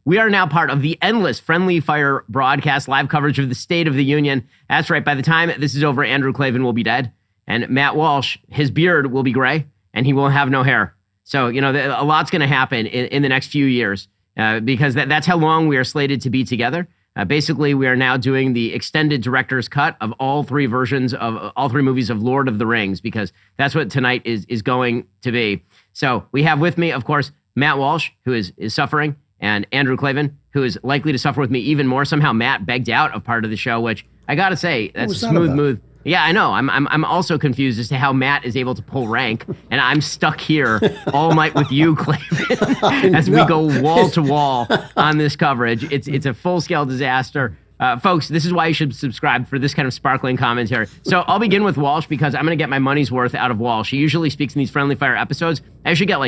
We are now part of the endless Friendly Fire broadcast live coverage of the State of the Union. That's right. By the time this is over, Andrew Klavan will be dead. And Matt Walsh, his beard will be gray and he will have no hair. So, a lot's going to happen in the next few years because that's how long we are slated to be together. Basically, we are now doing the extended director's cut of all three versions of all three movies of Lord of the Rings, because that's what tonight is going to be. So we have with me, of course, Matt Walsh, who is suffering, and Andrew Klavan, who is likely to suffer with me even more. Somehow Matt begged out of part of the show, which I got to say, that's a smooth move. Yeah, I know. I'm also confused as to how Matt is able to pull rank, and I'm stuck here all night with you, Klavan, as we go wall to wall on this coverage. It's a full-scale disaster. Folks, this is why you should subscribe for this kind of sparkling commentary. So I'll begin with Walsh because I'm going to get my money's worth out of Walsh. He usually speaks in these Friendly Fire episodes. I should get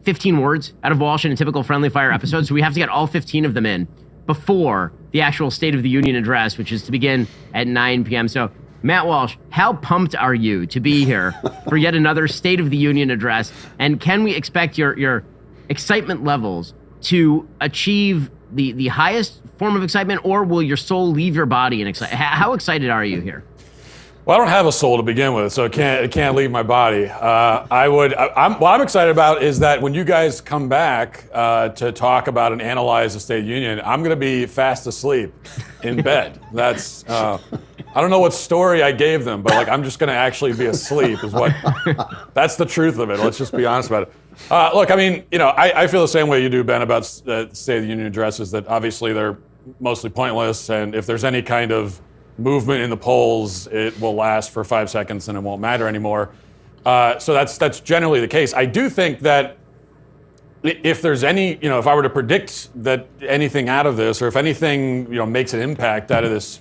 15 words out of Walsh in a typical Friendly Fire episode, so we have to get all 15 of them in before the actual State of the Union address, which is to begin at 9 p.m. So, Matt Walsh, how pumped are you to be here for yet another State of the Union address? And can we expect your excitement levels to achieve the highest form of excitement, or will your soul leave your body in excitement? How excited are you here? Well, I don't have a soul to begin with, so it can't leave my body. What I'm excited about is that when you guys come back to talk about and analyze the State of the Union, I'm going to be fast asleep in bed. That's I don't know what story I gave them, but I'm just going to actually be asleep. That's the truth of it. Let's just be honest about it. Look, I feel the same way you do, Ben, about the State of the Union addresses. That obviously they're mostly pointless, and if there's any kind of movement in the polls, it will last for 5 seconds and it won't matter anymore. So that's generally the case. I do think that if there's any, if I were to predict that anything out of this, or if anything, makes an impact out of this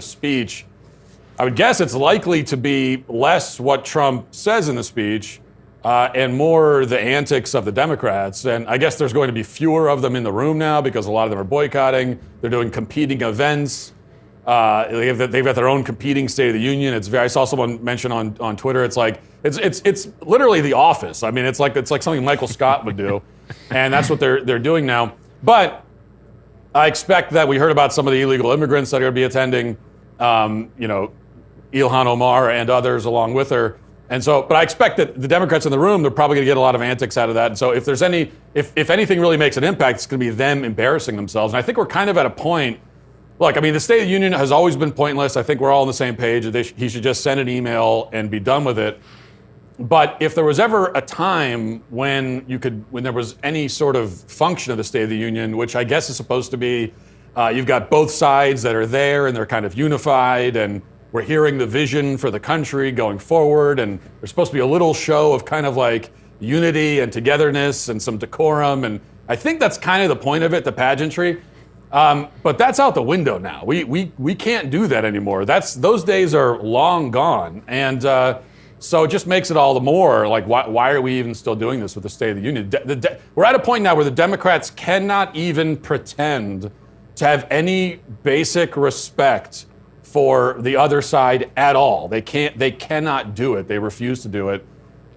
speech, I would guess it's likely to be less what Trump says in the speech and more the antics of the Democrats. And I guess there's going to be fewer of them in the room now because a lot of them are boycotting. They're doing competing events. They've got their own competing State of the Union. I saw someone mention on Twitter. It's literally The Office. It's like something Michael Scott would do, and that's what they're doing now. But I expect that we heard about some of the illegal immigrants that are going to be attending. Ilhan Omar and others along with her. And so, but I expect that the Democrats in the room, they're probably going to get a lot of antics out of that. And so, if anything really makes an impact, it's going to be them embarrassing themselves. And I think we're kind of at a point. Look, the State of the Union has always been pointless. I think we're all on the same page. He should just send an email and be done with it. But if there was ever a time when there was any sort of function of the State of the Union, which I guess is supposed to be, you've got both sides that are there and they're kind of unified, and we're hearing the vision for the country going forward, and there's supposed to be a little show of kind of unity and togetherness and some decorum, and I think that's kind of the point of it, the pageantry. But that's out the window now. We can't do that anymore. Those days are long gone. And so it just makes it all the more why are we even still doing this with the State of the Union? We're at a point now where the Democrats cannot even pretend to have any basic respect for the other side at all. They cannot do it. They refuse to do it.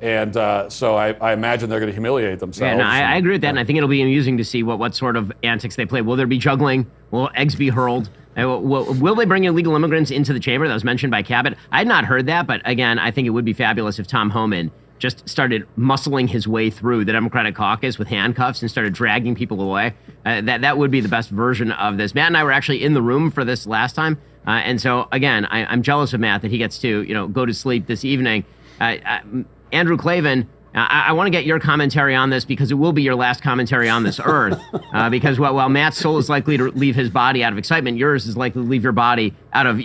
And so I imagine they're going to humiliate themselves. Yeah, no, I agree with that, and I think it'll be amusing to see what sort of antics they play. Will there be juggling? Will eggs be hurled? Will they bring illegal immigrants into the chamber? That was mentioned by Cabot. I had not heard that, but again, I think it would be fabulous if Tom Homan just started muscling his way through the Democratic caucus with handcuffs and started dragging people away. That would be the best version of this. Matt and I were actually in the room for this last time, and so again, I'm jealous of Matt that he gets to go to sleep this evening. Andrew Klavan, I want to get your commentary on this because it will be your last commentary on this earth. Because while Matt's soul is likely to leave his body out of excitement, yours is likely to leave your body out of,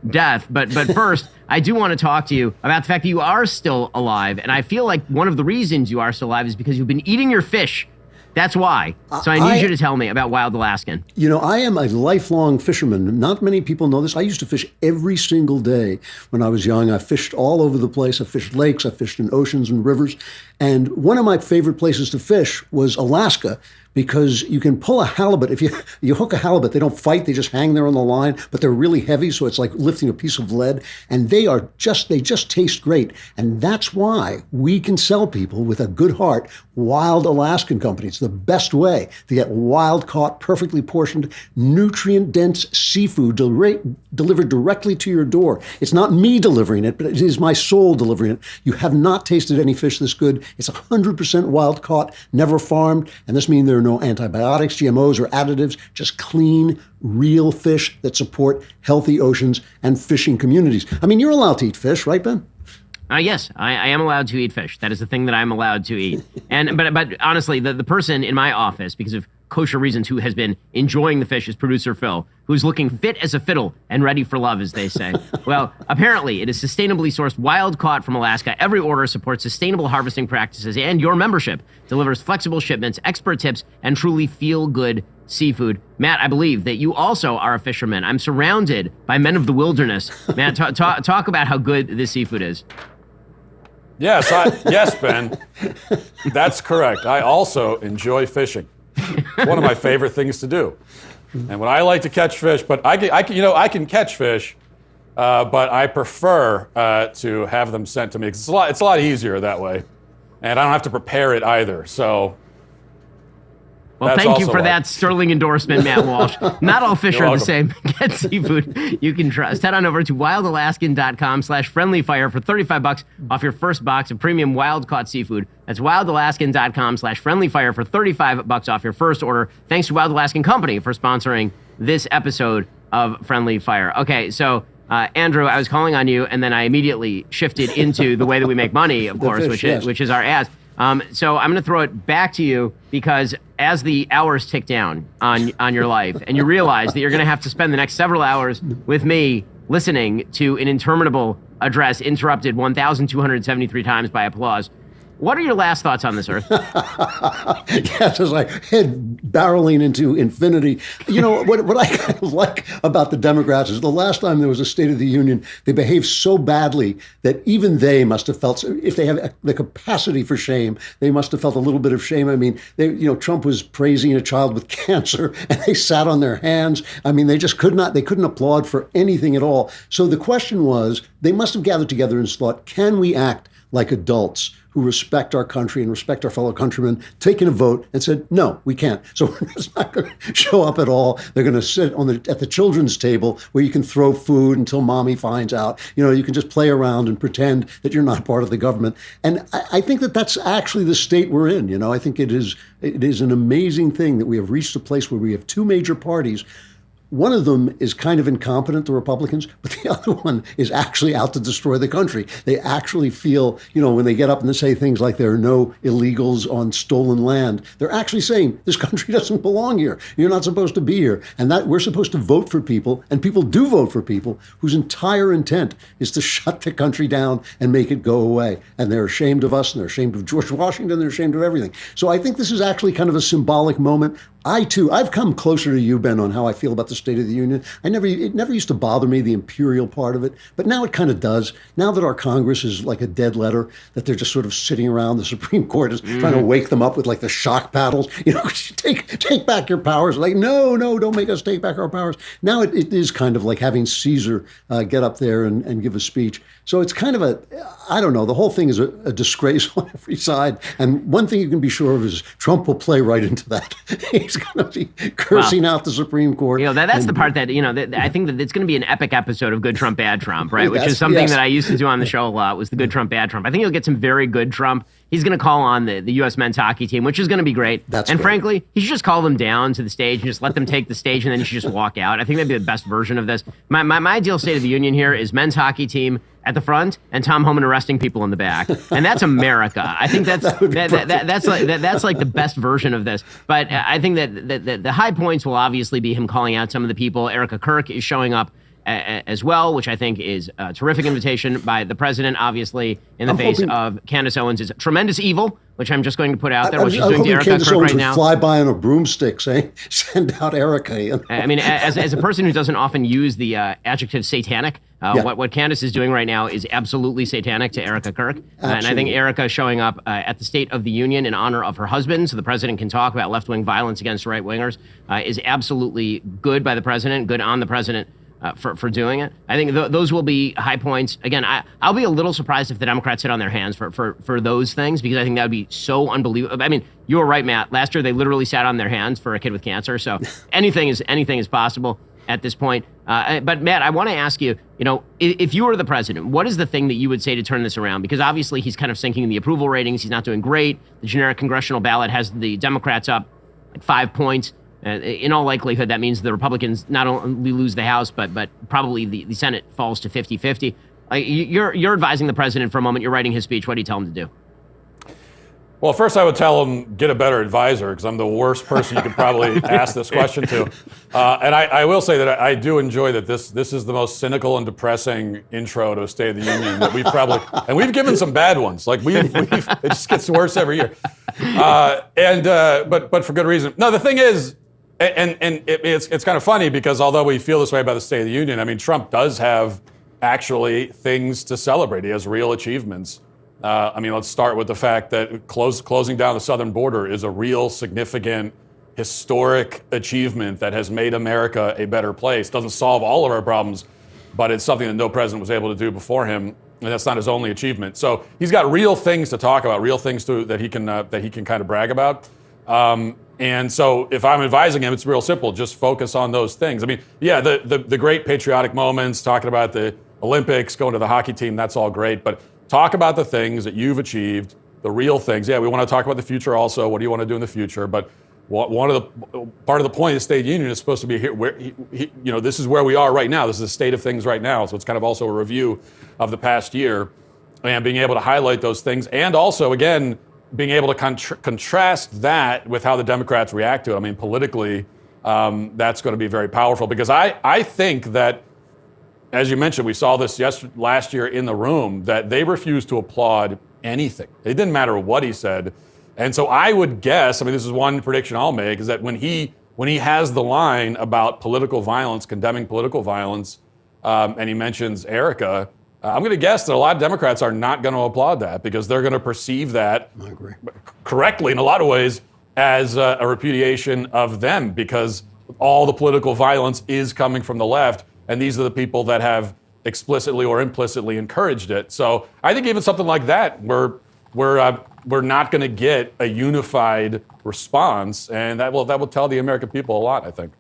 death. But first, I do want to talk to you about the fact that you are still alive. And I feel like one of the reasons you are still alive is because you've been eating your fish. That's why. So I need you to tell me about Wild Alaskan. I am a lifelong fisherman. Not many people know this. I used to fish every single day when I was young. I fished all over the place. I fished lakes. I fished in oceans and rivers. And one of my favorite places to fish was Alaska, because you can pull a halibut. If you hook a halibut, they don't fight, they just hang there on the line, but they're really heavy, so it's like lifting a piece of lead. And they just taste great. And that's why we can sell people with a good heart wild Alaskan company. It's the best way to get wild caught, perfectly portioned, nutrient dense seafood delivered directly to your door. It's not me delivering it, but it is my soul delivering it. You have not tasted any fish this good. It's 100% wild caught, never farmed. And this means there are no antibiotics, GMOs, or additives, just clean, real fish that support healthy oceans and fishing communities. I mean, you're allowed to eat fish, right, Ben? Yes, I am allowed to eat fish. That is the thing that I'm allowed to eat. But honestly, the person in my office, because of kosher reasons, who has been enjoying the fish is producer Phil, who's looking fit as a fiddle and ready for love, as they say. Well, apparently it is sustainably sourced, wild caught from Alaska. Every order supports sustainable harvesting practices, and your membership delivers flexible shipments, expert tips, and truly feel-good seafood. Matt, I believe that you also are a fisherman. I'm surrounded by men of the wilderness. Matt, talk about how good this seafood is. Yes, yes, Ben. That's correct. I also enjoy fishing. It's one of my favorite things to do. And when I like to catch fish, but I can catch fish, but I prefer to have them sent to me. It's a lot easier that way, and I don't have to prepare it either. So. Well, thank you for that sterling endorsement, Matt Walsh. Not all fish are the same. Get seafood you can trust. Head on over to wildalaskan.com/friendlyfire for $35 off your first box of premium wild-caught seafood. That's wildalaskan.com/friendlyfire for $35 off your first order. Thanks to Wild Alaskan Company for sponsoring this episode of Friendly Fire. Okay, so Andrew, I was calling on you, and then I immediately shifted into the way that we make money, of course, which is our ads. So I'm going to throw it back to you, because as the hours tick down on your life, and you realize that you're going to have to spend the next several hours with me listening to an interminable address interrupted 1,273 times by applause, what are your last thoughts on this, Earth? Yes, it's like head barreling into infinity. You know, what I kind of like about the Democrats is the last time there was a State of the Union, they behaved so badly that even they must have felt, if they have the capacity for shame, they must have felt a little bit of shame. I mean, Trump was praising a child with cancer, and they sat on their hands. I mean, they couldn't applaud for anything at all. So the question was, they must have gathered together and thought, can we act like adults who respect our country and respect our fellow countrymen, taking a vote and said, no, we can't. So we're just not going to show up at all. They're going to sit at the children's table where you can throw food until mommy finds out. You can just play around and pretend that you're not part of the government. And I think that that's actually the state we're in. I think it is an amazing thing that we have reached a place where we have two major parties. One of them is kind of incompetent, the Republicans, but the other one is actually out to destroy the country. They actually feel, when they get up and they say things like there are no illegals on stolen land, they're actually saying this country doesn't belong here. You're not supposed to be here. And that we're supposed to vote for people, and people do vote for people whose entire intent is to shut the country down and make it go away. And they're ashamed of us, and they're ashamed of George Washington, they're ashamed of everything. So I think this is actually kind of a symbolic moment. I've come closer to you, Ben, on how I feel about the State of the Union. It never used to bother me, the imperial part of it, but now it kind of does. Now that our Congress is like a dead letter, that they're just sort of sitting around, the Supreme Court is trying to wake them up with like the shock paddles. Take back your powers. Like, no, don't make us take back our powers. Now it is kind of like having Caesar get up there and give a speech. So it's kind of I don't know, the whole thing is a disgrace on every side. And one thing you can be sure of is Trump will play right into that. He's going to be cursing out the Supreme Court. That's the part that, I think that it's going to be an epic episode of Good Trump, Bad Trump, right? Which is something that I used to do on the show a lot, was the Good Trump, Bad Trump. I think you'll get some very good Trump. He's going to call on the U.S. men's hockey team, which is going to be great. Frankly, he should just call them down to the stage and just let them take the stage, and then he should just walk out. I think that'd be the best version of this. My ideal State of the Union here is men's hockey team at the front and Tom Homan arresting people in the back, and that's America. I think that's like the best version of this. But I think that the high points will obviously be him calling out some of the people. Erica Kirk is showing up as well, which I think is a terrific invitation by the president, obviously, in the face of Candace Owens is tremendous evil, which I'm just going to put out there, what she's doing to Erica Candace Kirk Owens right now. Fly by on a broomstick saying, send out Erica. You know? I mean, as a person who doesn't often use the adjective satanic, what Candace is doing right now is absolutely satanic to Erica Kirk. And I think Erica showing up at the State of the Union in honor of her husband so the president can talk about left-wing violence against right-wingers is absolutely good by the president, good on the president for doing it. I think those will be high points. Again, I'll be a little surprised if the Democrats sit on their hands for those things, because I think that would be so unbelievable. I mean, you were right, Matt. Last year, they literally sat on their hands for a kid with cancer. So anything is possible at this point. But Matt, I want to ask you, if you were the president, what is the thing that you would say to turn this around? Because obviously he's kind of sinking in the approval ratings. He's not doing great. The generic congressional ballot has the Democrats up like 5 points. In all likelihood, that means the Republicans not only lose the House, but probably the Senate falls to 50-50. You're advising the president for a moment. You're writing his speech. What do you tell him to do? Well, first I would tell him, get a better advisor, because I'm the worst person you could probably ask this question to. And I will say that I do enjoy that this is the most cynical and depressing intro to a State of the Union that we've probably, and we've given some bad ones. Like it just gets worse every year. But for good reason. No, the thing is, and it's kind of funny, because although we feel this way about the State of the Union, I mean, Trump does have actually things to celebrate. He has real achievements. Let's start with the fact that closing down the southern border is a real significant historic achievement that has made America a better place. Doesn't solve all of our problems, but it's something that no president was able to do before him, and that's not his only achievement. So he's got real things to talk about, real things that he can kind of brag about. And so if I'm advising him, it's real simple. Just focus on those things. I mean, yeah, the great patriotic moments, talking about the Olympics, going to the hockey team, that's all great. But talk about the things that you've achieved, the real things. Yeah, we want to talk about the future also. What do you want to do in the future? But part of the point of the State of the Union is supposed to be here. This is where we are right now. This is the state of things right now. So it's kind of also a review of the past year, and being able to highlight those things, and also again being able to contrast that with how the Democrats react to it. I mean, politically, that's going to be very powerful, because I think that, as you mentioned, we saw this last year in the room, that they refused to applaud anything. It didn't matter what he said. And so I would guess, this is one prediction I'll make, is that when he has the line about political violence, condemning political violence, and he mentions Erica, I'm going to guess that a lot of Democrats are not going to applaud that, because they're going to perceive that, I agree, correctly in a lot of ways, as a repudiation of them, because all the political violence is coming from the left, and these are the people that have explicitly or implicitly encouraged it. So I think even something like that, we're not going to get a unified response, and that will tell the American people a lot, I think.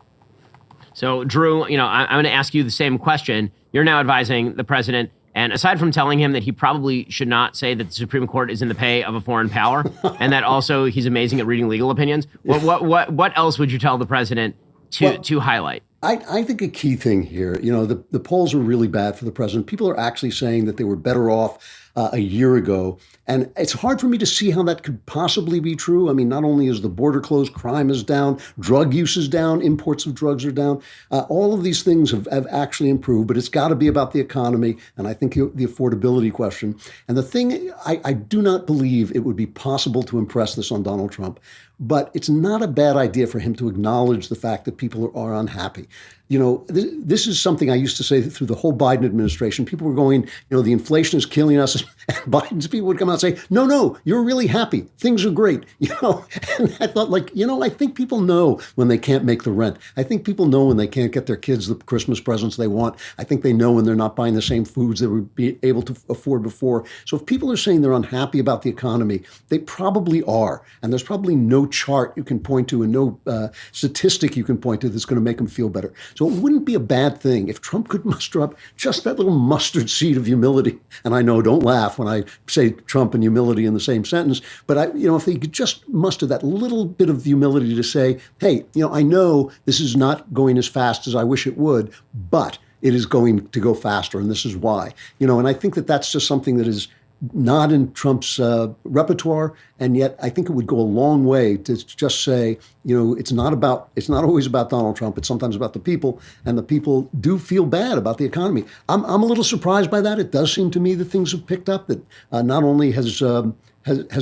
So Drew, I'm going to ask you the same question. You're now advising the president. And aside from telling him that he probably should not say that the Supreme Court is in the pay of a foreign power, and that also he's amazing at reading legal opinions, what else would you tell the president to highlight? I think a key thing here, the polls are really bad for the president. People are actually saying that they were better off a year ago. And it's hard for me to see how that could possibly be true. I mean, not only is the border closed, crime is down, drug use is down, imports of drugs are down. All of these things have actually improved, but it's got to be about the economy, and I think the affordability question. And the thing, I do not believe it would be possible to impress this on Donald Trump, but it's not a bad idea for him to acknowledge the fact that people are unhappy. This is something I used to say through the whole Biden administration. People were going, the inflation is killing us. And Biden's people would come out and say, no, you're really happy. Things are great. And I thought, I think people know when they can't make the rent. I think people know when they can't get their kids the Christmas presents they want. I think they know when they're not buying the same foods they would be able to afford before. So if people are saying they're unhappy about the economy, they probably are. And there's probably no chart you can point to and no statistic you can point to that's going to make them feel better. So it wouldn't be a bad thing if Trump could muster up just that little mustard seed of humility. And I know, don't laugh when I say Trump and humility in the same sentence, but if he could just muster that little bit of humility to say, hey, I know this is not going as fast as I wish it would, but it is going to go faster, and this is why. And I think that that's just something that is not in Trump's repertoire, and yet I think it would go a long way to just say, it's not always about Donald Trump. It's sometimes about the people, and the people do feel bad about the economy. I'm a little surprised by that. It does seem to me that things have picked up. That not only has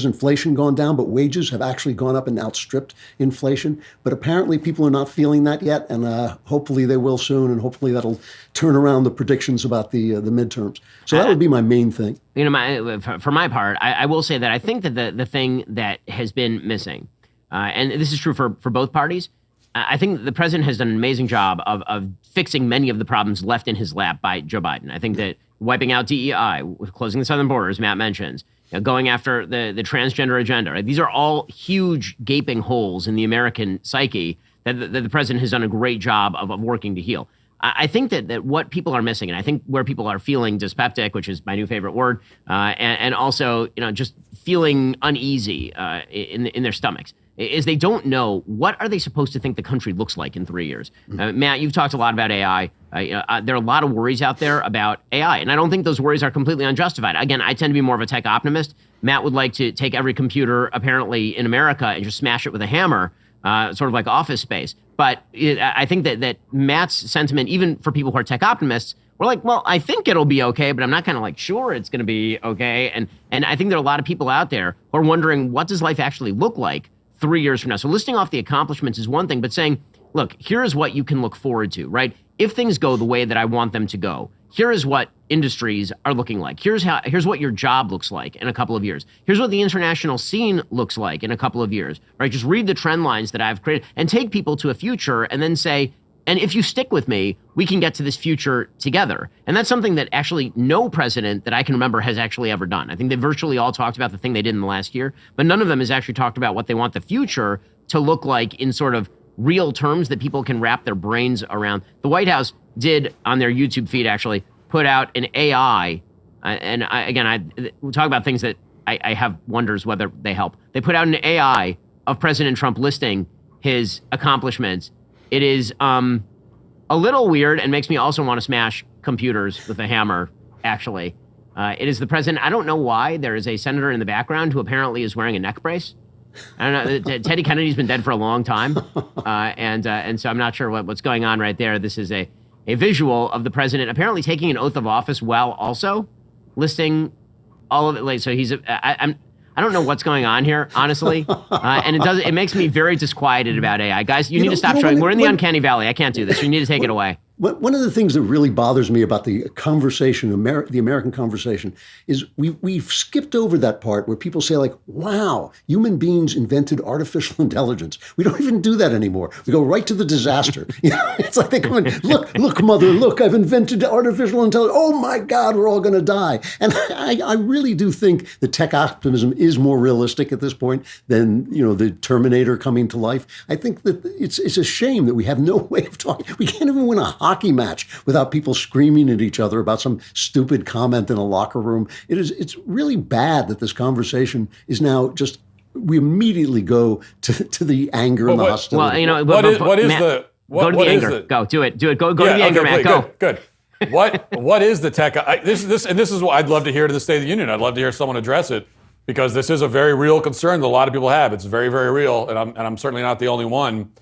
inflation gone down, but wages have actually gone up and outstripped inflation. But apparently people are not feeling that yet, and hopefully they will soon, and hopefully that'll turn around the predictions about the midterms. So that would be my main thing. For my part, I will say that I think that the thing that has been missing, and this is true for both parties, I think the president has done an amazing job of fixing many of the problems left in his lap by Joe Biden. I think that wiping out DEI, closing the southern border, as Matt mentions, going after the transgender agenda. Right? These are all huge gaping holes in the American psyche that the president has done a great job of working to heal. I think that what people are missing, and I think where people are feeling dyspeptic, which is my new favorite word, and also just feeling uneasy in their stomachs, is they don't know what are they supposed to think the country looks like in 3 years. Matt, you've talked a lot about AI. There are a lot of worries out there about AI, and I don't think those worries are completely unjustified. Again, I tend to be more of a tech optimist. Matt would like to take every computer apparently in America and just smash it with a hammer, sort of like Office Space. But I think that Matt's sentiment, even for people who are tech optimists, we're like, well, I think it'll be okay, but I'm not kind of like sure it's going to be okay. And I think there are a lot of people out there who are wondering, what does life actually look like 3 years from now? So listing off the accomplishments is one thing, but saying, look, here's what you can look forward to, right? If things go the way that I want them to go, here is what industries are looking like. Here's what your job looks like in a couple of years. Here's what the international scene looks like in a couple of years, right? Just read the trend lines that I've created and take people to a future and then say, and if you stick with me, we can get to this future together. And that's something that actually no president that I can remember has actually ever done. I think they virtually all talked about the thing they did in the last year, but none of them has actually talked about what they want the future to look like in sort of real terms that people can wrap their brains around. The White House did, on their YouTube feed, actually put out an AI, we'll talk about things that I have wonders whether they help. They put out an AI of President Trump listing his accomplishments. It is a little weird and makes me also want to smash computers with a hammer, actually. It is the president. I don't know why. There is a senator in the background who apparently is wearing a neck brace. I don't know. Teddy Kennedy's been dead for a long time. And so I'm not sure what's going on right there. This is a visual of the president apparently taking an oath of office while also listing all of it. Like, so I don't know what's going on here, honestly. And it makes me very disquieted about AI. Guys, you need to stop showing. We're in the uncanny valley. I can't do this. You need to take it away. One of the things that really bothers me about the conversation, the American conversation, is we've skipped over that part where people say, like, wow, human beings invented artificial intelligence. We don't even do that anymore. We go right to the disaster. It's like they come in, look, mother, look, I've invented artificial intelligence. Oh my God, we're all going to die. And I really do think the tech optimism is more realistic at this point than, the Terminator coming to life. I think that it's a shame that we have no way of talking. We can't even win a hockey match without people screaming at each other about some stupid comment in a locker room. It's really bad that this conversation is now just, we immediately go to the anger and the hostility. Well, go to the anger. Go do it. Go to the anger, Matt. Go. Good. What is the tech? This is what I'd love to hear to the State of the Union. I'd love to hear someone address it, because this is a very real concern that a lot of people have. It's very, very real, and I'm certainly not the only one.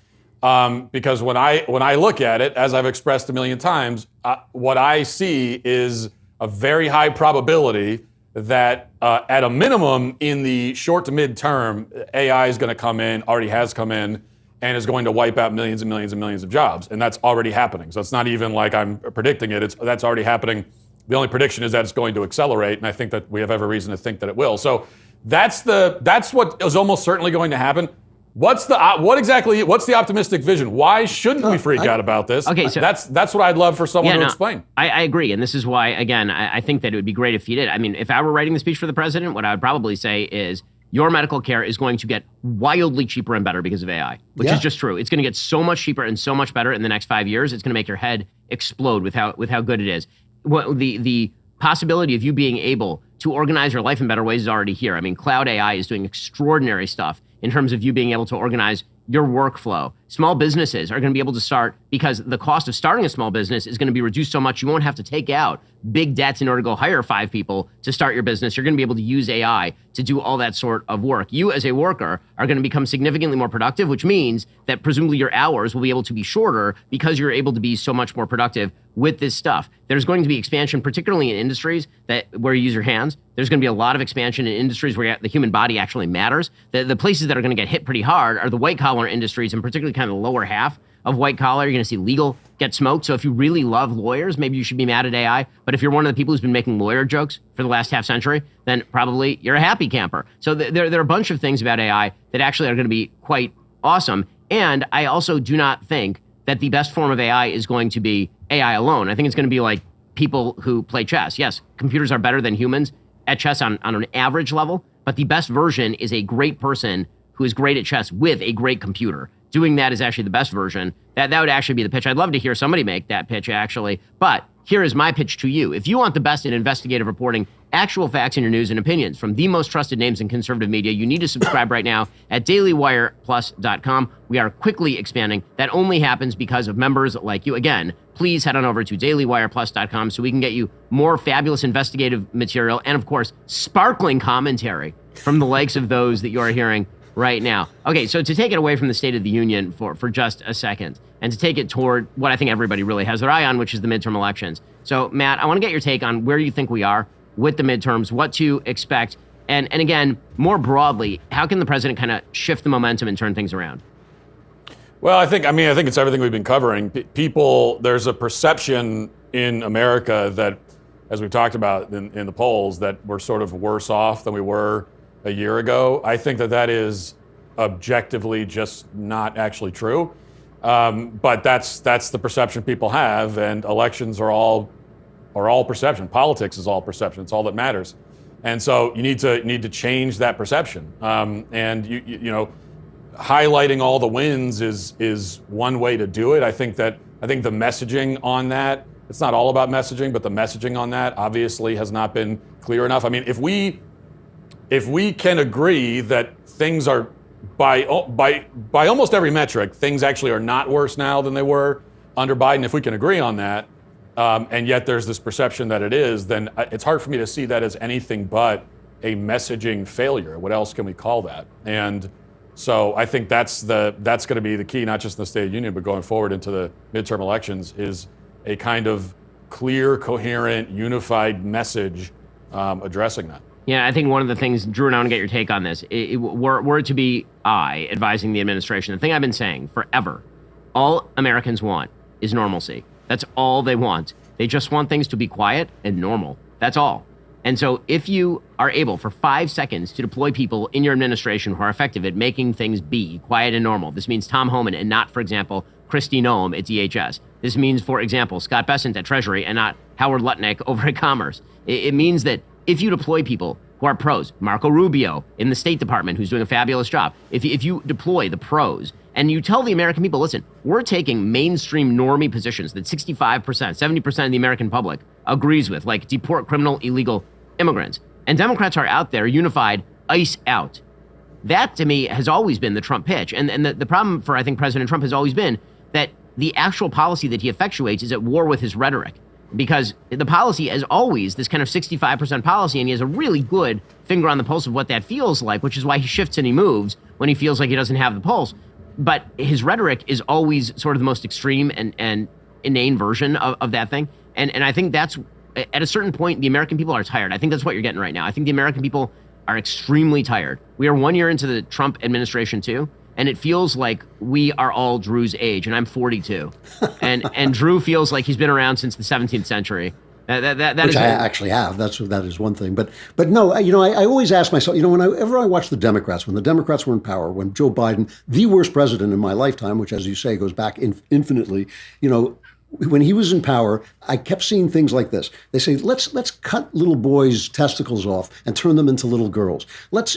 Because when I look at it, as I've expressed a million times, what I see is a very high probability that at a minimum in the short to mid-term, AI is going to come in, already has come in, and is going to wipe out millions and millions and millions of jobs. And that's already happening. So it's not even like I'm predicting it. That's already happening. The only prediction is that it's going to accelerate, and I think that we have every reason to think that it will. So that's what is almost certainly going to happen. What's the optimistic vision? Why shouldn't we freak out about this? Okay, so that's what I'd love for someone to explain. I agree, and this is why, again, I think that it would be great if he did. I mean, if I were writing the speech for the president, what I would probably say is, your medical care is going to get wildly cheaper and better because of AI, which is just true. It's going to get so much cheaper and so much better in the next 5 years. It's going to make your head explode with how good it is. The possibility of you being able to organize your life in better ways is already here. I mean, cloud AI is doing extraordinary stuff in terms of you being able to organize your workflow, Small businesses are going to be able to start because the cost of starting a small business is going to be reduced so much you won't have to take out big debts in order to go hire 5 people to start your business. You're going to be able to use AI to do all that sort of work. You as a worker are going to become significantly more productive, which means that presumably your hours will be able to be shorter because you're able to be so much more productive with this stuff. There's going to be expansion, particularly in industries where you use your hands. There's going to be a lot of expansion in industries where the human body actually matters. The places that are going to get hit pretty hard are the white collar industries, and particularly kind of the lower half of white collar. You're going to see legal get smoked. So if you really love lawyers, maybe you should be mad at AI. But if you're one of the people who's been making lawyer jokes for the last half century, then probably you're a happy camper. So there are a bunch of things about AI that actually are going to be quite awesome. And I also do not think that the best form of AI is going to be AI alone. I think it's going to be like people who play chess. Yes, computers are better than humans at chess on an average level, but the best version is a great person who is great at chess with a great computer. Doing that is actually the best version. That would actually be the pitch. I'd love to hear somebody make that pitch, actually. But here is my pitch to you. If you want the best in investigative reporting, actual facts in your news and opinions from the most trusted names in conservative media, you need to subscribe right now at dailywireplus.com. We are quickly expanding. That only happens because of members like you. Again, please head on over to dailywireplus.com so we can get you more fabulous investigative material and, of course, sparkling commentary from the likes of those that you are hearing right now. Okay, so to take it away from the State of the Union for just a second, and to take it toward what I think everybody really has their eye on, which is the midterm elections. So, Matt, I want to get your take on where you think we are with the midterms, what to expect, and again, more broadly, how can the president kind of shift the momentum and turn things around? Well, I think it's everything we've been covering. People, there's a perception in America that, as we talked about in the polls, that we're sort of worse off than we were a year ago. I think that is objectively just not actually true. But that's the perception people have, and elections are all perception. Politics is all perception. It's all that matters, and so you need to change that perception. And you know, highlighting all the wins is one way to do it. I think the messaging on that, it's not all about messaging, but the messaging on that obviously has not been clear enough. I mean, if we can agree that things are by almost every metric, things actually are not worse now than they were under Biden. If we can agree on that, and yet there's this perception that it is, then it's hard for me to see that as anything but a messaging failure. What else can we call that? And so I think that's going to be the key, not just in the State of the Union, but going forward into the midterm elections, is a kind of clear, coherent, unified message addressing that. Yeah, I think one of the things, Drew, and I want to get your take on this, were it to be I advising the administration, the thing I've been saying forever, all Americans want is normalcy. That's all they want. They just want things to be quiet and normal. That's all. And so if you are able for 5 seconds to deploy people in your administration who are effective at making things be quiet and normal, this means Tom Homan and not, for example, Kristi Noem at DHS. This means, for example, Scott Bessent at Treasury and not Howard Lutnick over at Commerce. It means that if you deploy people who are pros, Marco Rubio in the State Department, who's doing a fabulous job, if you deploy the pros and you tell the American people, listen, we're taking mainstream normie positions that 65%, 70% of the American public agrees with, like deport criminal illegal immigrants. And Democrats are out there unified, ICE out. That, to me, has always been the Trump pitch. And the problem for, I think, President Trump has always been that the actual policy that he effectuates is at war with his rhetoric. Because the policy is always this kind of 65% policy, and he has a really good finger on the pulse of what that feels like, which is why he shifts and he moves when he feels like he doesn't have the pulse. But his rhetoric is always sort of the most extreme and inane version of that thing. And I think that's, at a certain point, the American people are tired. I think that's what you're getting right now. I think the American people are extremely tired. We are 1 year into the Trump administration, too. And it feels like we are all Drew's age, and I'm 42. and Drew feels like he's been around since the 17th century. Which I actually have. That is one thing. But no, I always ask myself, whenever I watch the Democrats, when the Democrats were in power, when Joe Biden, the worst president in my lifetime, which, as you say, goes back infinitely, when he was in power, I kept seeing things like this. They say, let's cut little boys' testicles off and turn them into little girls. Let's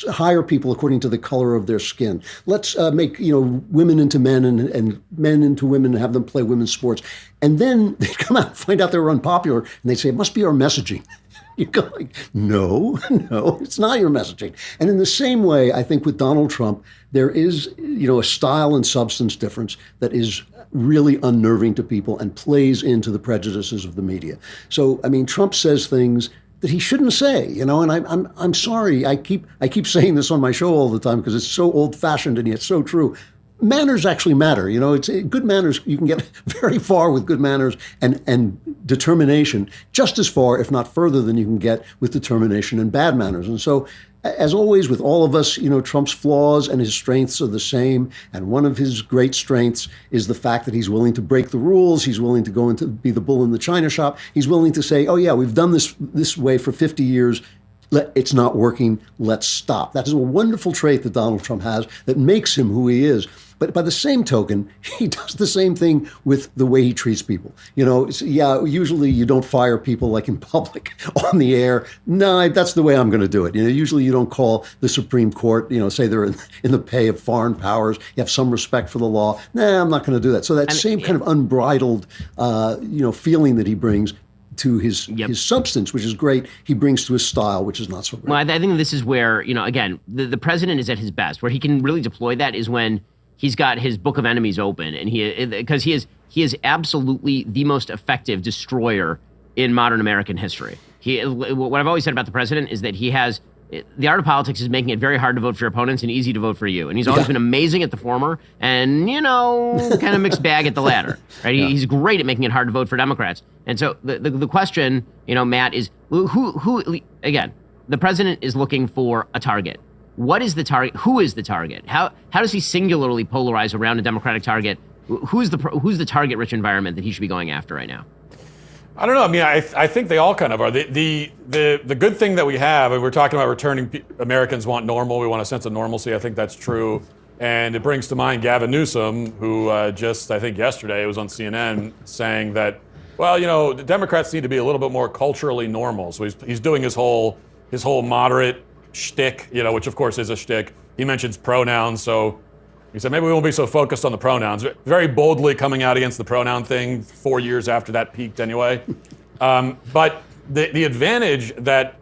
hire people according to the color of their skin. Let's make, women into men and men into women and have them play women's sports. And then they come out and find out they were unpopular, and they say, it must be our messaging. You go like, no, no, it's not your messaging. And in the same way, I think with Donald Trump, there is, a style and substance difference that is really unnerving to people and plays into the prejudices of the media. So, I mean, Trump says things that he shouldn't say, and I'm sorry. I keep saying this on my show all the time because it's so old-fashioned and yet so true. Manners actually matter. It's good manners. You can get very far with good manners and determination, just as far, if not further, than you can get with determination and bad manners. And so, as always, with all of us, Trump's flaws and his strengths are the same. And one of his great strengths is the fact that he's willing to break the rules. He's willing to go into be the bull in the china shop. He's willing to say, oh, yeah, we've done this way for 50 years. It's not working. Let's stop. That is a wonderful trait that Donald Trump has that makes him who he is. But by the same token, he does the same thing with the way he treats people. Usually you don't fire people like in public on the air. No, that's the way I'm going to do it. Usually you don't call the Supreme Court, say they're in the pay of foreign powers. You have some respect for the law. Nah, I'm not going to do that. So that same kind of unbridled, feeling that he brings to his substance, which is great, he brings to his style, which is not so great. Well, I think this is where, again, the president is at his best. Where he can really deploy that is when he's got his book of enemies open, and because he is absolutely the most effective destroyer in modern American history. What I've always said about the president is that he has the art of politics is making it very hard to vote for your opponents and easy to vote for you. And he's always been amazing at the former and, kind of mixed bag at the latter. Right? He's great at making it hard to vote for Democrats. And so the question, Matt, is who again, the president is looking for a target. What is the target? Who is the target? How does he singularly polarize around a Democratic target? Who's the target-rich environment that he should be going after right now? I don't know. I mean, I think they all kind of are. The good thing that we have, and we're talking about returning Americans want normal. We want a sense of normalcy. I think that's true. And it brings to mind Gavin Newsom, who just, I think yesterday, was on CNN saying that, well, the Democrats need to be a little bit more culturally normal. So he's doing his whole moderate shtick, which of course is a shtick. He mentions pronouns, so he said maybe we won't be so focused on the pronouns. Very boldly coming out against the pronoun thing 4 years after that peaked anyway. But the advantage that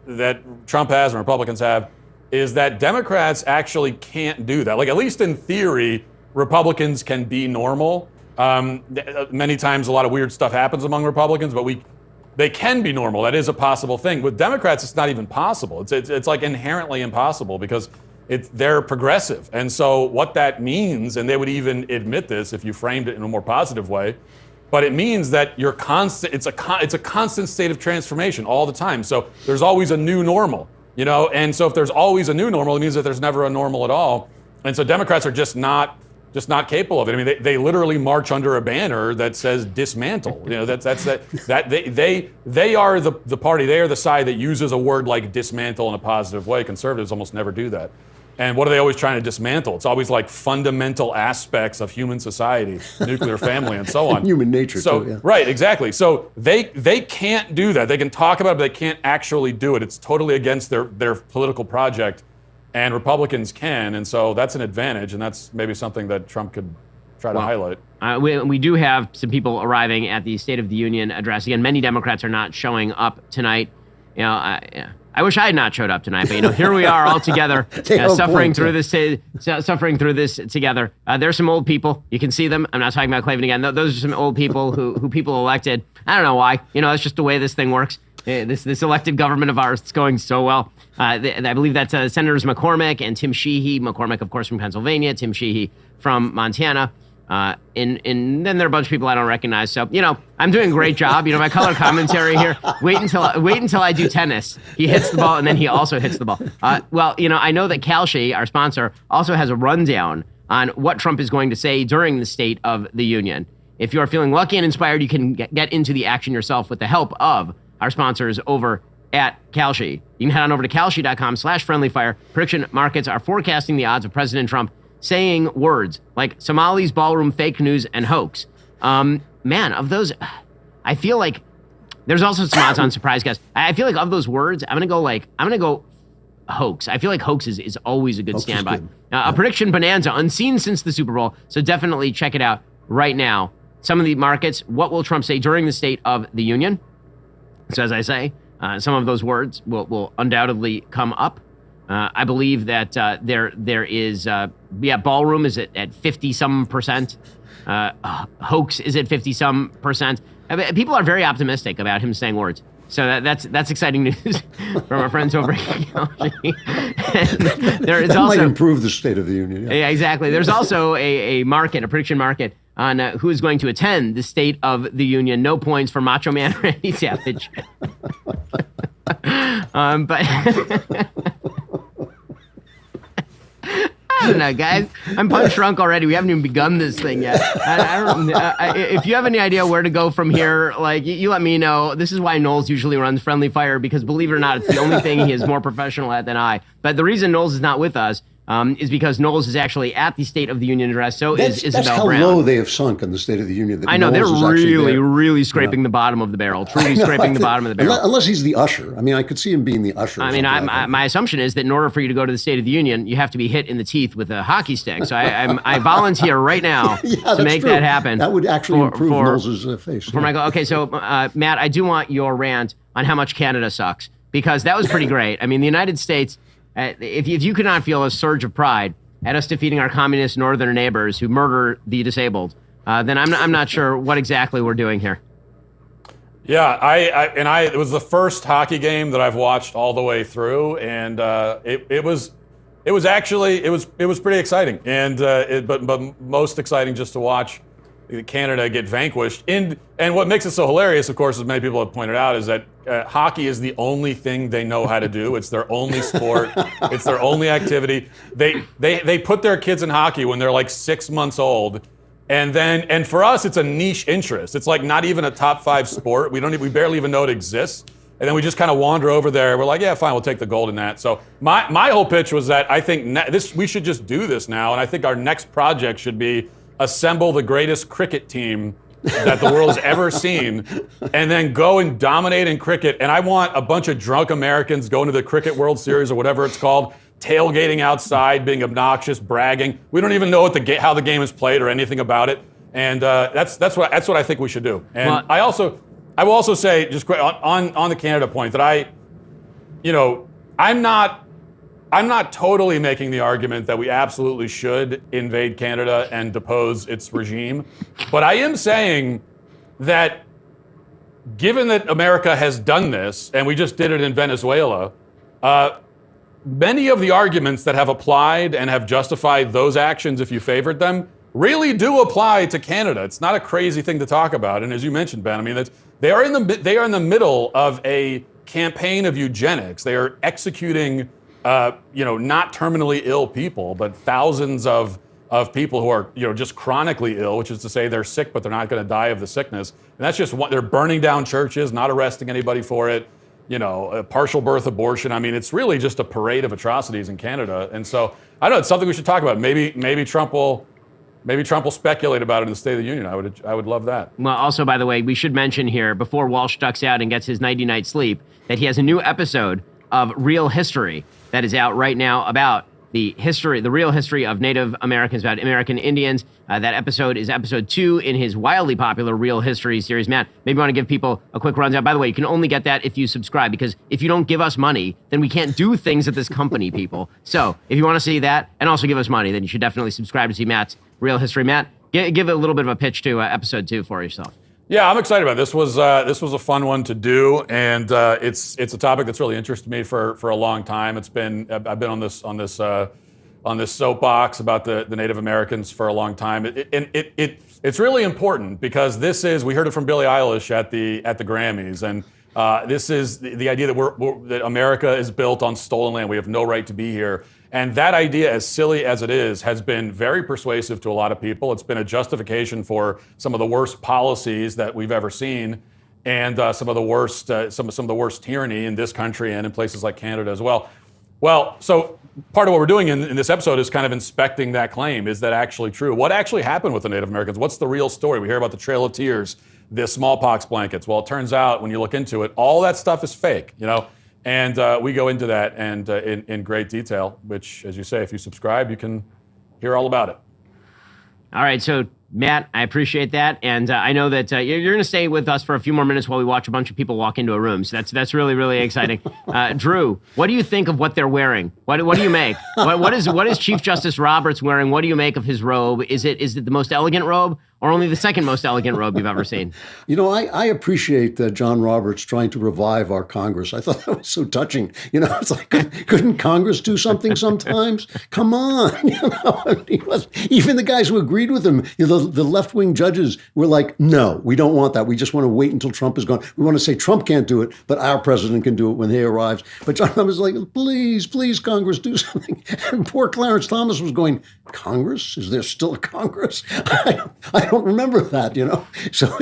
Trump has and Republicans have is that Democrats actually can't do that. Like, at least in theory, Republicans can be normal. Many times a lot of weird stuff happens among Republicans, but they can be normal. That is a possible thing. With Democrats, it's not even possible. It's like inherently impossible because they're progressive. And so what that means, and they would even admit this if you framed it in a more positive way, but it means that you're constant. It's a constant state of transformation all the time. So there's always a new normal, And so if there's always a new normal, it means that there's never a normal at all. And so Democrats are just not capable of it. I mean, they literally march under a banner that says dismantle. They are the party. They are the side that uses a word like dismantle in a positive way. Conservatives almost never do that. And what are they always trying to dismantle? It's always like fundamental aspects of human society, nuclear family, and so on. Human nature, too, yeah. Right, exactly. So they can't do that. They can talk about it, but they can't actually do it. It's totally against their political project. And Republicans can, and so that's an advantage, and that's maybe something that Trump could try to highlight. We do have some people arriving at the State of the Union address. Again, many Democrats are not showing up tonight. I wish I had not showed up tonight, but here we are all together, suffering through this together. There's some old people. You can see them. I'm not talking about Klavan again. Those are some old people who people elected. I don't know why. That's just the way this thing works. This elected government of ours is going so well. I believe that's Senators McCormick and Tim Sheehy. McCormick, of course, from Pennsylvania. Tim Sheehy from Montana. And then there are a bunch of people I don't recognize. So, I'm doing a great job. My color commentary here. Wait until I do tennis. He hits the ball, and then he also hits the ball. I know that Kelshi, our sponsor, also has a rundown on what Trump is going to say during the State of the Union. If you are feeling lucky and inspired, you can get into the action yourself with the help of our sponsors over at Kelshi. You can head on over to kelshi.com/friendlyfire. Prediction markets are forecasting the odds of President Trump saying words like Somalis, ballroom, fake news, and hoax. Of those, I feel like there's also some odds on surprise guests. I feel like of those words, I'm gonna go hoax. I feel like hoax is always a good standby. A prediction bonanza unseen since the Super Bowl. So definitely check it out right now. Some of the markets, what will Trump say during the State of the Union? So as I say, Some of those words will undoubtedly come up. I believe that there is ballroom is at 50 some percent. Hoax is at 50 some percent. People are very optimistic about him saying words. So that's exciting news from our friends over at Kelshi. There is that also might improve the State of the Union. Yeah, exactly. There's also a prediction market on who is going to attend the State of the Union. No points for Macho Man Randy Savage. But I don't know, guys. I'm punch drunk already. We haven't even begun this thing yet. If you have any idea where to go from here, like you let me know. This is why Knowles usually runs Friendly Fire, because believe it or not, it's the only thing he is more professional at than I. But the reason Knowles is not with us is because Knowles is actually at the State of the Union address. So is Isabel That's how Brown. low they have sunk in the State of the Union. That I know, Knowles they're is really scraping the bottom of the barrel. Truly scraping the bottom of the barrel. Unless he's the usher. I mean, I could see him being the usher. I mean, my assumption is that in order for you to go to the State of the Union, you have to be hit in the teeth with a hockey stick. So I volunteer right now to make that happen. That would actually improve Knowles' face. For Michael. Okay, so Matt, I do want your rant on how much Canada sucks, because that was pretty great. I mean, the United States, if you could not feel a surge of pride at us defeating our communist northern neighbors who murder the disabled, then I'm not sure what exactly we're doing here. Yeah, it was the first hockey game that I've watched all the way through, and it was pretty exciting, and but most exciting just to watch Canada get vanquished. And what makes it so hilarious, of course, as many people have pointed out, is that hockey is the only thing they know how to do. It's their only sport. It's their only activity. They put their kids in hockey when they're like 6 months old. And for us, it's a niche interest. It's like not even a top 5 sport. We barely even know it exists. And then we just kind of wander over there. We're like, yeah, fine, we'll take the gold in that. So my whole pitch was that I think we should just do this now. And I think our next project should be assemble the greatest cricket team that the world has ever seen, and then go and dominate in cricket. And I want a bunch of drunk Americans going to the Cricket World Series or whatever it's called, tailgating outside, being obnoxious, bragging. We don't even know how the game is played or anything about it. And that's what I think we should do. And I will also say, just quick, on the Canada point, that I'm not totally making the argument that we absolutely should invade Canada and depose its regime, but I am saying that given that America has done this, and we just did it in Venezuela, many of the arguments that have applied and have justified those actions, if you favored them, really do apply to Canada. It's not a crazy thing to talk about. And as you mentioned, Ben, I mean, they are in the middle of a campaign of eugenics. They are executing not terminally ill people, but thousands of people who are, just chronically ill, which is to say they're sick, but they're not going to die of the sickness. And that's just they're burning down churches, not arresting anybody for it, a partial birth abortion. I mean, it's really just a parade of atrocities in Canada. And so I don't know, it's something we should talk about. Maybe Trump will speculate about it in the State of the Union. I would love that. Well, also, by the way, we should mention here, before Walsh ducks out and gets his nighty-night sleep, that he has a new episode of Real History that is out right now about the real history of Native Americans, about American Indians. That episode is episode 2 in his wildly popular Real History series. Matt, maybe you want to give people a quick rundown. By the way, you can only get that if you subscribe, because if you don't give us money, then we can't do things at this company, people. So if you want to see that and also give us money, then you should definitely subscribe to see Matt's Real History. Matt, give a little bit of a pitch to episode 2 for yourself. Yeah, I'm excited about it. This was a fun one to do, and it's a topic that's really interested me for a long time. I've been on this soapbox about the Native Americans for a long time. It's really important because we heard it from Billie Eilish at the Grammys, and this is the idea that America is built on stolen land. We have no right to be here. And that idea, as silly as it is, has been very persuasive to a lot of people. It's been a justification for some of the worst policies that we've ever seen, and some of the worst tyranny in this country and in places like Canada as well. Well, so part of what we're doing in this episode is kind of inspecting that claim. Is that actually true? What actually happened with the Native Americans? What's the real story? We hear about the Trail of Tears, the smallpox blankets. Well, it turns out when you look into it, all that stuff is fake. And we go into that and in great detail, which, as you say, if you subscribe, you can hear all about it. All right, so Matt, I appreciate that, and I know that you're going to stay with us for a few more minutes while we watch a bunch of people walk into a room. So that's really, really exciting. Drew, what do you think of what they're wearing? What do you make? What is Chief Justice Roberts wearing? What do you make of his robe? Is it the most elegant robe, or only the second most elegant robe you've ever seen? I appreciate John Roberts trying to revive our Congress. I thought that was so touching. It's like, couldn't Congress do something sometimes? Come on. Even the guys who agreed with him, the left-wing judges were like, no, we don't want that. We just want to wait until Trump is gone. We want to say Trump can't do it, but our president can do it when he arrives. But John Roberts was like, please, Congress, do something. And poor Clarence Thomas was going, Congress? Is there still a Congress? I don't remember that, So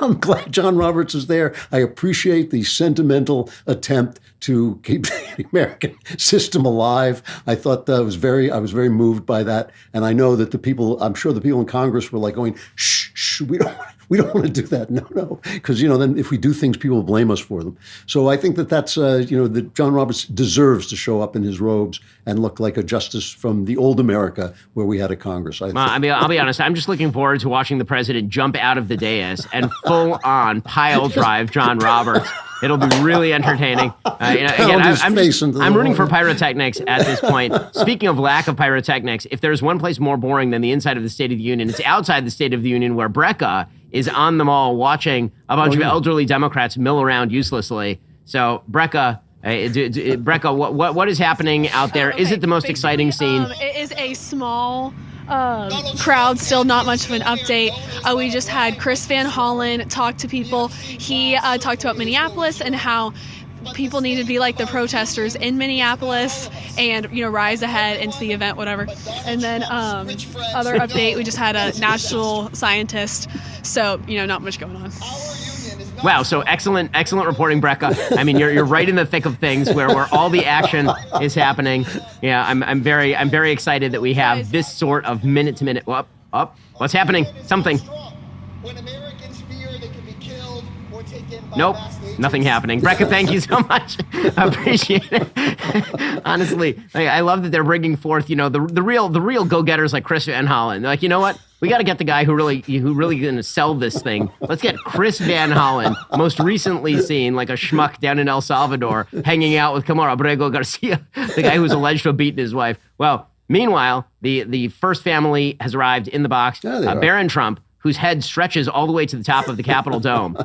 I'm glad John Roberts is there. I appreciate the sentimental attempt to keep the American system alive. I thought I was very moved by that. And I know that I'm sure the people in Congress were like going, shh, we don't want to do that. No. Because, then if we do things, people will blame us for them. So I think that's, that John Roberts deserves to show up in his robes and look like a justice from the old America where we had a Congress. I'll be honest. I'm just looking forward to watching the president jump out of the dais and full on pile drive John Roberts. It'll be really entertaining. I'm rooting for pyrotechnics at this point. Speaking of lack of pyrotechnics, if there's one place more boring than the inside of the State of the Union, it's outside the State of the Union, where Brecca is on the mall watching a bunch of elderly Democrats mill around uselessly. So, Brecca, what is happening out there? Okay, is it the most exciting scene? It is a small crowd, still not much of an update. We just had Chris Van Hollen talk to people. He talked about Minneapolis and how people need to be like the protesters in Minneapolis and, rise ahead into the event, whatever. And then other update, we just had a natural scientist. So, not much going on. Wow, so excellent reporting, Brecca. I mean, you're right in the thick of things where all the action is happening. Yeah, I'm very excited that we have this sort of minute to minute. What's happening? Something. Nope, nothing happening. Brecca, thank you so much. Appreciate it. Honestly, I love that they're bringing forth, the real go-getters like Chris Van Hollen. They're like, you know what? We got to get the guy who really going to sell this thing. Let's get Chris Van Hollen, most recently seen like a schmuck down in El Salvador, hanging out with Camaro Abrego Garcia, the guy who's alleged to have beaten his wife. Well, meanwhile, the first family has arrived in the box. Barron Trump, whose head stretches all the way to the top of the Capitol dome,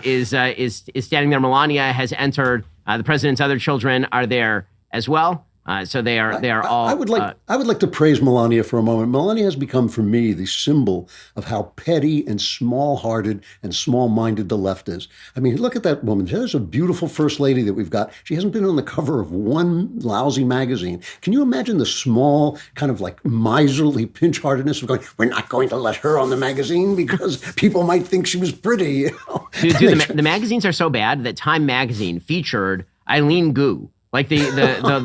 is standing there. Melania has entered. The president's other children are there as well. So they are all. I would like to praise Melania for a moment. Melania has become, for me, the symbol of how petty and small-hearted and small-minded the left is. I mean, look at that woman. There's a beautiful first lady that we've got. She hasn't been on the cover of one lousy magazine. Can you imagine the small, kind of like miserly pinch-heartedness of going, we're not going to let her on the magazine because people might think she was pretty. Dude, the magazines are so bad that Time magazine featured Eileen Gu. Like the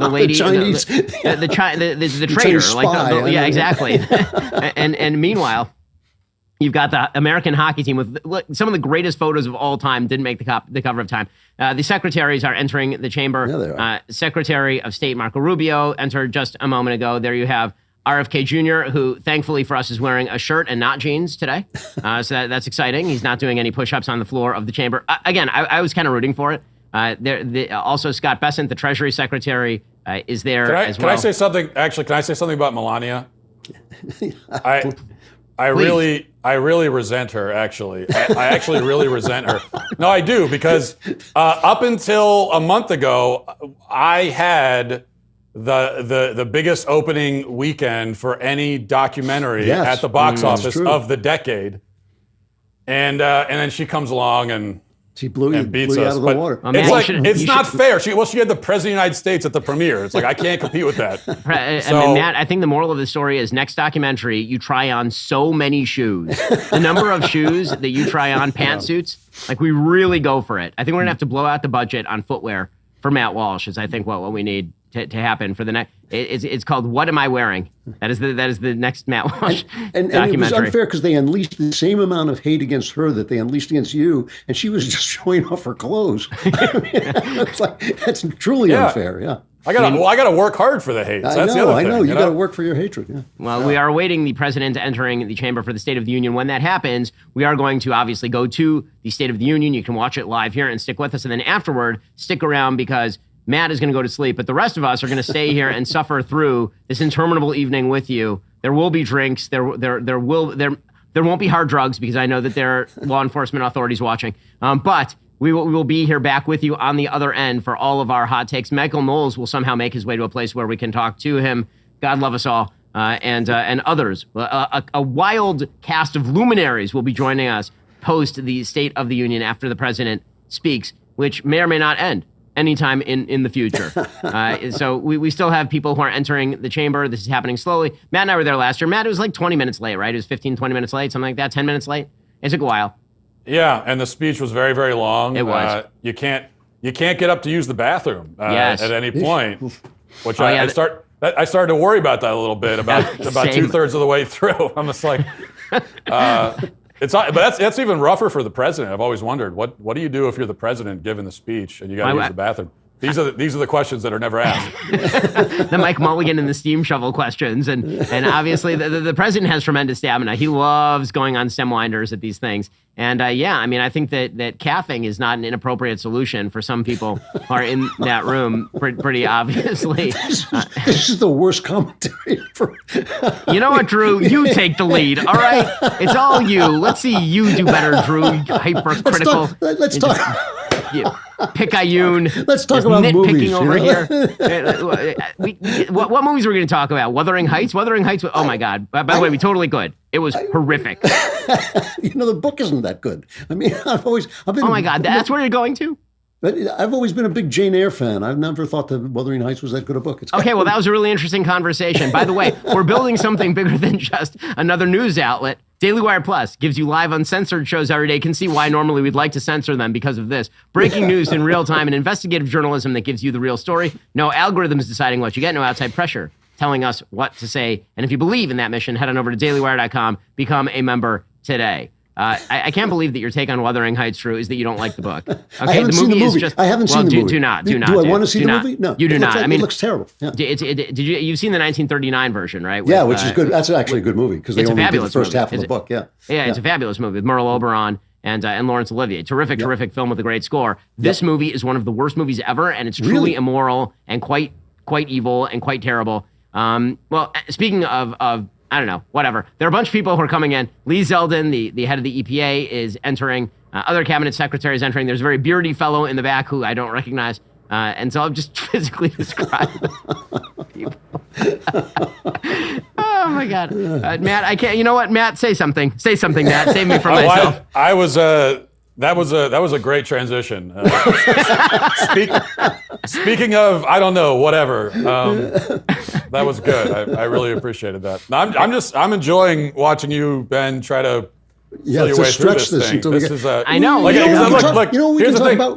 lady, the Chinese, the traitor, spy, yeah, exactly. and meanwhile, you've got the American hockey team with some of the greatest photos of all time. Didn't make the cover of Time. The secretaries are entering the chamber. Yeah, they are. Secretary of State Marco Rubio entered just a moment ago. There you have RFK Jr., who thankfully for us is wearing a shirt and not jeans today. So that's exciting. He's not doing any push-ups on the floor of the chamber. Again, I was kind of rooting for it. Also, Scott Bessent, the Treasury Secretary, is there as well. Can I say something? Actually, can I say something about Melania? I really resent her. Actually, I actually really resent her. No, I do, because up until a month ago, I had the biggest opening weekend for any documentary at the box office of the decade, and then she comes along and. She blew you out of the water. It's not fair. She had the President of the United States at the premiere. It's like, I can't compete with that. Matt, I think the moral of the story is next documentary, you try on so many shoes. The number of shoes that you try on, pantsuits, like we really go for it. I think we're going to have to blow out the budget on footwear for Matt Walsh is I think what we need to happen for the next. It's called What Am I Wearing? That is the next Matt Walsh and documentary. It was unfair because they unleashed the same amount of hate against her that they unleashed against you, and she was just showing off her clothes. It's like, that's truly unfair. Yeah. I gotta work hard for the hate. That's the other thing. I know. You got to work for your hatred. Yeah. Well, we are awaiting the president entering the chamber for the State of the Union. When that happens, we are going to obviously go to the State of the Union. You can watch it live here and stick with us. And then afterward, stick around because Matt is going to go to sleep. But the rest of us are going to stay here and suffer through this interminable evening with you. There will be drinks. There won't be hard drugs because I know that there are law enforcement authorities watching. But we will be here back with you on the other end for all of our hot takes. Michael Knowles will somehow make his way to a place where we can talk to him. God love us all. And others. A wild cast of luminaries will be joining us post the State of the Union after the president speaks, which may or may not end anytime in the future. So we still have people who are entering the chamber. This is happening slowly. Matt and I were there last year. Matt, it was like 20 minutes late, right? It was 15, 20 minutes late, something like that, 10 minutes late. It took a while. Yeah, and the speech was very, very long. It was. You can't get up to use the bathroom at any point, which I started to worry about that a little bit about 2/3 of the way through. I'm just like, but that's even rougher for the president. I've always wondered what do you do if you're the president giving the speech and you got to use the bathroom? These are the questions that are never asked. The Mike Mulligan and the steam shovel questions, and obviously the president has tremendous stamina. He loves going on stem winders at these things, and I think that caffing is not an inappropriate solution for some people who are in that room. Pretty obviously, this is the worst commentary ever. You know what, Drew? You take the lead. All right, it's all you. Let's see you do better, Drew. Hypercritical. Let's talk. Picayune. Let's talk about movies over here. What movies are we going to talk about? Wuthering Heights. Oh my God! By the way, we totally could. It was horrific. The book isn't that good. I mean, I've been. Oh my God! That's where you're going to. But I've always been a big Jane Eyre fan. I've never thought that Wuthering Heights was that good a book. Okay, well, that was a really interesting conversation. By the way, we're building something bigger than just another news outlet. Daily Wire Plus gives you live uncensored shows every day. You can see why normally we'd like to censor them because of this. Breaking news in real time and investigative journalism that gives you the real story. No algorithms deciding what you get, no outside pressure telling us what to say. And if you believe in that mission, head on over to dailywire.com, become a member today. I can't believe that your take on Wuthering Heights, Drew, is that you don't like the book. Okay, I haven't seen the movie. I haven't seen the movie. Do not. Do I want to see the movie? No. You do not. It looks terrible. Yeah. You've seen the 1939 version, right? Yeah, which is good. That's actually a good movie because they only did the first half of the book. Yeah. Yeah, it's a fabulous movie with Merle Oberon and Laurence Olivier. Terrific film with a great score. This movie is one of the worst movies ever, and it's truly immoral and quite evil and quite terrible. Well, speaking of I don't know, whatever. There are a bunch of people who are coming in. Lee Zeldin, the head of the EPA, is entering. Other cabinet secretaries entering. There's a very beardy fellow in the back who I don't recognize. And so I'll just physically describe people. Oh, my God. Matt, I can't. You know what, Matt? Say something. Say something, Matt. Save me from myself. That was a great transition. Speaking of, I don't know, whatever. That was good. I really appreciated that. I'm enjoying watching you, Ben, try to fill your way through this thing. I know. Look,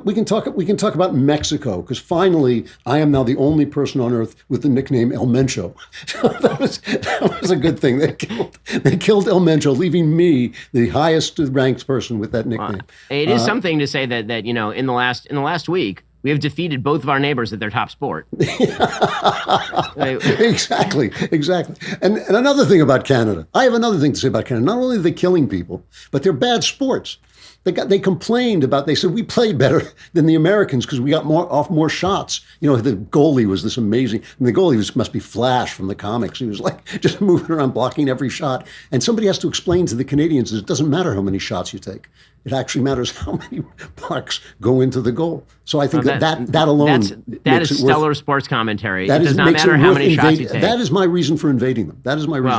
we can talk about Mexico because finally I am now the only person on earth with the nickname El Mencho. So that was a good thing. They killed El Mencho, leaving me the highest ranked person with that nickname. It is something to say that in the last week we have defeated both of our neighbors at their top sport. Exactly. And another thing about Canada. I have another thing to say about Canada. Not only are they killing people, but they're bad sports. They complained about, they said, we played better than the Americans because we got more shots. The goalie was this amazing, the goalie must be Flash from the comics. He was like just moving around, blocking every shot. And somebody has to explain to the Canadians that it doesn't matter how many shots you take. It actually matters how many pucks go into the goal. So I think that alone that is stellar sports commentary. It does not matter how many shots you take. That is my reason for invading them.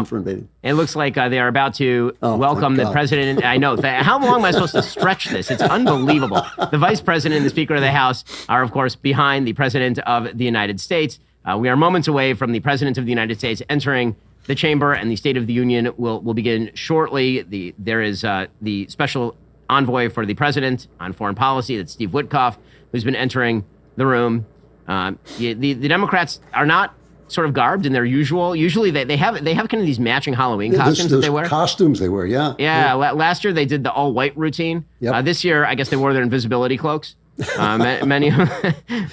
For invading. It looks like they are about to welcome the president. I know. How long am I supposed to stretch this? It's unbelievable. The vice president and the speaker of the House are, of course, behind the president of the United States. We are moments away from the president of the United States entering the chamber, and the State of the Union will begin shortly. There is the special envoy for the president on foreign policy, that's Steve Witkoff, who's been entering the room. The Democrats are not sort of garbed in their usual. Usually they have kind of these matching Halloween costumes that they wear. Costumes they wear, yeah. Yeah. Last year they did the all white routine. Yep. This year I guess they wore their invisibility cloaks. A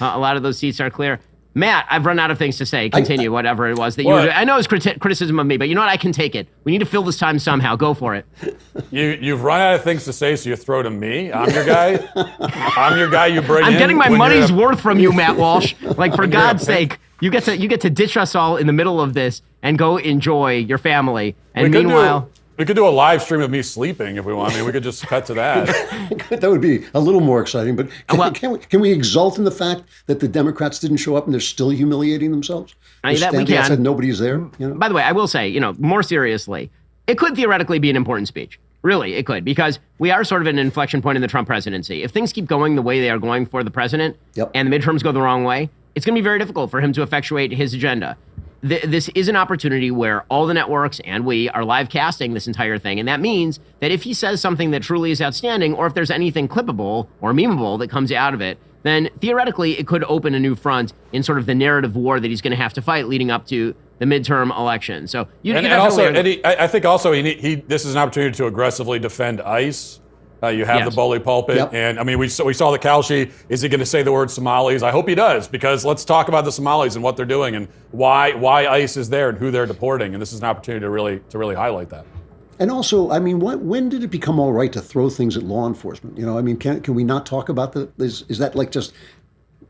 lot of those seats are clear. Matt, I've run out of things to say. Continue, whatever it was that you were doing. I know it's criticism of me, but you know what? I can take it. We need to fill this time somehow. Go for it. You've run out of things to say, so you throw to me. I'm your guy. I'm your guy you bring in. I'm getting my money's worth from you, Matt Walsh. Like, for God's sake, you get to ditch us all in the middle of this and go enjoy your family. And meanwhile... We could do a live stream of me sleeping if we want. I mean, we could just cut to that. That would be a little more exciting. But can we exult in the fact that the Democrats didn't show up and they're still humiliating themselves? That we can. Outside, nobody's there. You know? By the way, I will say, more seriously, it could theoretically be an important speech. Really, it could, because we are sort of at an inflection point in the Trump presidency. If things keep going the way they are going for the president, and the midterms go the wrong way, it's going to be very difficult for him to effectuate his agenda. This is an opportunity where all the networks and we are live casting this entire thing. And that means that if he says something that truly is outstanding, or if there's anything clippable or memeable that comes out of it, then theoretically it could open a new front in sort of the narrative war that he's going to have to fight leading up to the midterm election. So I think also this is an opportunity to aggressively defend ICE. You have the bully pulpit, and I mean, we saw the Kelshi. Is he going to say the word Somalis? I hope he does, because let's talk about the Somalis and what they're doing and why ICE is there and who they're deporting. And this is an opportunity to really highlight that. And also, I mean, when did it become all right to throw things at law enforcement? I mean, can we not talk about is that like just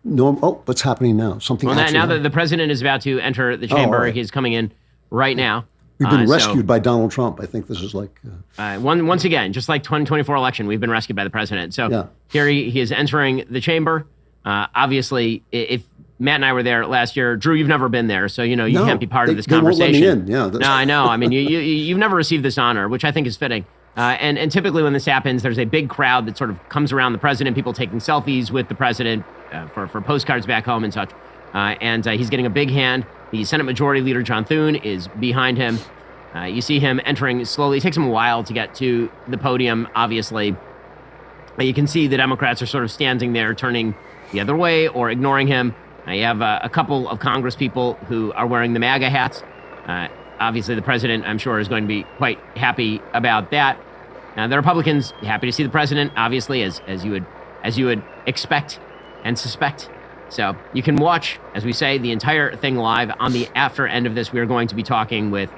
normal? Oh, what's happening now? Something. Well, now that the president is about to enter the chamber, he's coming in right now. We've been rescued by Donald Trump. I think this is like... once again, just like 2024 election, we've been rescued by the president. So here he is entering the chamber. Obviously, if Matt and I were there last year, Drew, you've never been there, so you can't be part of this conversation. They won't let me in. No, I know. I mean, you've never received this honor, which I think is fitting. And typically when this happens, there's a big crowd that sort of comes around the president, people taking selfies with the president for postcards back home and such. And he's getting a big hand. The Senate Majority Leader, John Thune, is behind him. You see him entering slowly. It takes him a while to get to the podium, obviously. You can see the Democrats are sort of standing there, turning the other way or ignoring him. You have a couple of Congress people who are wearing the MAGA hats. Obviously, the president, I'm sure, is going to be quite happy about that. The Republicans, happy to see the president, obviously, as you would expect and suspect. So you can watch, as we say, the entire thing live. On the after end of this, we are going to be talking with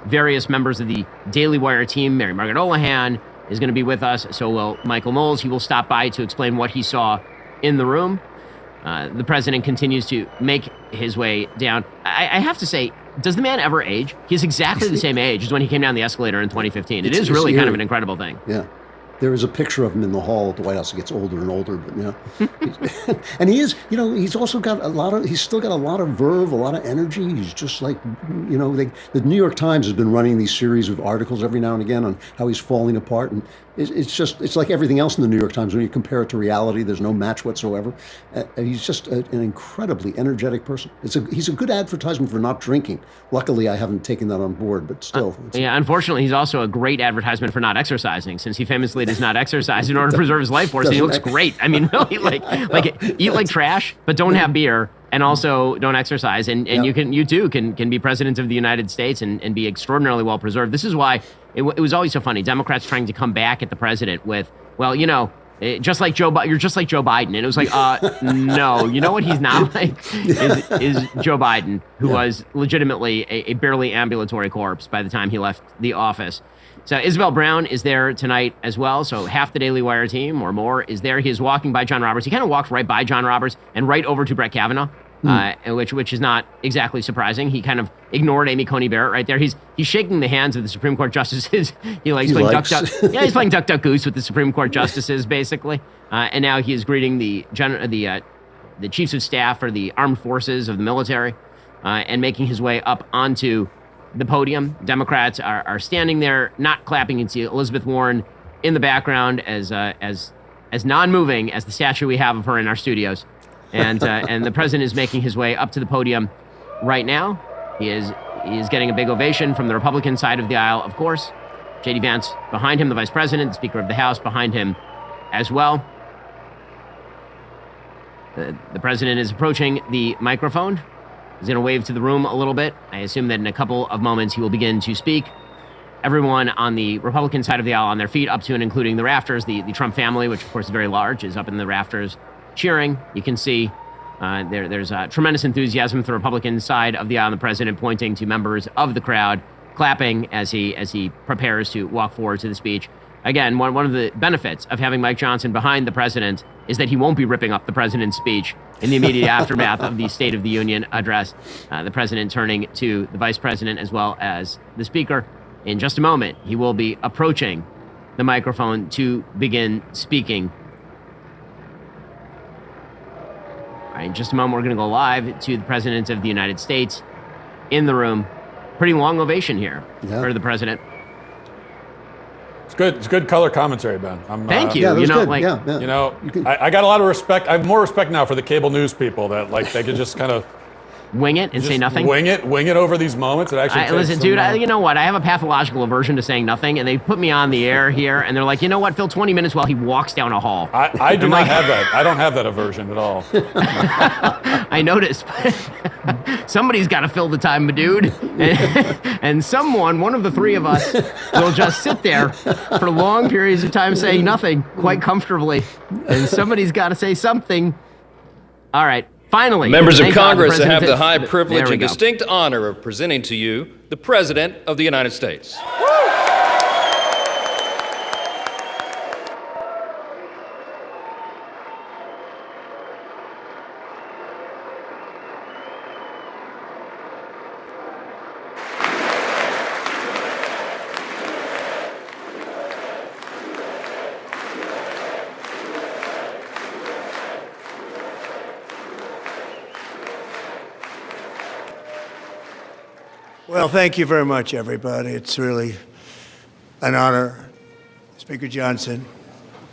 various members of the Daily Wire team. Mary Margaret Olahan is going to be with us. So will Michael Knowles. He will stop by to explain what he saw in the room. The president continues to make his way down. I have to say, does the man ever age? He's exactly the same age as when he came down the escalator in 2015. It is really kind of an incredible thing. Yeah. There is a picture of him in the hall at the White House. He gets older and older, but and he is, he's also got he's still got a lot of verve, a lot of energy. He's just like, the New York Times has been running these series of articles every now and again on how he's falling apart. And it's like everything else in the New York Times. When you compare it to reality, there's no match whatsoever. He's just an incredibly energetic person. He's a good advertisement for not drinking. Luckily, I haven't taken that on board, but still. Unfortunately, he's also a great advertisement for not exercising, since he famously does not exercise in order to preserve his life force. And he looks great. I mean, really, like eat like trash, but don't have beer, and also don't exercise. And you too can be president of the United States and be extraordinarily well preserved. This is why it was always so funny. Democrats trying to come back at the president with, just like Joe, you're just like Joe Biden. And it was like, no, you know what he's not like is Joe Biden, who was legitimately a barely ambulatory corpse by the time he left the office. So Isabel Brown is there tonight as well. So half the Daily Wire team or more is there. He is walking by John Roberts. He kind of walked right by John Roberts and right over to Brett Kavanaugh, which is not exactly surprising. He kind of ignored Amy Coney Barrett right there. He's shaking the hands of the Supreme Court justices. He's playing Duck Duck Goose with the Supreme Court justices, basically. And now he is greeting the chiefs of staff for the armed forces of the military and making his way up onto the podium. Democrats are standing there, not clapping. You can see Elizabeth Warren in the background as non-moving as the statue we have of her in our studios. And the president is making his way up to the podium right now. He is getting a big ovation from the Republican side of the aisle, of course. J.D. Vance behind him, the vice president, the Speaker of the House behind him as well. The president is approaching the microphone. He's going to wave to the room a little bit. I assume that in a couple of moments he will begin to speak. Everyone on the Republican side of the aisle on their feet, up to and including the rafters. The Trump family, which of course is very large, is up in the rafters cheering. You can see There's tremendous enthusiasm from the Republican side of the aisle, and the president pointing to members of the crowd, clapping as he prepares to walk forward to the speech. Again, one of the benefits of having Mike Johnson behind the president is that he won't be ripping up the president's speech in the immediate aftermath of the State of the Union address. The president turning to the vice president as well as the speaker. In just a moment, he will be approaching the microphone to begin speaking. All right, in just a moment, we're going to go live to the President of the United States in the room. Pretty long ovation here for the president. It's good. It's good color commentary, Ben. Thank you. Yeah, that was good. Like, You know, I got a lot of respect. I have more respect now for the cable news people that like they could just kind of wing it and say nothing. Wing it over these moments. It actually listen, dude. You know what? I have a pathological aversion to saying nothing, and they put me on the air here, and they're like, you know what? Fill 20 minutes while he walks down a hall. I do not have that. I don't have that aversion at all. I noticed. Somebody's got to fill the time, my dude. And one of the three of us, will just sit there for long periods of time saying nothing quite comfortably. And somebody's got to say something. All right. Finally. Members of thank God Congress, I the have the president high is- privilege there we and go. distinct honor of presenting to you the President of the United States. Well, thank you very much, everybody. It's really an honor. Speaker Johnson,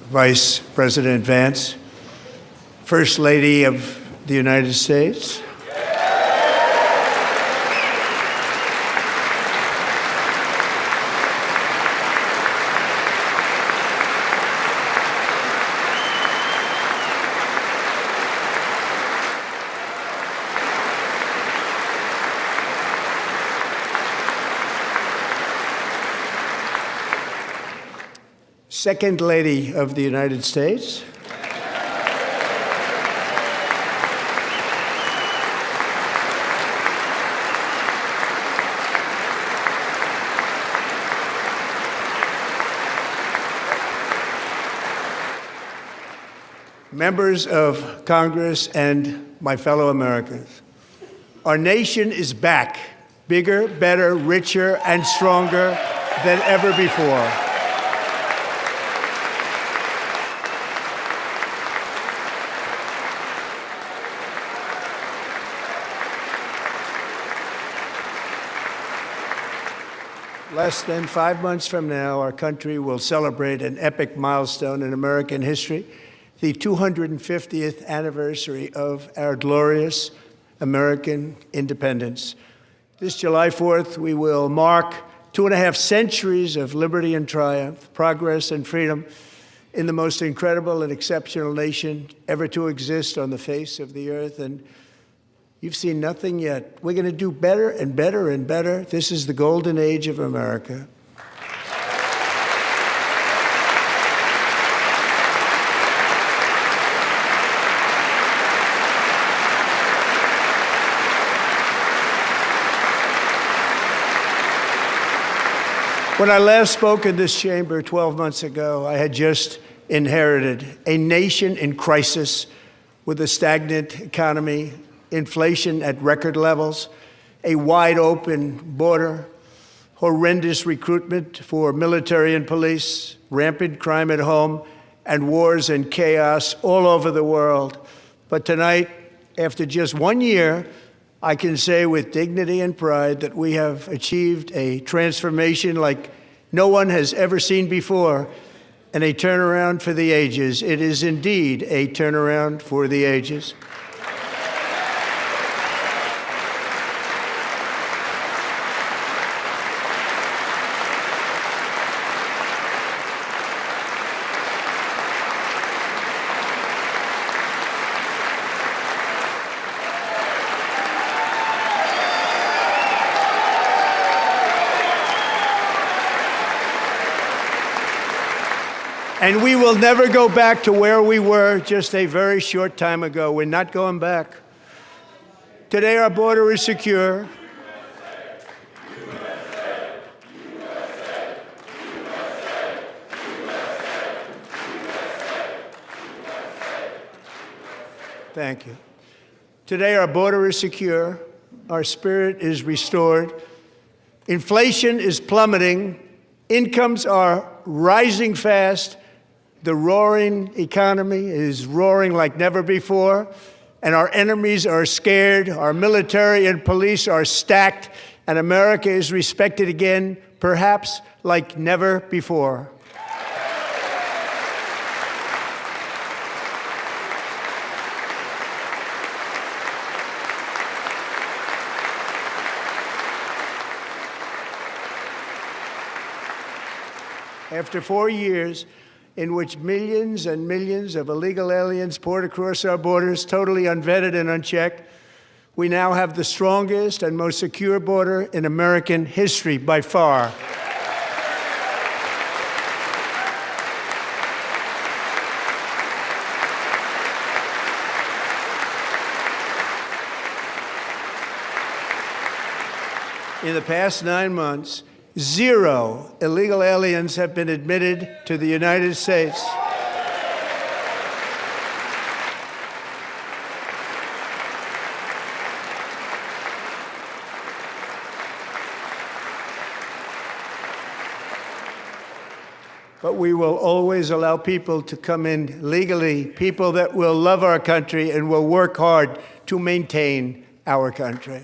Vice President Vance, First Lady of the United States. Second Lady of the United States. Members of Congress and my fellow Americans, our nation is back, bigger, better, richer, and stronger than ever before. Less than 5 months from now, our country will celebrate an epic milestone in American history, the 250th anniversary of our glorious American independence. This July 4th, we will mark 2.5 centuries of liberty and triumph, progress and freedom in the most incredible and exceptional nation ever to exist on the face of the earth. And you've seen nothing yet. We're going to do better and better and better. This is the golden age of America. When I last spoke in this chamber 12 months ago, I had just inherited a nation in crisis with a stagnant economy, inflation at record levels, a wide open border, horrendous recruitment for military and police, rampant crime at home, and wars and chaos all over the world. But tonight, after just 1 year, I can say with dignity and pride that we have achieved a transformation like no one has ever seen before, and a turnaround for the ages. It is indeed a turnaround for the ages. And we will never go back to where we were just a very short time ago. We're not going back. Today, our border is secure. Thank you. Today, our border is secure. Our spirit is restored. Inflation is plummeting. Incomes are rising fast. The roaring economy is roaring like never before. And our enemies are scared. Our military and police are stacked. And America is respected again, perhaps like never before. After 4 years in which millions and millions of illegal aliens poured across our borders, totally unvetted and unchecked, we now have the strongest and most secure border in American history by far. In the past 9 months, 0 illegal aliens have been admitted to the United States. But we will always allow people to come in legally, people that will love our country and will work hard to maintain our country.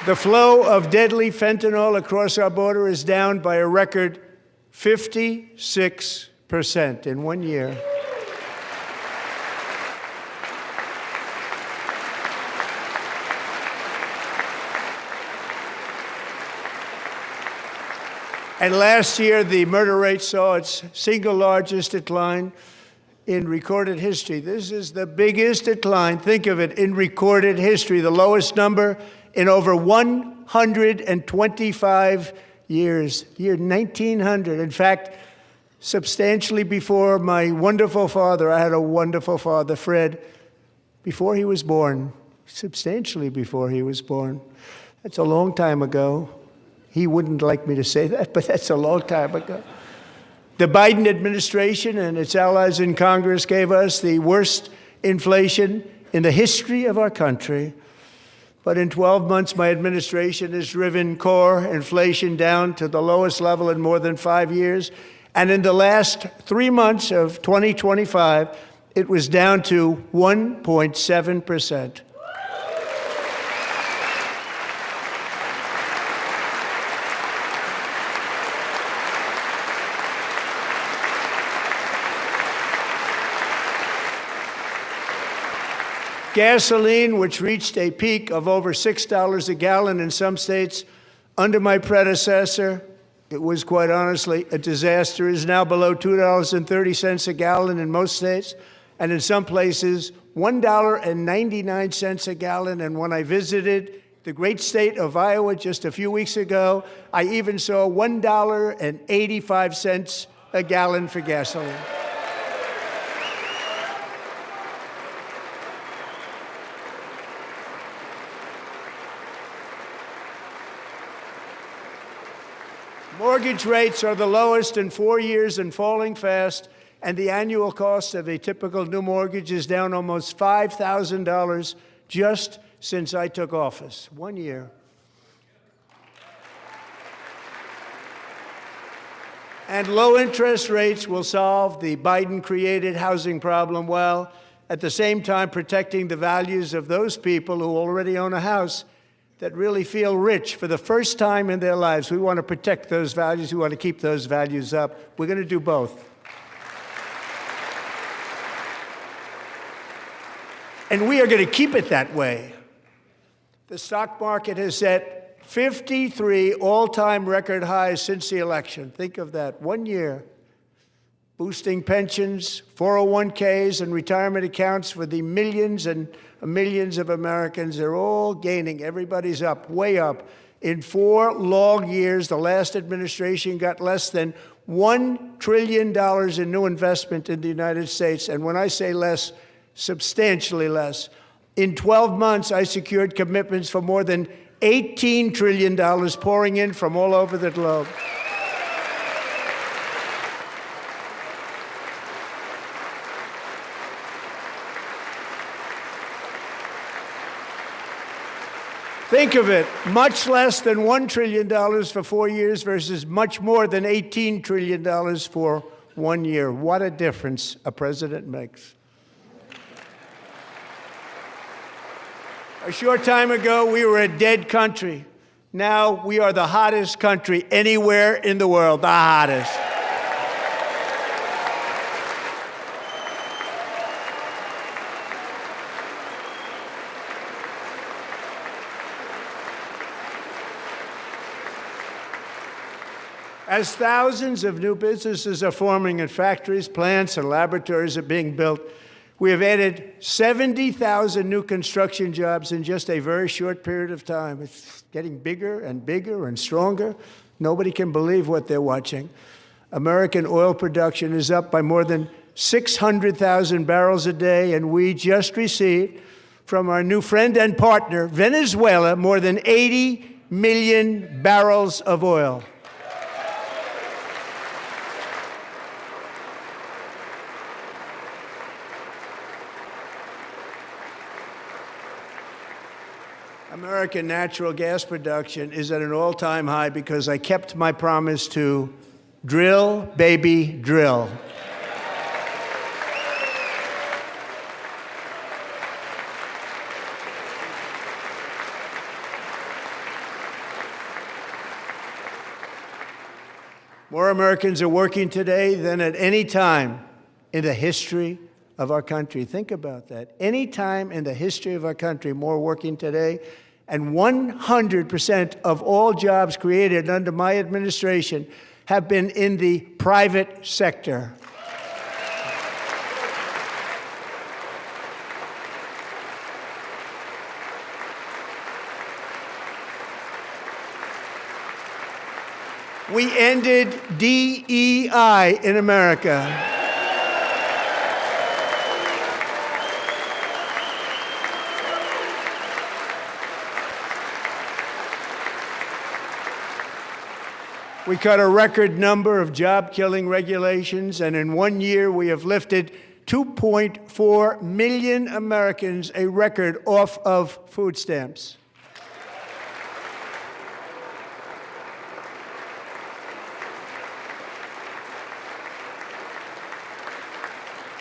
The flow of deadly fentanyl across our border is down by a record 56% in 1 year. And last year, the murder rate saw its single largest decline in recorded history. This is the biggest decline, think of it, in recorded history, the lowest number in over 125 years, year 1900. In fact, substantially before my wonderful father, I had a wonderful father, Fred, before he was born, substantially before he was born. That's a long time ago. He wouldn't like me to say that, but that's a long time ago. The Biden administration and its allies in Congress gave us the worst inflation in the history of our country. But in 12 months, my administration has driven core inflation down to the lowest level in more than 5 years. And in the last 3 months of 2025, it was down to 1.7%. Gasoline, which reached a peak of over $6 a gallon in some states under my predecessor, it was quite honestly a disaster, is now below $2.30 a gallon in most states, and in some places, $1.99 a gallon. And when I visited the great state of Iowa just a few weeks ago, I even saw $1.85 a gallon for gasoline. Mortgage rates are the lowest in 4 years and falling fast, and the annual cost of a typical new mortgage is down almost $5,000 just since I took office. 1 year. And low interest rates will solve the Biden-created housing problem while at the same time protecting the values of those people who already own a house that really feel rich for the first time in their lives. We want to protect those values. We want to keep those values up. We're going to do both. And we are going to keep it that way. The stock market has set 53 all-time record highs since the election. Think of that, 1 year. boosting pensions, 401ks, and retirement accounts for the millions and millions of Americans. They're all gaining. Everybody's up, way up. In 4 long years, the last administration got less than $1 trillion in new investment in the United States. And when I say less, substantially less. In 12 months, I secured commitments for more than $18 trillion pouring in from all over the globe. Think of it, much less than $1 trillion for 4 years versus much more than $18 trillion for 1 year. What a difference a president makes. A short time ago, we were a dead country. Now we are the hottest country anywhere in the world, the hottest. As thousands of new businesses are forming and factories, plants, and laboratories are being built, we have added 70,000 new construction jobs in just a very short period of time. It's getting bigger and bigger and stronger. Nobody can believe what they're watching. American oil production is up by more than 600,000 barrels a day, and we just received from our new friend and partner, Venezuela, more than 80 million barrels of oil. American natural gas production is at an all-time high because I kept my promise to drill, baby, drill. More Americans are working today than at any time in the history of our country. Think about that. Any time in the history of our country, more working today. And 100% of all jobs created under my administration have been in the private sector. We ended DEI in America. We cut a record number of job-killing regulations, and in 1 year we have lifted 2.4 million Americans, a record, off of food stamps.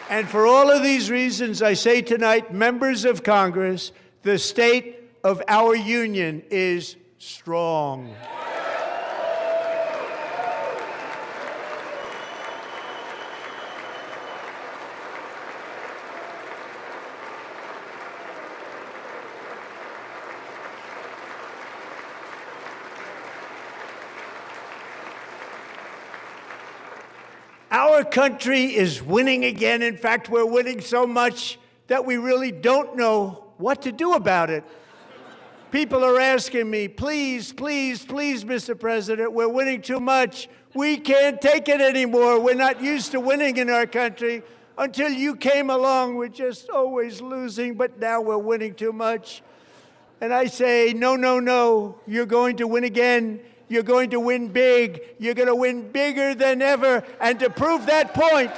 And for all of these reasons, I say tonight, members of Congress, the state of our union is strong. Our country is winning again. In fact, we're winning so much that we really don't know what to do about it. People are asking me, please, please, please, Mr. President, we're winning too much. We can't take it anymore. We're not used to winning in our country. Until you came along, we're just always losing, but now we're winning too much. And I say, no, no, no, you're going to win again. You're going to win big. You're going to win bigger than ever. And to prove that point,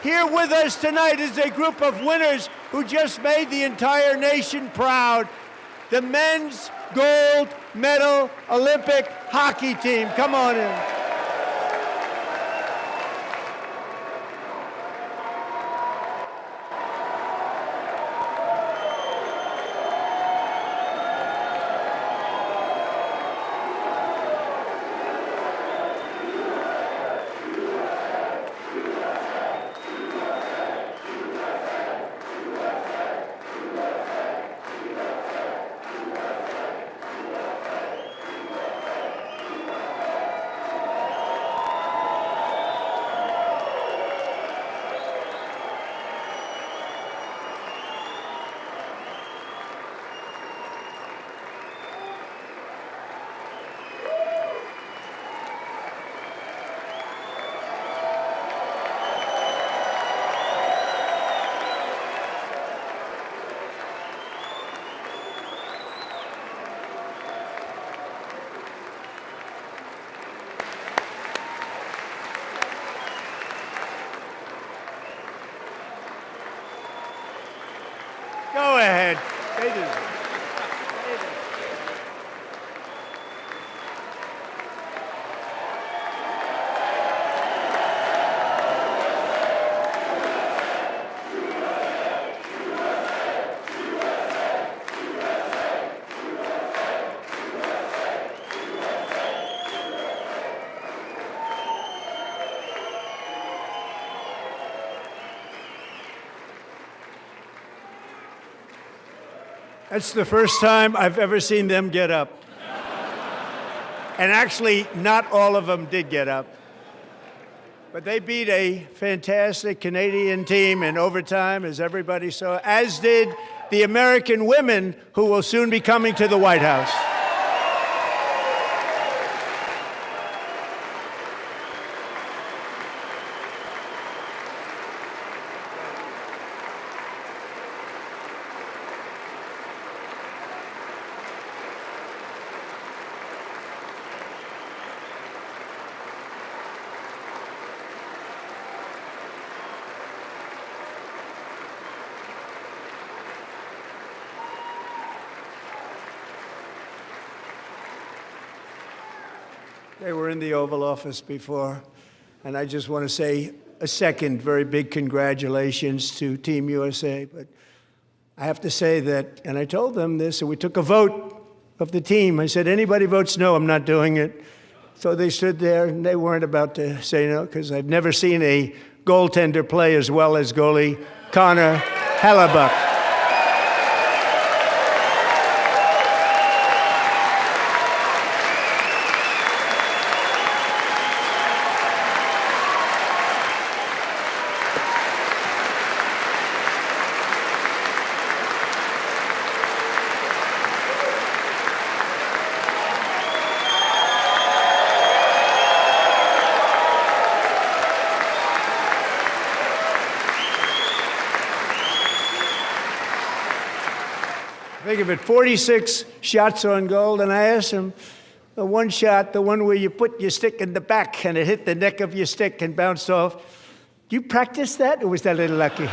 here with us tonight is a group of winners who just made the entire nation proud. The men's gold medal Olympic hockey team. Come on in. Go ahead. They do. That's the first time I've ever seen them get up. And actually, not all of them did get up. But they beat a fantastic Canadian team in overtime, as everybody saw, as did the American women who will soon be coming to the White House. They were in the Oval Office before, and I just want to say a second very big congratulations to Team USA. But I have to say that, and I told them this, and we took a vote of the team. I said, anybody votes no, I'm not doing it. So they stood there, and they weren't about to say no, because I've never seen a goaltender play as well as goalie Connor Hellebuck. Think of it, 46 shots on goal, and I asked him, the one shot, the one where you put your stick in the back and it hit the neck of your stick and bounced off, do you practice that, or was that a little lucky?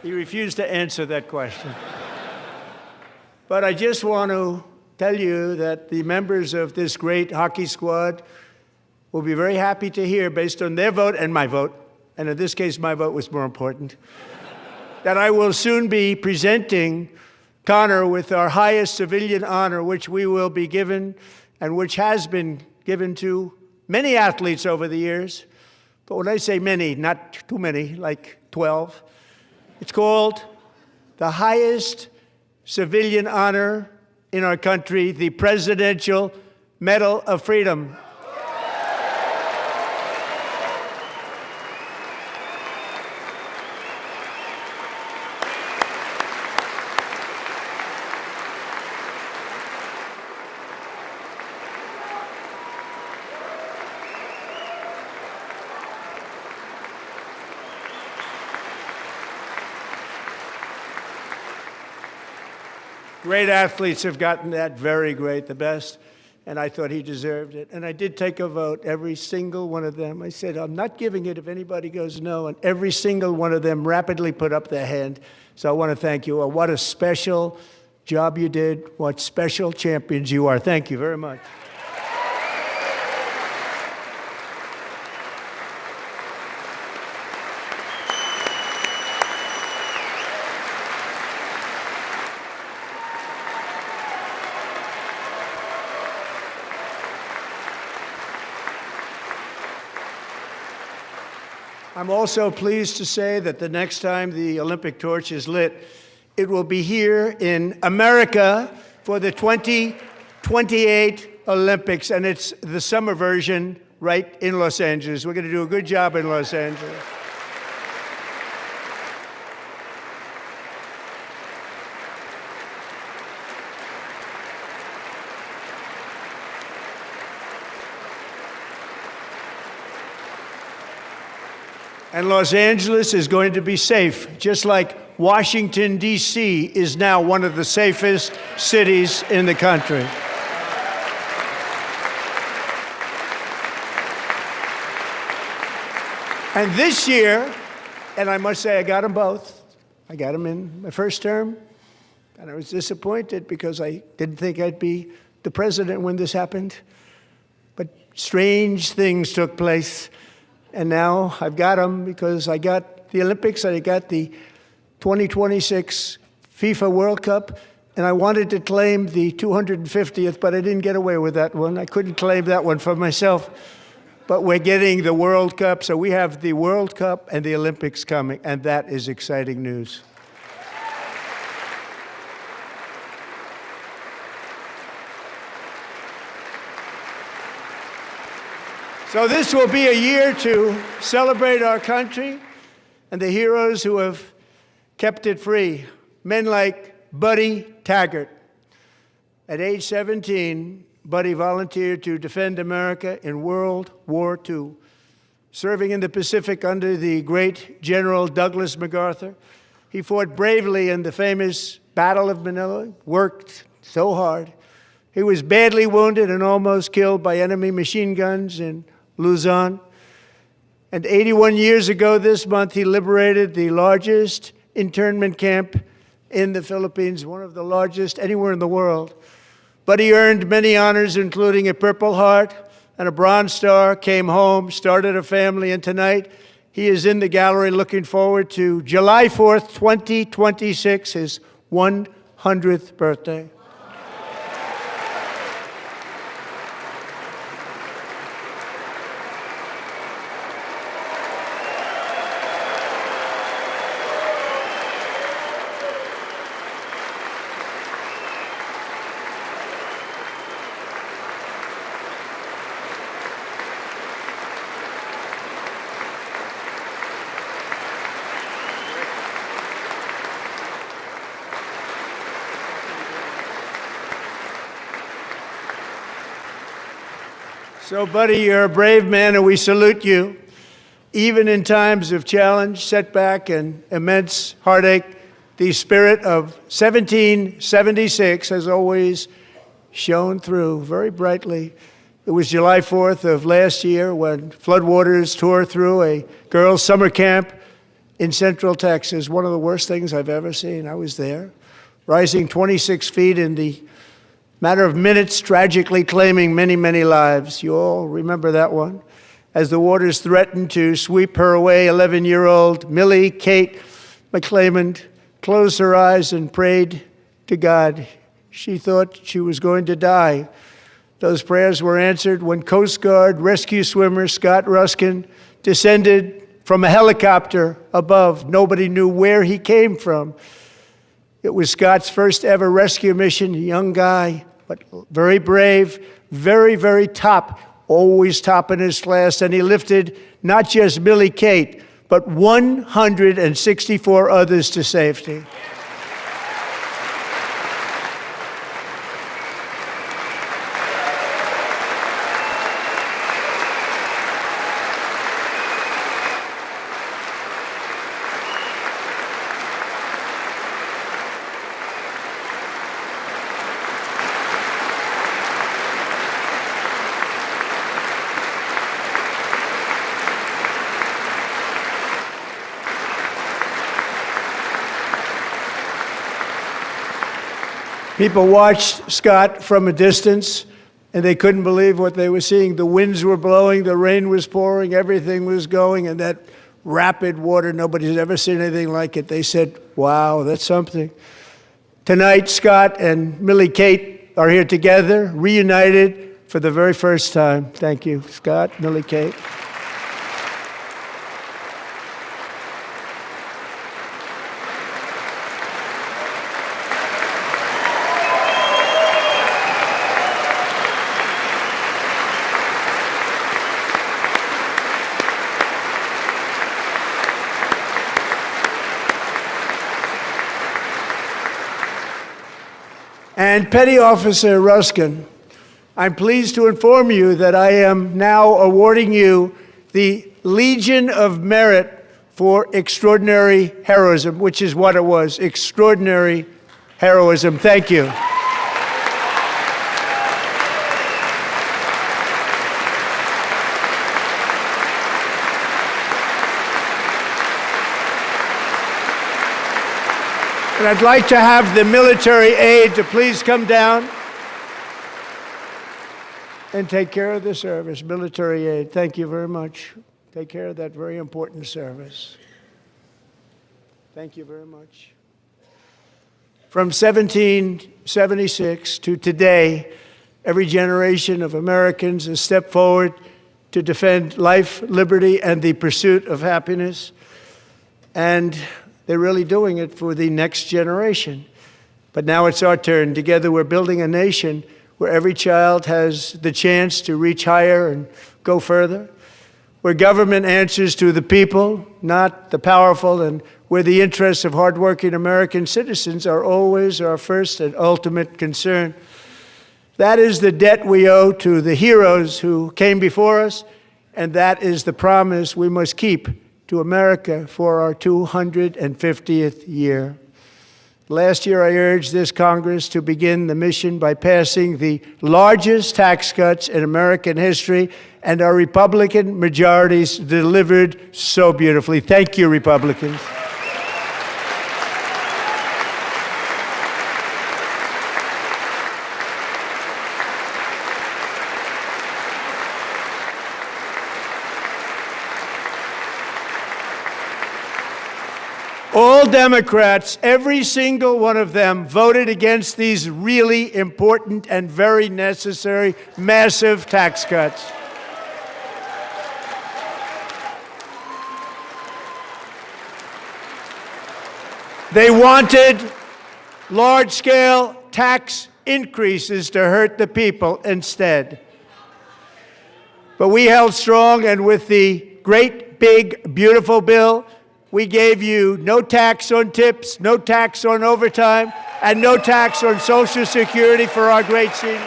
He refused to answer that question. But I just want to tell you that the members of this great hockey squad will be very happy to hear, based on their vote and my vote, and in this case my vote was more important, that I will soon be presenting Connor with our highest civilian honor, which we will be given, and which has been given to many athletes over the years. But when I say many, not too many, like 12, it's called the highest civilian honor in our country, the Presidential Medal of Freedom. Great athletes have gotten that, very great, the best, and I thought he deserved it. And I did take a vote, every single one of them. I said, I'm not giving it if anybody goes no, and every single one of them rapidly put up their hand. So I want to thank you. What a special job you did. What special champions you are. Thank you very much. I'm also pleased to say that the next time the Olympic torch is lit, it will be here in America for the 2028 Olympics, and it's the summer version right in Los Angeles. We're going to do a good job in Los Angeles. And Los Angeles is going to be safe, just like Washington, D.C. is now one of the safest cities in the country. And this year, and I must say I got them both, I got him in my first term, and I was disappointed because I didn't think I'd be the president when this happened. But strange things took place, and now I've got him because I got the Olympics, and I got the 2026 FIFA World Cup, and I wanted to claim the 250th, but I didn't get away with that one. I couldn't claim that one for myself. But we're getting the World Cup, so we have the World Cup and the Olympics coming, and that is exciting news. So this will be a year to celebrate our country and the heroes who have kept it free. Men like Buddy Taggart. At age 17, Buddy volunteered to defend America in World War II, serving in the Pacific under the great General Douglas MacArthur. He fought bravely in the famous Battle of Manila, worked so hard. He was badly wounded and almost killed by enemy machine guns in Luzon. And 81 years ago this month, he liberated the largest internment camp in the Philippines, one of the largest anywhere in the world. But he earned many honors, including a Purple Heart and a Bronze Star, came home, started a family, and tonight he is in the gallery looking forward to July 4th, 2026, his 100th birthday. So, Buddy, you're a brave man, and we salute you. Even in times of challenge, setback, and immense heartache, the spirit of 1776 has always shone through very brightly. It was July 4th of last year when floodwaters tore through a girls' summer camp in Central Texas, one of the worst things I've ever seen. I was there, rising 26 feet in the matter of minutes, tragically claiming many, many lives. You all remember that one. As the waters threatened to sweep her away, 11-year-old Millie Kate McClelland closed her eyes and prayed to God. She thought she was going to die. Those prayers were answered when Coast Guard rescue swimmer Scott Ruskin descended from a helicopter above. Nobody knew where he came from. It was Scott's first ever rescue mission, a young guy, but very brave, very, very top, always top in his class. And he lifted not just Millie Kate, but 164 others to safety. People watched Scott from a distance, and they couldn't believe what they were seeing. The winds were blowing, the rain was pouring, everything was going, and that rapid water, nobody's ever seen anything like it. They said, wow, that's something. Tonight, Scott and Millie Kate are here together, reunited for the very first time. Thank you, Scott, Millie Kate. And Petty Officer Ruskin, I'm pleased to inform you that I am now awarding you the Legion of Merit for extraordinary heroism, which is what it was, extraordinary heroism. Thank you. And I'd like to have the military aide to please come down and take care of the service. Military aide, thank you very much. Take care of that very important service. Thank you very much. From 1776 to today, every generation of Americans has stepped forward to defend life, liberty, and the pursuit of happiness. And they're really doing it for the next generation. But now it's our turn. Together we're building a nation where every child has the chance to reach higher and go further, where government answers to the people, not the powerful, and where the interests of hardworking American citizens are always our first and ultimate concern. That is the debt we owe to the heroes who came before us, and that is the promise we must keep to America for our 250th year. Last year, I urged this Congress to begin the mission by passing the largest tax cuts in American history, and our Republican majorities delivered so beautifully. Thank you, Republicans. All Democrats, every single one of them, voted against these really important and very necessary massive tax cuts. They wanted large-scale tax increases to hurt the people instead. But we held strong, and with the great, big, beautiful bill, we gave you no tax on tips, no tax on overtime, and no tax on Social Security for our great seniors.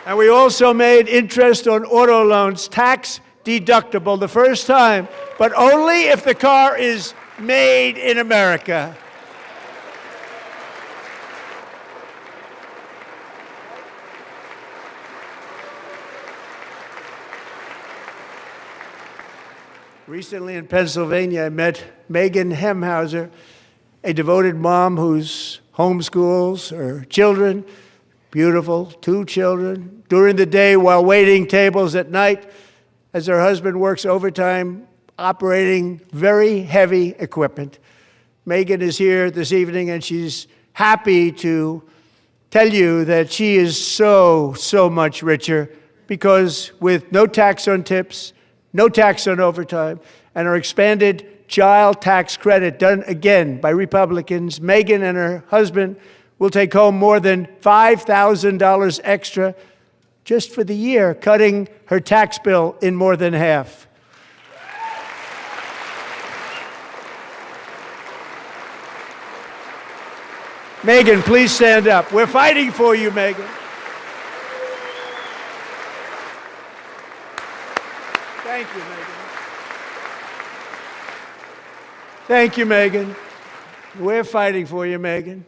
And we also made interest on auto loans tax deductible the first time, but only if the car is made in America. Recently in Pennsylvania, I met Megan Hemhauser, a devoted mom who's homeschools her children, beautiful, 2 children, during the day while waiting tables at night as her husband works overtime operating very heavy equipment. Megan is here this evening, and she's happy to tell you that she is so much richer because with no tax on tips, no tax on overtime, and our expanded child tax credit done again by Republicans, Megan and her husband will take home more than $5,000 extra just for the year, cutting her tax bill in more than half. Megan, please stand up. We're fighting for you, Megan. Thank you, Megan. Thank you, Megan. We're fighting for you, Megan.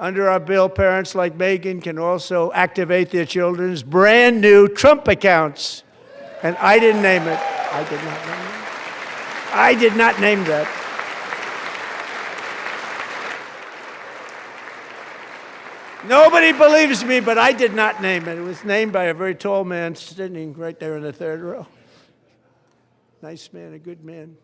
Under our bill, parents like Megan can also activate their children's brand new Trump accounts. And I didn't name it. I did not name it. I did not name that. Nobody believes me, but I did not name it. It was named by a very tall man sitting right there in the third row. Nice man, a good man.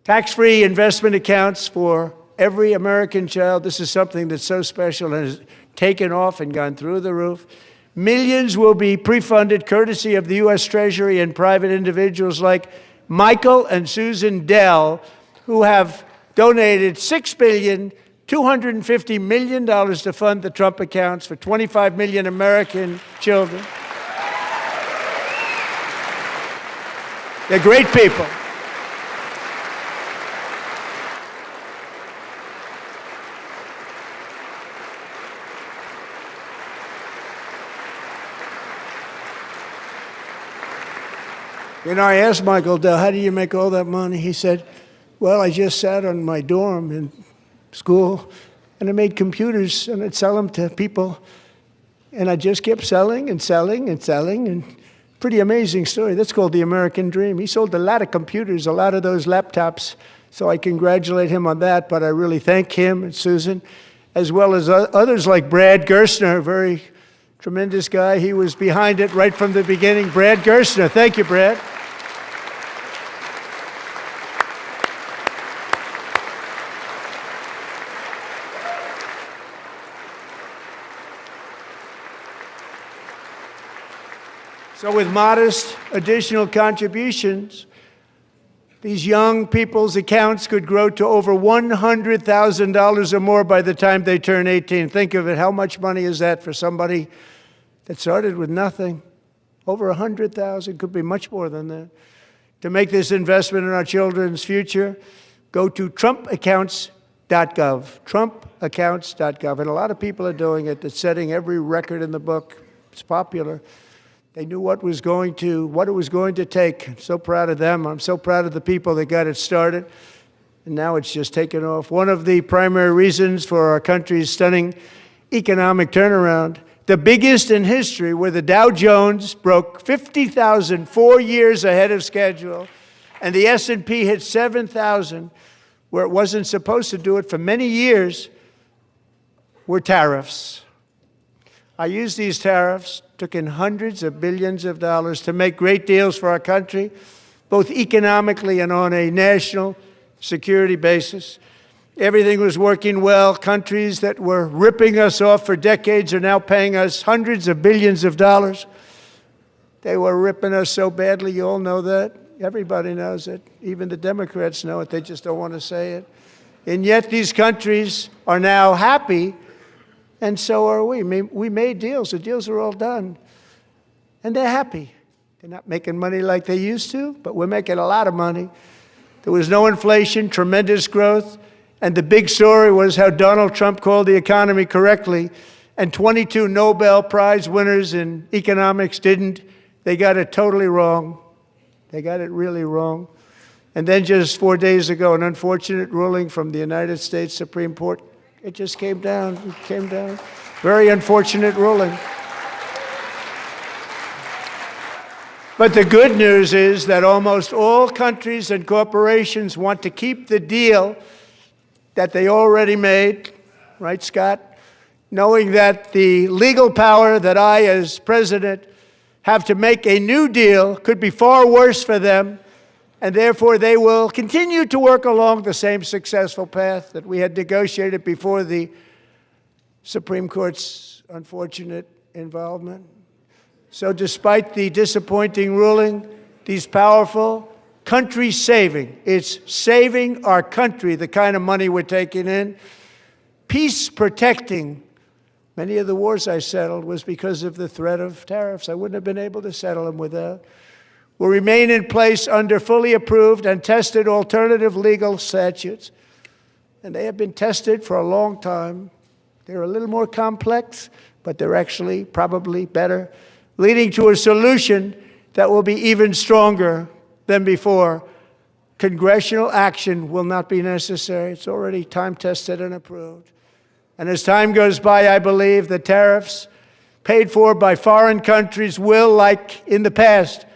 Tax-free investment accounts for every American child. This is something that's so special and has taken off and gone through the roof. Millions will be pre-funded courtesy of the U.S. Treasury and private individuals like Michael and Susan Dell, who have donated $6.25 billion to fund the Trump accounts for 25 million American children. They're great people. You know, I asked Michael Dell, how do you make all that money? He said, well, I just sat on my dorm in school, And I made computers, and I'd sell them to people. And I just kept selling and selling and selling. And pretty amazing story. That's called the American dream. He sold a lot of computers, a lot of those laptops. So I congratulate him on that. But I really thank him and Susan, as well as others like Brad Gerstner, a very tremendous guy. He was behind it right from the beginning. Brad Gerstner. Thank you, Brad. So with modest additional contributions, these young people's accounts could grow to over $100,000 or more by the time they turn 18. Think of it. How much money is that for somebody that started with nothing? Over 100,000, could be much more than that. To make this investment in our children's future, go to trumpaccounts.gov, trumpaccounts.gov. And a lot of people are doing it. They're setting every record in the book. It's popular. They knew what it was going to take. I'm so proud of them. I'm so proud of the people that got it started. And now it's just taken off. One of the primary reasons for our country's stunning economic turnaround, the biggest in history, where the Dow Jones broke 50,000 4 years ahead of schedule, and the S&P hit 7,000, where it wasn't supposed to do it for many years, were tariffs. I used these tariffs, took in hundreds of billions of dollars to make great deals for our country, both economically and on a national security basis. Everything was working well. Countries that were ripping us off for decades are now paying us hundreds of billions of dollars. They were ripping us so badly, you all know that. Everybody knows it. Even the Democrats know it. They just don't want to say it. And yet these countries are now happy, and so are we. We made deals. The deals are all done. And they're happy. They're not making money like they used to, but we're making a lot of money. There was no inflation, tremendous growth. And the big story was how Donald Trump called the economy correctly, and 22 Nobel Prize winners in economics didn't. They got it totally wrong. They got it really wrong. And then just 4 days ago, an unfortunate ruling from the United States Supreme Court. It just came down. It came down. Very unfortunate ruling. But the good news is that almost all countries and corporations want to keep the deal that they already made, right, Scott? Knowing that the legal power that I, as president, have to make a new deal could be far worse for them, and therefore they will continue to work along the same successful path that we had negotiated before the Supreme Court's unfortunate involvement. So despite the disappointing ruling, these powerful country-saving, it's saving our country, the kind of money we're taking in, peace-protecting. Many of the wars I settled was because of the threat of tariffs. I wouldn't have been able to settle them without. Will remain in place under fully approved and tested alternative legal statutes. And they have been tested for a long time. They're a little more complex, but they're actually probably better, leading to a solution that will be even stronger than before. Congressional action will not be necessary. It's already time-tested and approved. And as time goes by, I believe the tariffs paid for by foreign countries will, like in the past,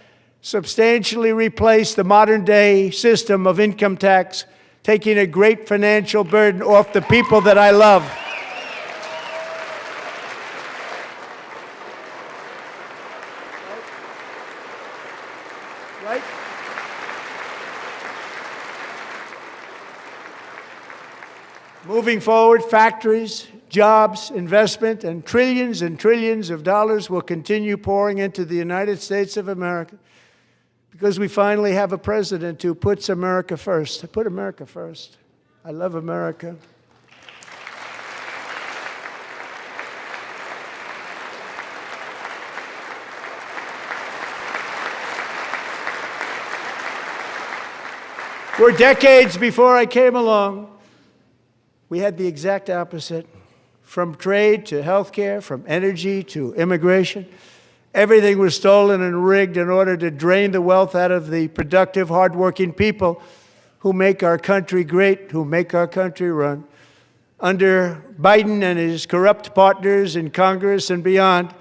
substantially replace the modern-day system of income tax, taking a great financial burden off the people that I love. Right? Moving forward, factories, jobs, investment, and trillions of dollars will continue pouring into the United States of America because we finally have a president who puts America first. I put America first. I love America. For decades before I came along, we had the exact opposite. From trade to healthcare, from energy to immigration, everything was stolen and rigged in order to drain the wealth out of the productive, hardworking people who make our country great, who make our country run. Under Biden and his corrupt partners in Congress and beyond,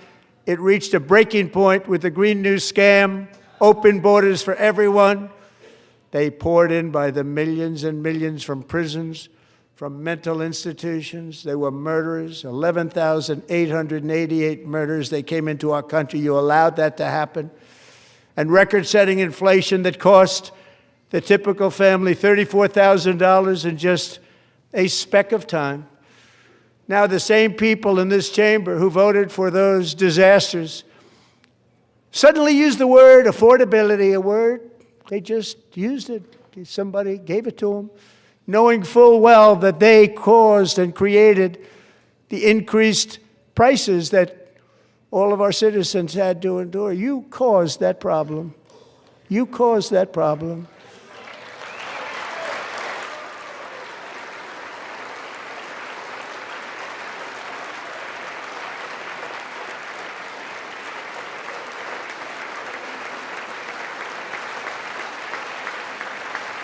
it reached a breaking point with the Green New scam, open borders for everyone. They poured in by the millions and millions from prisons, from mental institutions. They were murderers, 11,888 murders. They came into our country. You allowed that to happen. And record-setting inflation that cost the typical family $34,000 in just a speck of time. Now the same people in this chamber who voted for those disasters suddenly use the word affordability, a word they just used it. Somebody gave it to them, knowing full well that they caused and created the increased prices that all of our citizens had to endure. You caused that problem. You caused that problem.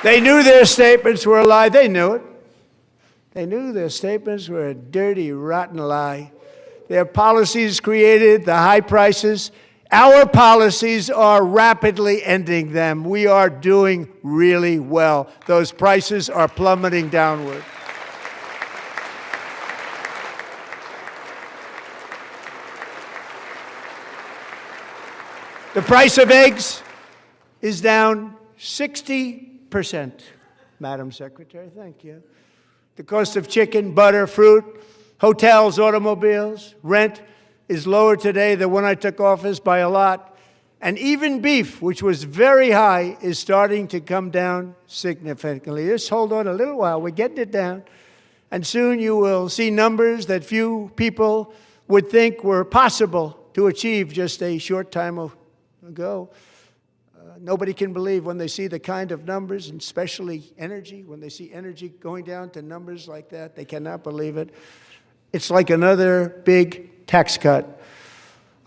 They knew their statements were a lie. They knew it. They knew their statements were a dirty, rotten lie. Their policies created the high prices. Our policies are rapidly ending them. We are doing really well. Those prices are plummeting downward. The price of eggs is down 60%. Madam Secretary, thank you. The cost of chicken, butter, fruit, hotels, automobiles, rent is lower today than when I took office by a lot. And even beef, which was very high, is starting to come down significantly. Just hold on a little while. We're getting it down. And soon you will see numbers that few people would think were possible to achieve just a short time ago. Nobody can believe when they see the kind of numbers, and especially energy, when they see energy going down to numbers like that, they cannot believe it. It's like another big tax cut.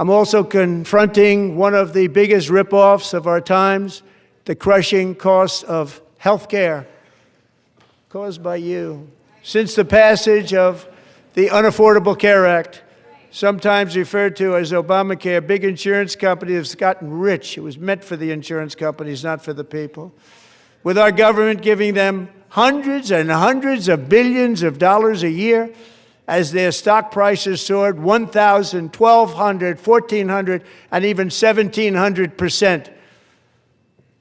I'm also confronting one of the biggest ripoffs of our times, the crushing cost of health care caused by you. Since the passage of the Unaffordable Care Act, sometimes referred to as Obamacare, big insurance companies have gotten rich. It was meant for the insurance companies, not for the people. With our government giving them hundreds and hundreds of billions of dollars a year as their stock prices soared 1,000, 1,200, 1,400, and even 1,700%,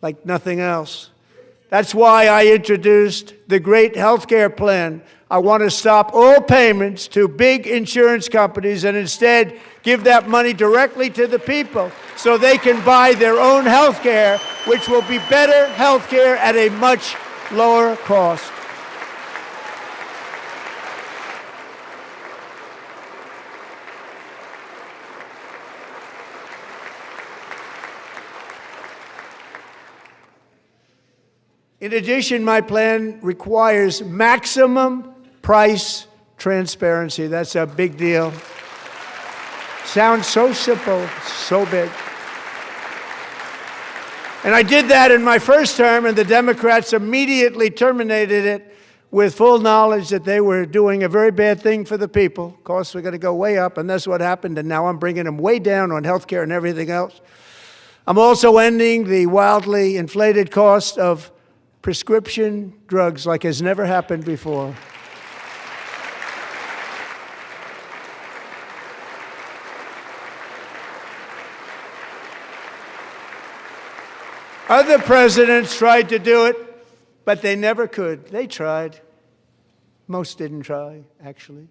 like nothing else. That's why I introduced the great health care plan. I want to stop all payments to big insurance companies and instead give that money directly to the people so they can buy their own health care, which will be better health care at a much lower cost. In addition, my plan requires maximum price transparency. That's a big deal. Sounds so simple, so big. And I did that in my first term, and the Democrats immediately terminated it with full knowledge that they were doing a very bad thing for the people. Costs were going to go way up, and that's what happened, and now I'm bringing them way down on health care and everything else. I'm also ending the wildly inflated cost of prescription drugs like has never happened before. Other presidents tried to do it, but they never could. They tried. Most didn't try, actually.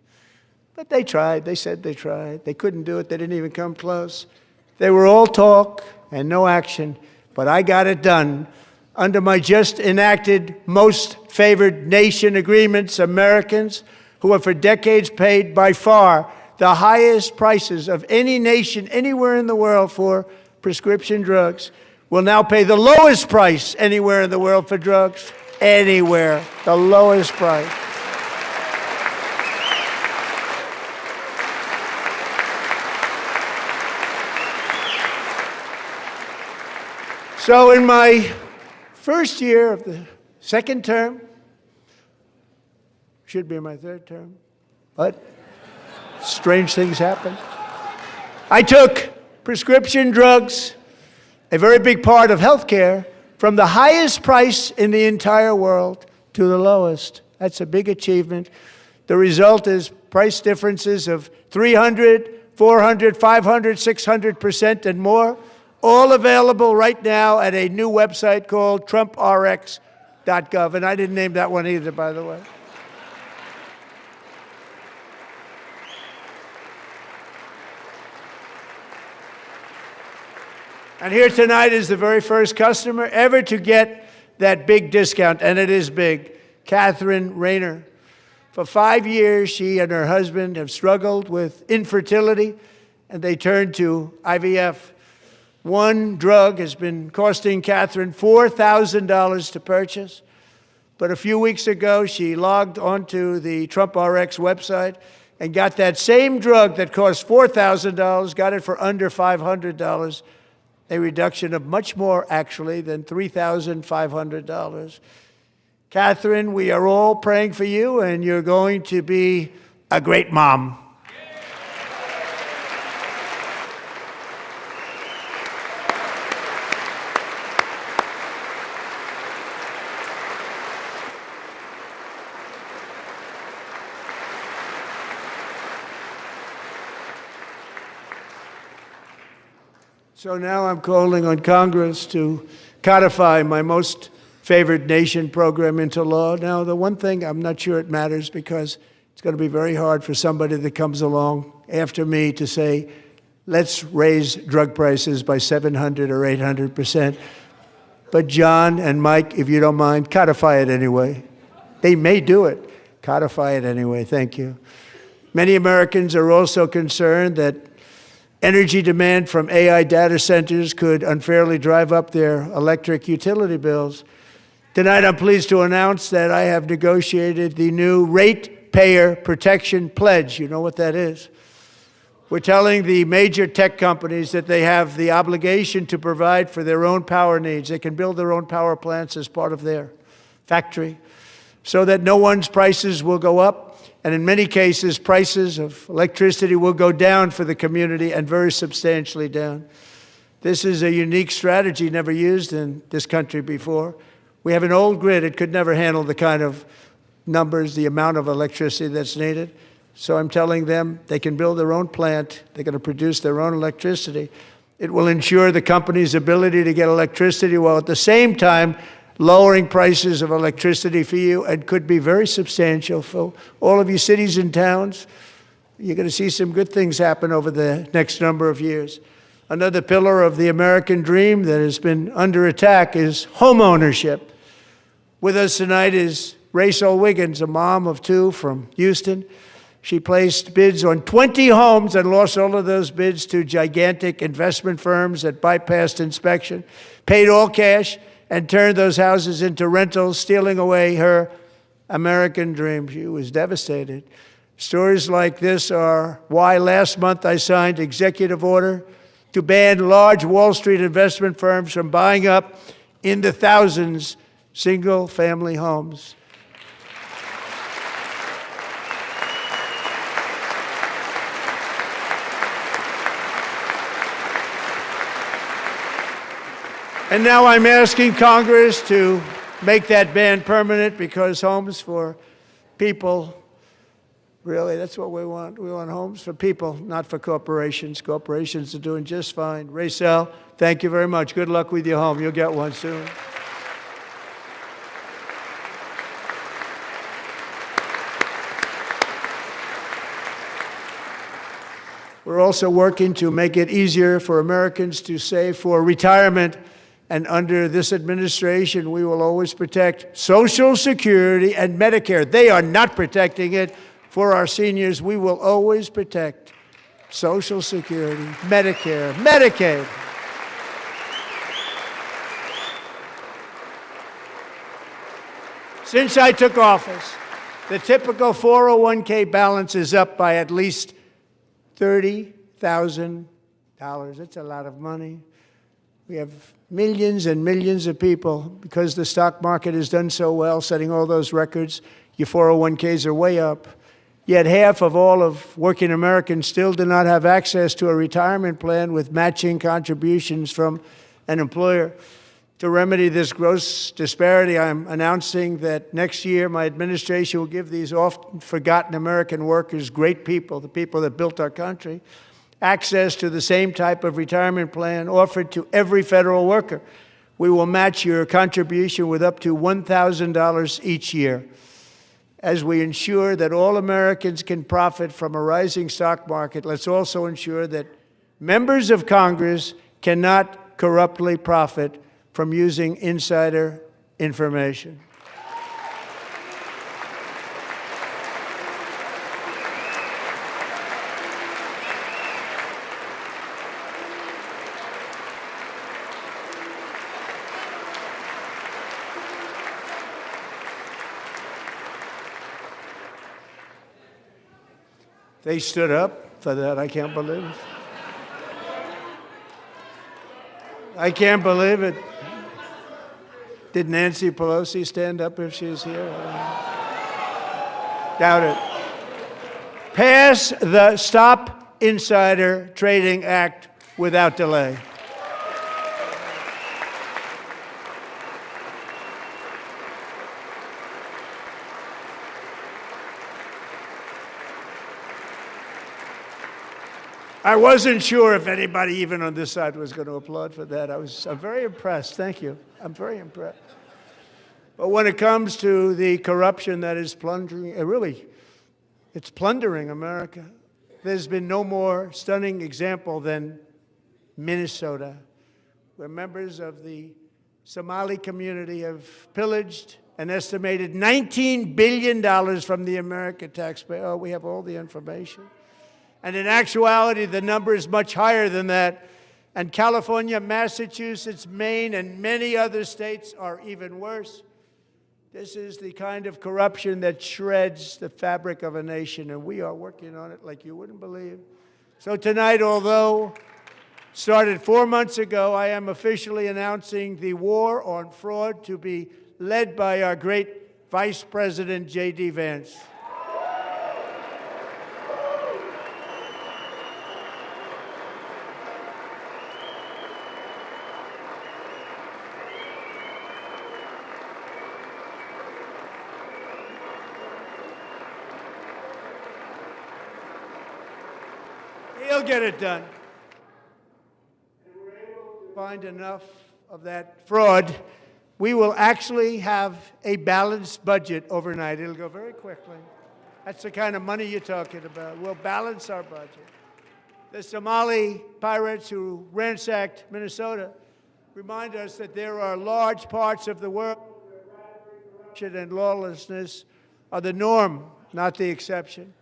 But they tried. They said they tried. They couldn't do it. They didn't even come close. They were all talk and no action, but I got it done. Under my just enacted most favored nation agreements, Americans who have for decades paid by far the highest prices of any nation anywhere in the world for prescription drugs will now pay the lowest price anywhere in the world for drugs. Anywhere, the lowest price. So in my first year of the second term, Should be my third term. But strange things happen. I took prescription drugs, a very big part of healthcare, from the highest price in the entire world to the lowest. That's a big achievement. The result is price differences of 300, 400, 500, 600% and more, all available right now at a new website called TrumpRx.gov. And I didn't name that one either, by the way. And here tonight is the very first customer ever to get that big discount, and it is big, Catherine Rayner. For 5 years, she and her husband have struggled with infertility, and they turned to IVF. One drug has been costing Catherine $4,000 to purchase, but a few weeks ago, she logged onto the Trump RX website and got that same drug that cost $4,000, got it for under $500. A reduction of much more, actually, than $3,500. Catherine, we are all praying for you, and you're going to be a great mom. So now I'm calling on Congress to codify my most favored nation program into law. Now, the one thing, I'm not sure it matters because it's going to be very hard for somebody that comes along after me to say, let's raise drug prices by 700 or 800%. But John and Mike, if you don't mind, codify it anyway. They may do it. Codify it anyway. Thank you. Many Americans are also concerned that energy demand from AI data centers could unfairly drive up their electric utility bills. Tonight, I'm pleased to announce that I have negotiated the new Ratepayer Protection Pledge. You know what that is? We're telling the major tech companies that they have the obligation to provide for their own power needs. They can build their own power plants as part of their factory so that no one's prices will go up. And in many cases, prices of electricity will go down for the community and very substantially down. This is a unique strategy never used in this country before. We have an old grid. It could never handle the kind of numbers, the amount of electricity that's needed. So I'm telling them they can build their own plant. They're going to produce their own electricity. It will ensure the company's ability to get electricity while at the same time lowering prices of electricity for you, and could be very substantial for all of you cities and towns. You're going to see some good things happen over the next number of years. Another pillar of the American dream that has been under attack is home ownership. With us tonight is Rachel Wiggins, a mom of two from Houston. She placed bids on 20 homes and lost all of those bids to gigantic investment firms that bypassed inspection, paid all cash, and turned those houses into rentals, stealing away her American dream. She was devastated. Stories like this are why last month I signed executive order to ban large Wall Street investment firms from buying up in the thousands single-family homes. And now I'm asking Congress to make that ban permanent, because homes for people, really, that's what we want. We want homes for people, not for corporations. Corporations are doing just fine. Rachel, thank you very much. Good luck with your home. You'll get one soon. We're also working to make it easier for Americans to save for retirement. And under this administration, we will always protect Social Security and Medicare. They are not protecting it for our seniors. We will always protect Social Security, Medicare, Medicaid. Since I took office, the typical 401k balance is up by at least $30,000. That's a lot of money. We have millions and millions of people, because the stock market has done so well, setting all those records, Your 401ks are way up. Yet half of all of working Americans still do not have access to a retirement plan with matching contributions from an employer. To remedy this gross disparity, I'm announcing that next year my administration will give these often forgotten American workers, great people, the people that built our country, access to the same type of retirement plan offered to every federal worker. We will match your contribution with up to $1,000 each year. As we ensure that all Americans can profit from a rising stock market, let's also ensure that members of Congress cannot corruptly profit from using insider information. They stood up for that. I can't believe it. I can't believe it. Did Nancy Pelosi stand up if she's here? Doubt it. Pass the Stop Insider Trading Act without delay. I wasn't sure if anybody even on this side was going to applaud for that. I'm very impressed. Thank you. I'm very impressed. But when it comes to the corruption that is plundering, it's plundering America. There's been no more stunning example than Minnesota, where members of the Somali community have pillaged an estimated $19 billion from the American taxpayer. Oh, we have all the information. And in actuality, the number is much higher than that. And California, Massachusetts, Maine, and many other states are even worse. This is the kind of corruption that shreds the fabric of a nation, and we are working on it like you wouldn't believe. So tonight, although started 4 months ago, I am officially announcing the war on fraud to be led by our great Vice President, J.D. Vance. He'll get it done. If we're able to find enough of that fraud, we will actually have a balanced budget overnight. It'll go very quickly. That's the kind of money you're talking about. We'll balance our budget. The Somali pirates who ransacked Minnesota remind us that there are large parts of the world where corruption and lawlessness are the norm, not the exception.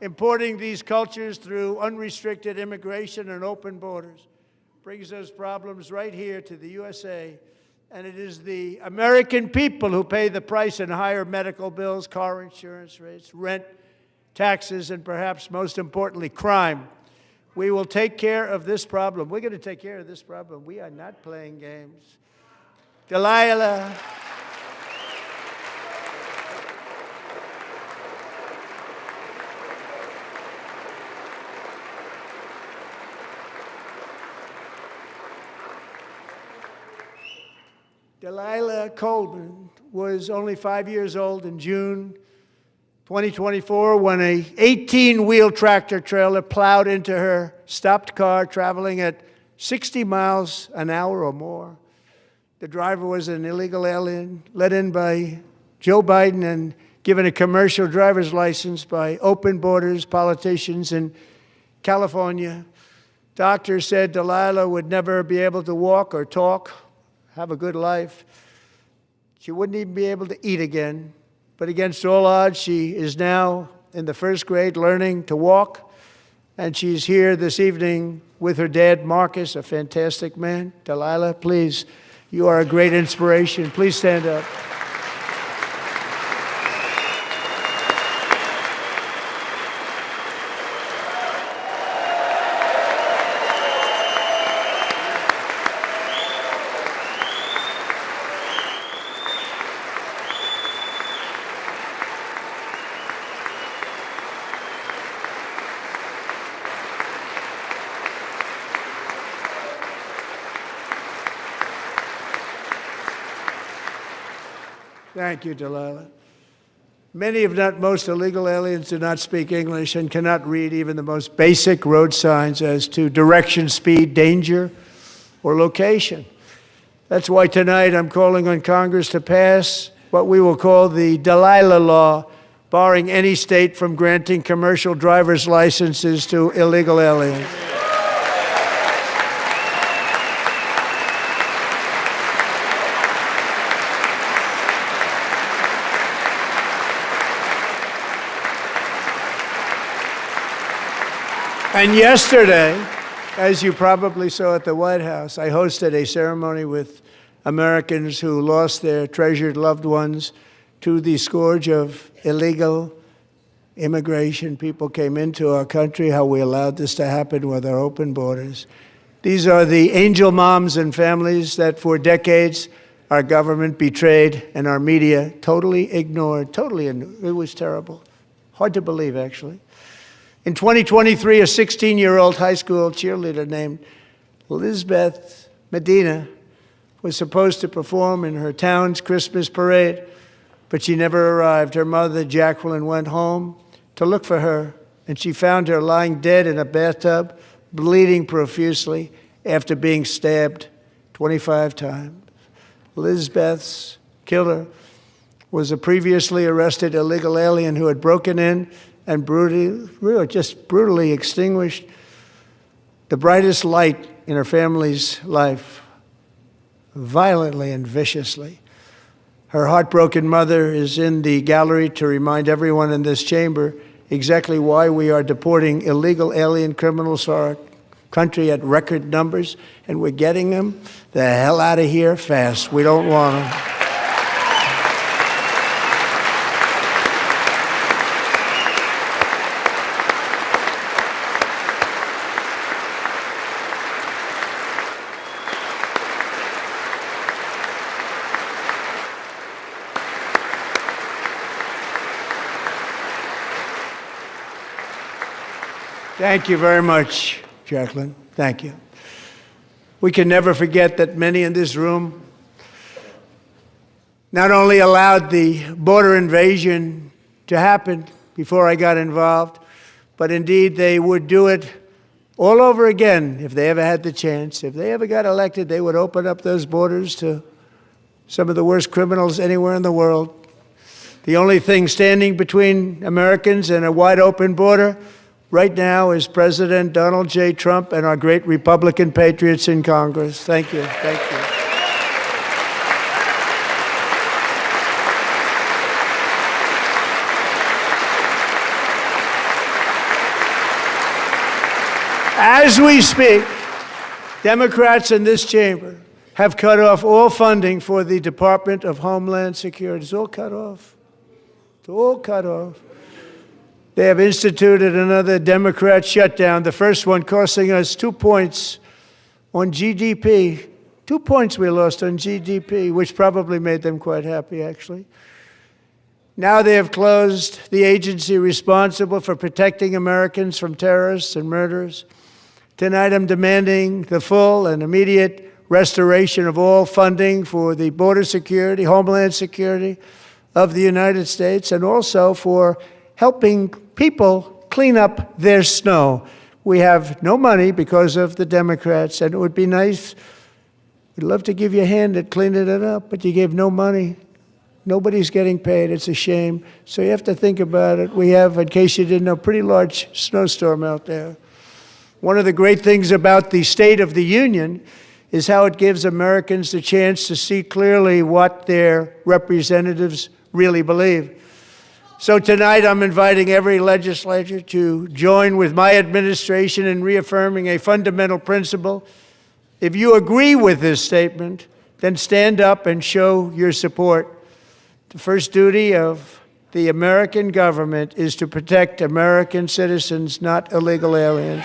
Importing these cultures through unrestricted immigration and open borders brings those problems right here to the USA. And it is the American people who pay the price in higher medical bills, car insurance rates, rent, taxes, and perhaps most importantly, crime. We will take care of this problem. We're going to take care of this problem. We are not playing games. Delilah. Delilah Coleman was only 5 years old in June 2024 when a 18-wheel tractor trailer plowed into her stopped car traveling at 60 miles an hour or more. The driver was an illegal alien let in by Joe Biden and given a commercial driver's license by open borders politicians in California. Doctors said Delilah would never be able to walk or talk, have a good life. She wouldn't even be able to eat again. But against all odds, she is now in the first grade learning to walk. And she's here this evening with her dad, Marcus, a fantastic man. Delilah, please, you are a great inspiration. Please stand up. Thank you, Delilah. Many, if not most, illegal aliens do not speak English and cannot read even the most basic road signs as to direction, speed, danger, or location. That's why tonight I'm calling on Congress to pass what we will call the Delilah Law, barring any state from granting commercial driver's licenses to illegal aliens. And yesterday, as you probably saw at the White House, I hosted a ceremony with Americans who lost their treasured loved ones to the scourge of illegal immigration. People came into our country, how we allowed this to happen with our open borders. These are the angel moms and families that for decades our government betrayed and our media totally ignored. It was terrible. Hard to believe, actually. In 2023, a 16-year-old high school cheerleader named Elizabeth Medina was supposed to perform in her town's Christmas parade, but she never arrived. Her mother, Jacqueline, went home to look for her, and she found her lying dead in a bathtub, bleeding profusely after being stabbed 25 times. Elizabeth's killer was a previously arrested illegal alien who had broken in and brutally extinguished the brightest light in her family's life, violently and viciously. Her heartbroken mother is in the gallery to remind everyone in this chamber exactly why we are deporting illegal alien criminals to our country at record numbers, and we're getting them the hell out of here fast. We don't want them. Thank you very much, Jacqueline. Thank you. We can never forget that many in this room not only allowed the border invasion to happen before I got involved, but indeed they would do it all over again if they ever had the chance. If they ever got elected, they would open up those borders to some of the worst criminals anywhere in the world. The only thing standing between Americans and a wide open border right now is President Donald J. Trump and our great Republican patriots in Congress. Thank you. Thank you. As we speak, Democrats in this chamber have cut off all funding for the Department of Homeland Security. It's all cut off. It's all cut off. They have instituted another Democrat shutdown, the first one costing us 2 points on GDP. 2 points we lost on GDP, which probably made them quite happy, actually. Now they have closed the agency responsible for protecting Americans from terrorists and murderers. Tonight I'm demanding the full and immediate restoration of all funding for the border security, homeland security of the United States, and also for helping people clean up their snow. We have no money because of the Democrats, and it would be nice, we'd love to give you a hand at cleaning it up, but you gave no money. Nobody's getting paid. It's a shame. So you have to think about it. We have, in case you didn't know, a pretty large snowstorm out there. One of the great things about the State of the Union is how it gives Americans the chance to see clearly what their representatives really believe. So tonight I'm inviting every legislator to join with my administration in reaffirming a fundamental principle. If you agree with this statement, then stand up and show your support. The first duty of the American government is to protect American citizens, not illegal aliens.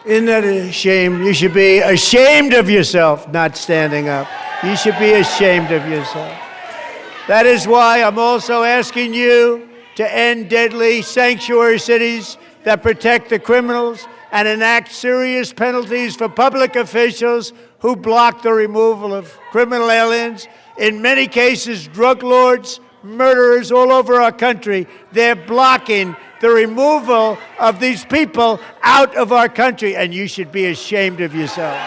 Isn't that a shame? You should be ashamed of yourself not standing up. You should be ashamed of yourself. That is why I'm also asking you to end deadly sanctuary cities that protect the criminals and enact serious penalties for public officials who block the removal of criminal aliens. In many cases, drug lords, murderers all over our country, they're blocking the removal of these people out of our country, and you should be ashamed of yourself.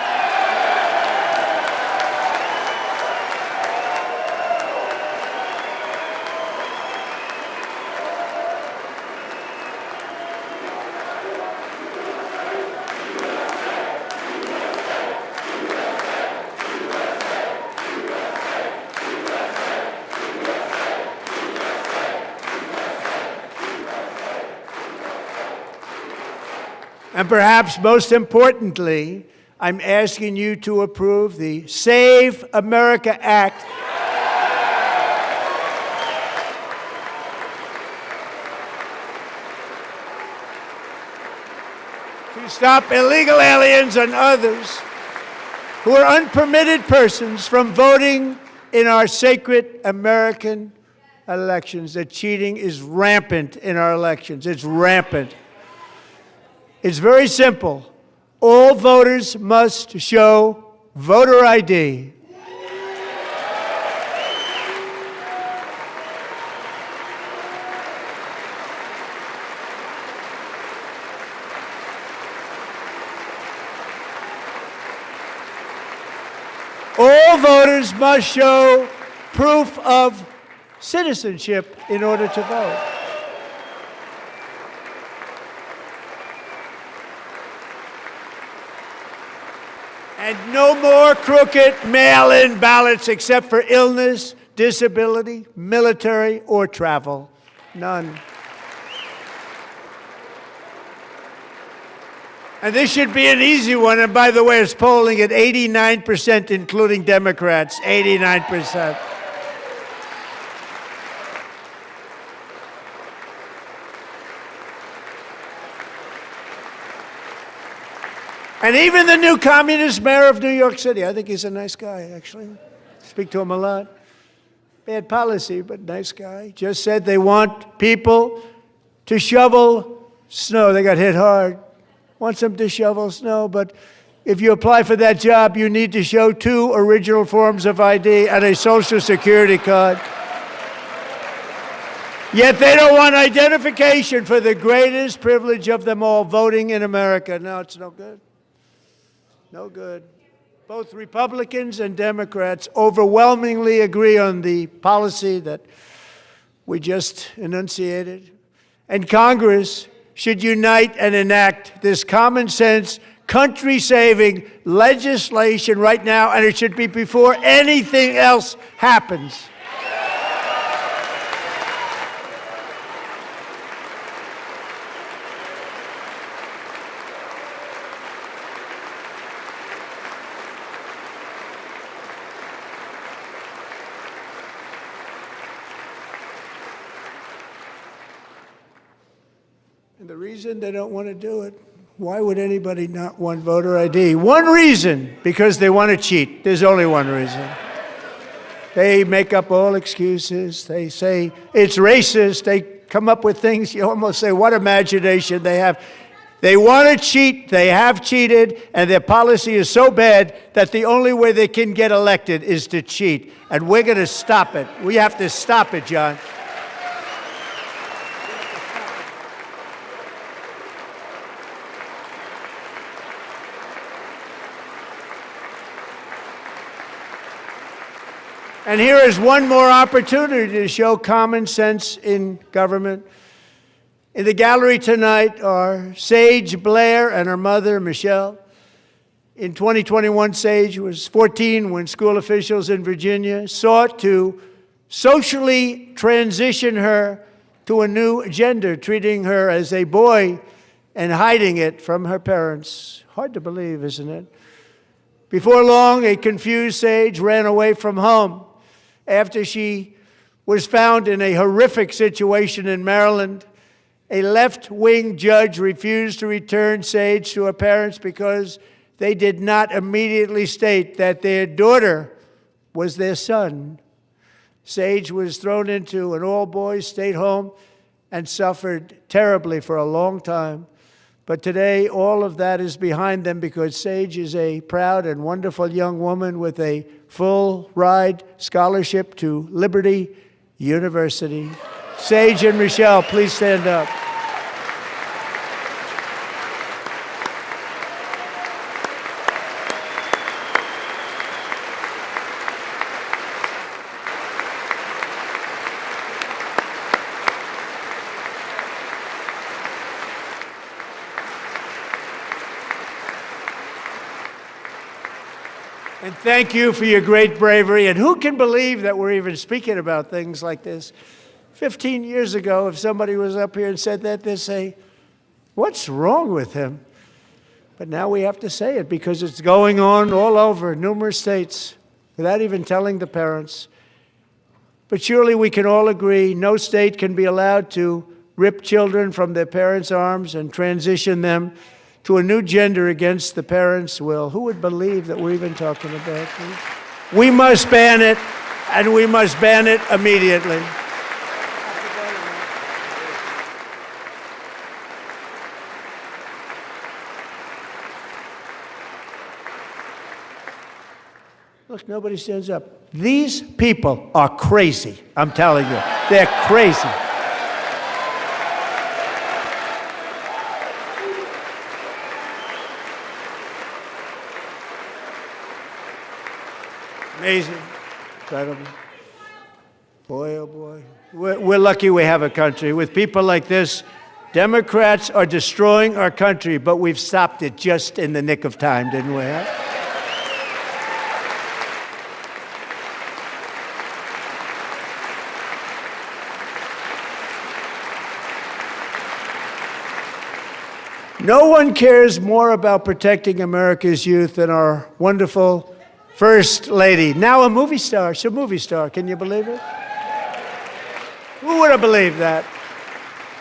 And perhaps most importantly, I'm asking you to approve the Save America Act. To stop illegal aliens and others who are unpermitted persons from voting in our sacred American elections. The cheating is rampant in our elections. It's rampant. It's very simple. All voters must show voter ID. All voters must show proof of citizenship in order to vote. And no more crooked mail-in ballots except for illness, disability, military, or travel. None. And this should be an easy one. And by the way, it's polling at 89%, including Democrats. 89%. And even the new communist mayor of New York City, I think he's a nice guy, actually. Speak to him a lot. Bad policy, but nice guy. Just said they want people to shovel snow. They got hit hard. Wants them to shovel snow, but if you apply for that job, you need to show 2 original forms of ID and a Social Security card. Yet they don't want identification for the greatest privilege of them all, voting in America. No, it's no good. No good. Both Republicans and Democrats overwhelmingly agree on the policy that we just enunciated. And Congress should unite and enact this common sense, country-saving legislation right now, and it should be before anything else happens. And the reason they don't want to do it, why would anybody not want voter ID? One reason, because they want to cheat. There's only one reason. They make up all excuses. They say it's racist. They come up with things, you almost say, what imagination they have. They want to cheat. They have cheated. And their policy is so bad that the only way they can get elected is to cheat. And we're going to stop it. We have to stop it, John. And here is one more opportunity to show common sense in government. In the gallery tonight are Sage Blair and her mother, Michelle. In 2021, Sage was 14 when school officials in Virginia sought to socially transition her to a new gender, treating her as a boy and hiding it from her parents. Hard to believe, isn't it? Before long, a confused Sage ran away from home after she was found in a horrific situation in Maryland A left-wing judge refused to return Sage to her parents because they did not immediately state that their daughter was their son. Sage was thrown into an all-boys state home and suffered terribly for a long time. But today, all of that is behind them because Sage is a proud and wonderful young woman with a full-ride scholarship to Liberty University. Sage and Michelle, please stand up. And thank you for your great bravery. And who can believe that we're even speaking about things like this? 15 years ago, if somebody was up here and said that, they'd say, what's wrong with him? But now we have to say it because it's going on all over numerous states without even telling the parents. But surely we can all agree no state can be allowed to rip children from their parents' arms and transition them to a new gender against the parents' will. Who would believe that we're even talking about this? We must ban it, and we must ban it immediately. Look, nobody stands up. These people are crazy, I'm telling you. They're crazy. Amazing. Incredible. Boy, oh boy. We're lucky we have a country. With people like this, Democrats are destroying our country, but we've stopped it just in the nick of time, didn't we? Huh? No one cares more about protecting America's youth than our wonderful First Lady, now a movie star. She's a movie star. Can you believe it? Who would have believed that?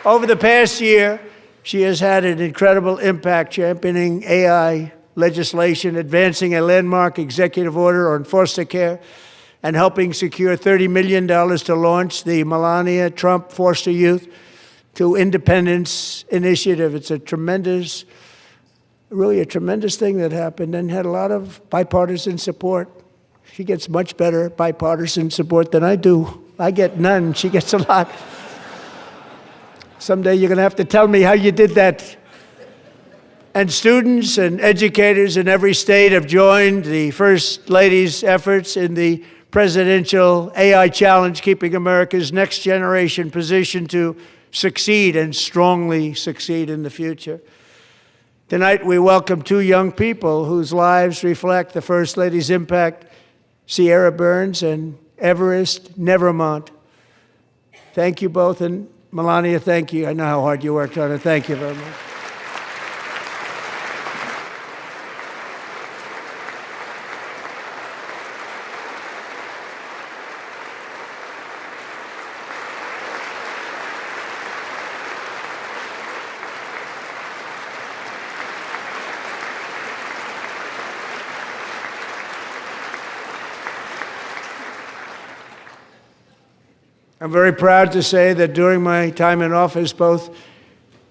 Over the past year, she has had an incredible impact championing AI legislation, advancing a landmark executive order on foster care, and helping secure $30 million to launch the Melania Trump Foster Youth to Independence Initiative. It's a tremendous, really a tremendous thing that happened and had a lot of bipartisan support. She gets much better bipartisan support than I do. I get none. She gets a lot. Someday you're going to have to tell me how you did that. And students and educators in every state have joined the First Lady's efforts in the presidential AI challenge, keeping America's next generation positioned to succeed and strongly succeed in the future. Tonight, we welcome two young people whose lives reflect the First Lady's impact, Sierra Burns and Everest Nevermont. Thank you both, and Melania, thank you. I know how hard you worked on it. Thank you very much. I'm very proud to say that during my time in office, both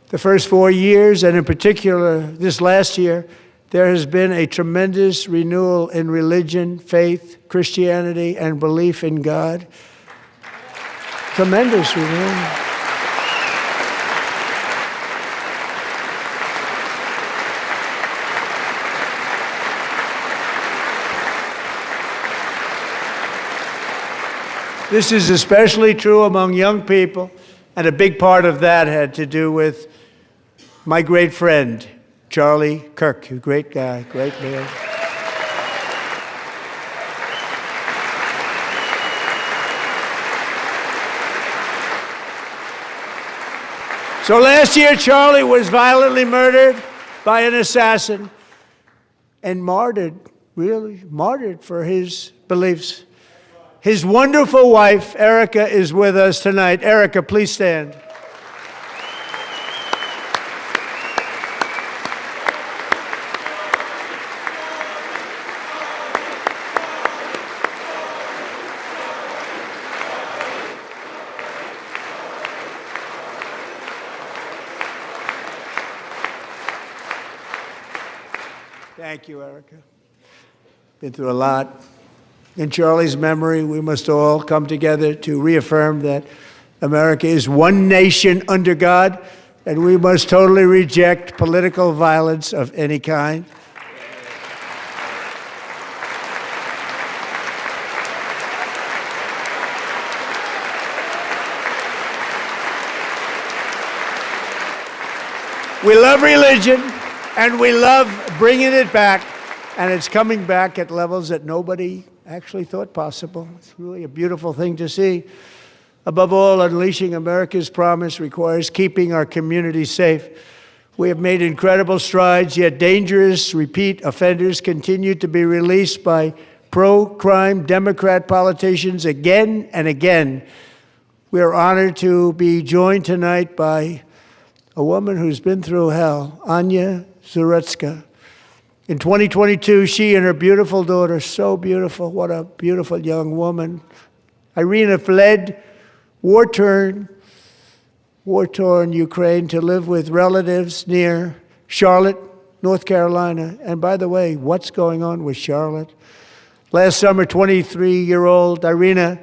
the first 4 years and in particular this last year, there has been a tremendous renewal in religion, faith, Christianity, and belief in God. Tremendous renewal. This is especially true among young people, and a big part of that had to do with my great friend, Charlie Kirk, a great guy, great man. So last year, Charlie was violently murdered by an assassin and martyred, really martyred for his beliefs. His wonderful wife, Erica, is with us tonight. Erica, please stand. Thank you, Erica. Been through a lot. In Charlie's memory, we must all come together to reaffirm that America is one nation under God, and we must totally reject political violence of any kind. We love religion, and we love bringing it back, and it's coming back at levels that nobody actually thought possible. It's really a beautiful thing to see. Above all, unleashing America's promise requires keeping our communities safe. We have made incredible strides, yet dangerous repeat offenders continue to be released by pro-crime Democrat politicians again and again. We are honored to be joined tonight by a woman who's been through hell, Anya Zarutska. In 2022, she and her beautiful daughter, so beautiful, what a beautiful young woman, Irina fled war-torn Ukraine to live with relatives near Charlotte, North Carolina. And by the way, what's going on with Charlotte? Last summer, 23-year-old Irina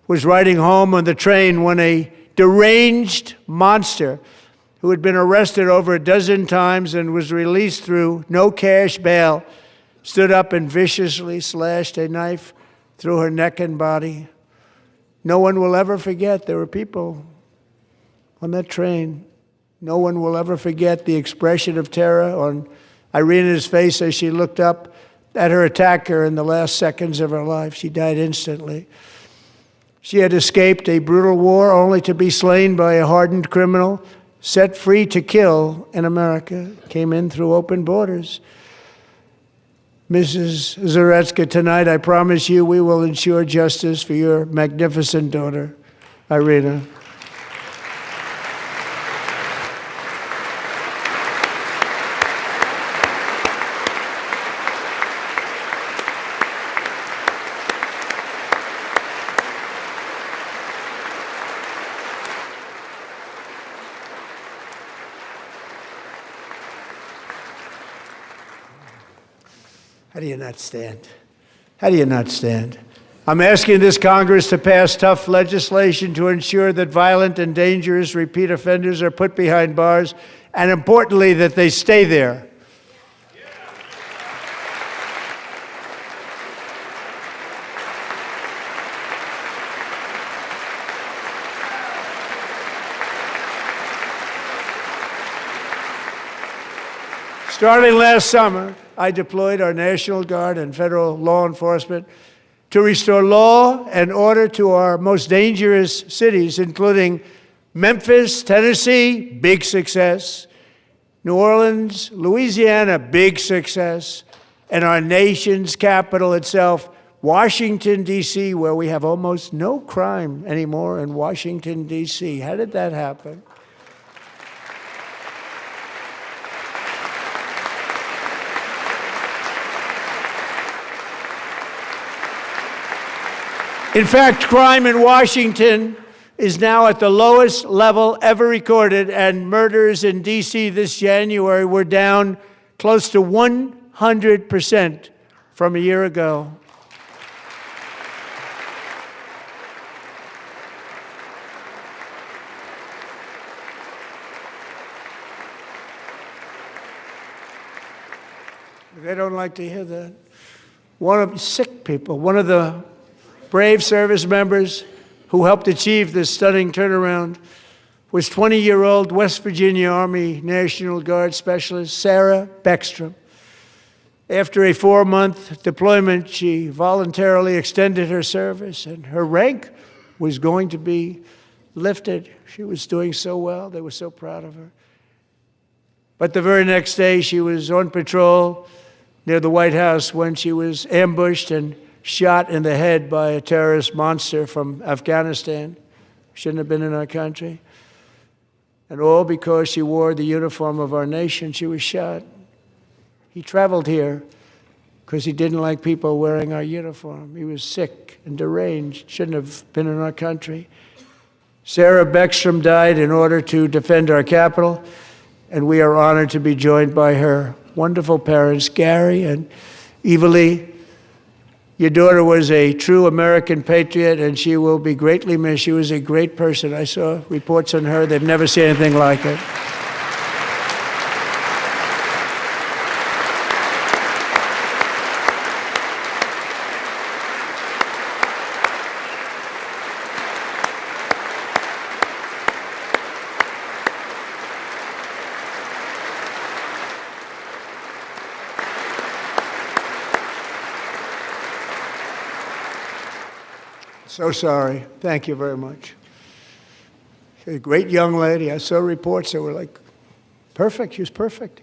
was riding home on the train when a deranged monster who had been arrested over a dozen times and was released through no cash bail, stood up and viciously slashed a knife through her neck and body. No one will ever forget, there were people on that train. No one will ever forget the expression of terror on Irina's face as she looked up at her attacker in the last seconds of her life. She died instantly. She had escaped a brutal war only to be slain by a hardened criminal, set free to kill in America, came in through open borders. Mrs. Zarutska, tonight I promise you we will ensure justice for your magnificent daughter, Irina. How do you not stand? How do you not stand? I'm asking this Congress to pass tough legislation to ensure that violent and dangerous repeat offenders are put behind bars, and importantly, that they stay there. Starting last summer, I deployed our National Guard and federal law enforcement to restore law and order to our most dangerous cities, including Memphis, Tennessee, big success, New Orleans, Louisiana, big success, and our nation's capital itself, Washington, D.C., where we have almost no crime anymore in Washington, D.C. How did that happen? In fact, crime in Washington is now at the lowest level ever recorded, and murders in D.C. this January were down close to 100% from a year ago. They don't like to hear that. One of the brave service members who helped achieve this stunning turnaround was 20-year-old West Virginia Army National Guard Specialist Sarah Beckstrom. After a 4-month deployment, she voluntarily extended her service, and her rank was going to be lifted. She was doing so well. They were so proud of her. But the very next day, she was on patrol near the White House when she was ambushed and shot in the head by a terrorist monster from Afghanistan. Shouldn't have been in our country. And all because she wore the uniform of our nation. She was shot. He traveled here because he didn't like people wearing our uniform. He was sick and deranged. Shouldn't have been in our country. Sarah Beckstrom died in order to defend our capital, and we are honored to be joined by her wonderful parents, Gary and Eva Lee. Your daughter was a true American patriot, and she will be greatly missed. She was a great person. I saw reports on her. They've never seen anything like it. So sorry. Thank you very much. She's a great young lady. I saw reports that were like, perfect. She was perfect.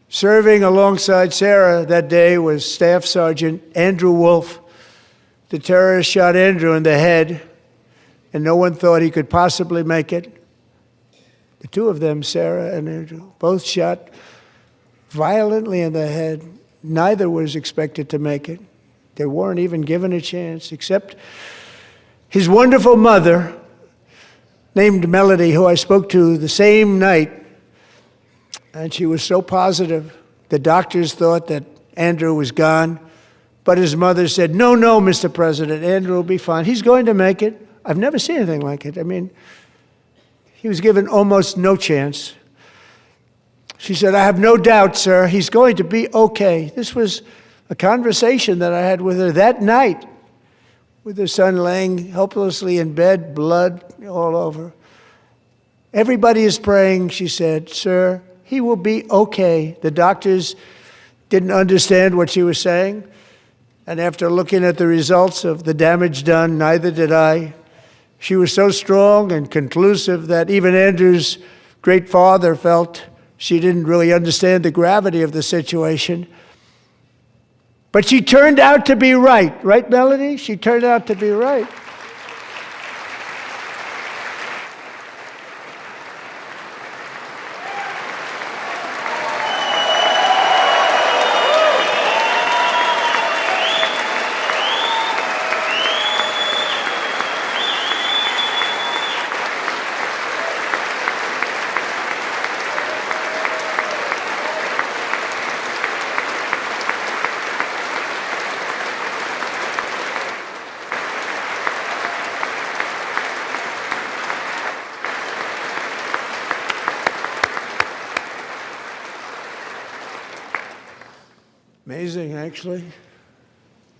Serving alongside Sarah that day was Staff Sergeant Andrew Wolf. The terrorist shot Andrew in the head, and no one thought he could possibly make it. The two of them, Sarah and Andrew, both shot violently in the head. Neither was expected to make it. They weren't even given a chance, except his wonderful mother, named Melody, who I spoke to the same night, and she was so positive. The doctors thought that Andrew was gone, but his mother said, no, Mr. President, Andrew will be fine. He's going to make it. I've never seen anything like it. I mean, he was given almost no chance. She said, I have no doubt, sir, he's going to be okay. This was a conversation that I had with her that night, with her son laying helplessly in bed, blood all over. Everybody is praying, she said, sir, he will be okay. The doctors didn't understand what she was saying, and after looking at the results of the damage done, neither did I. She was so strong and conclusive that even Andrew's great father felt she didn't really understand the gravity of the situation. But she turned out to be right. Right, Melody? She turned out to be right. Amazing, actually.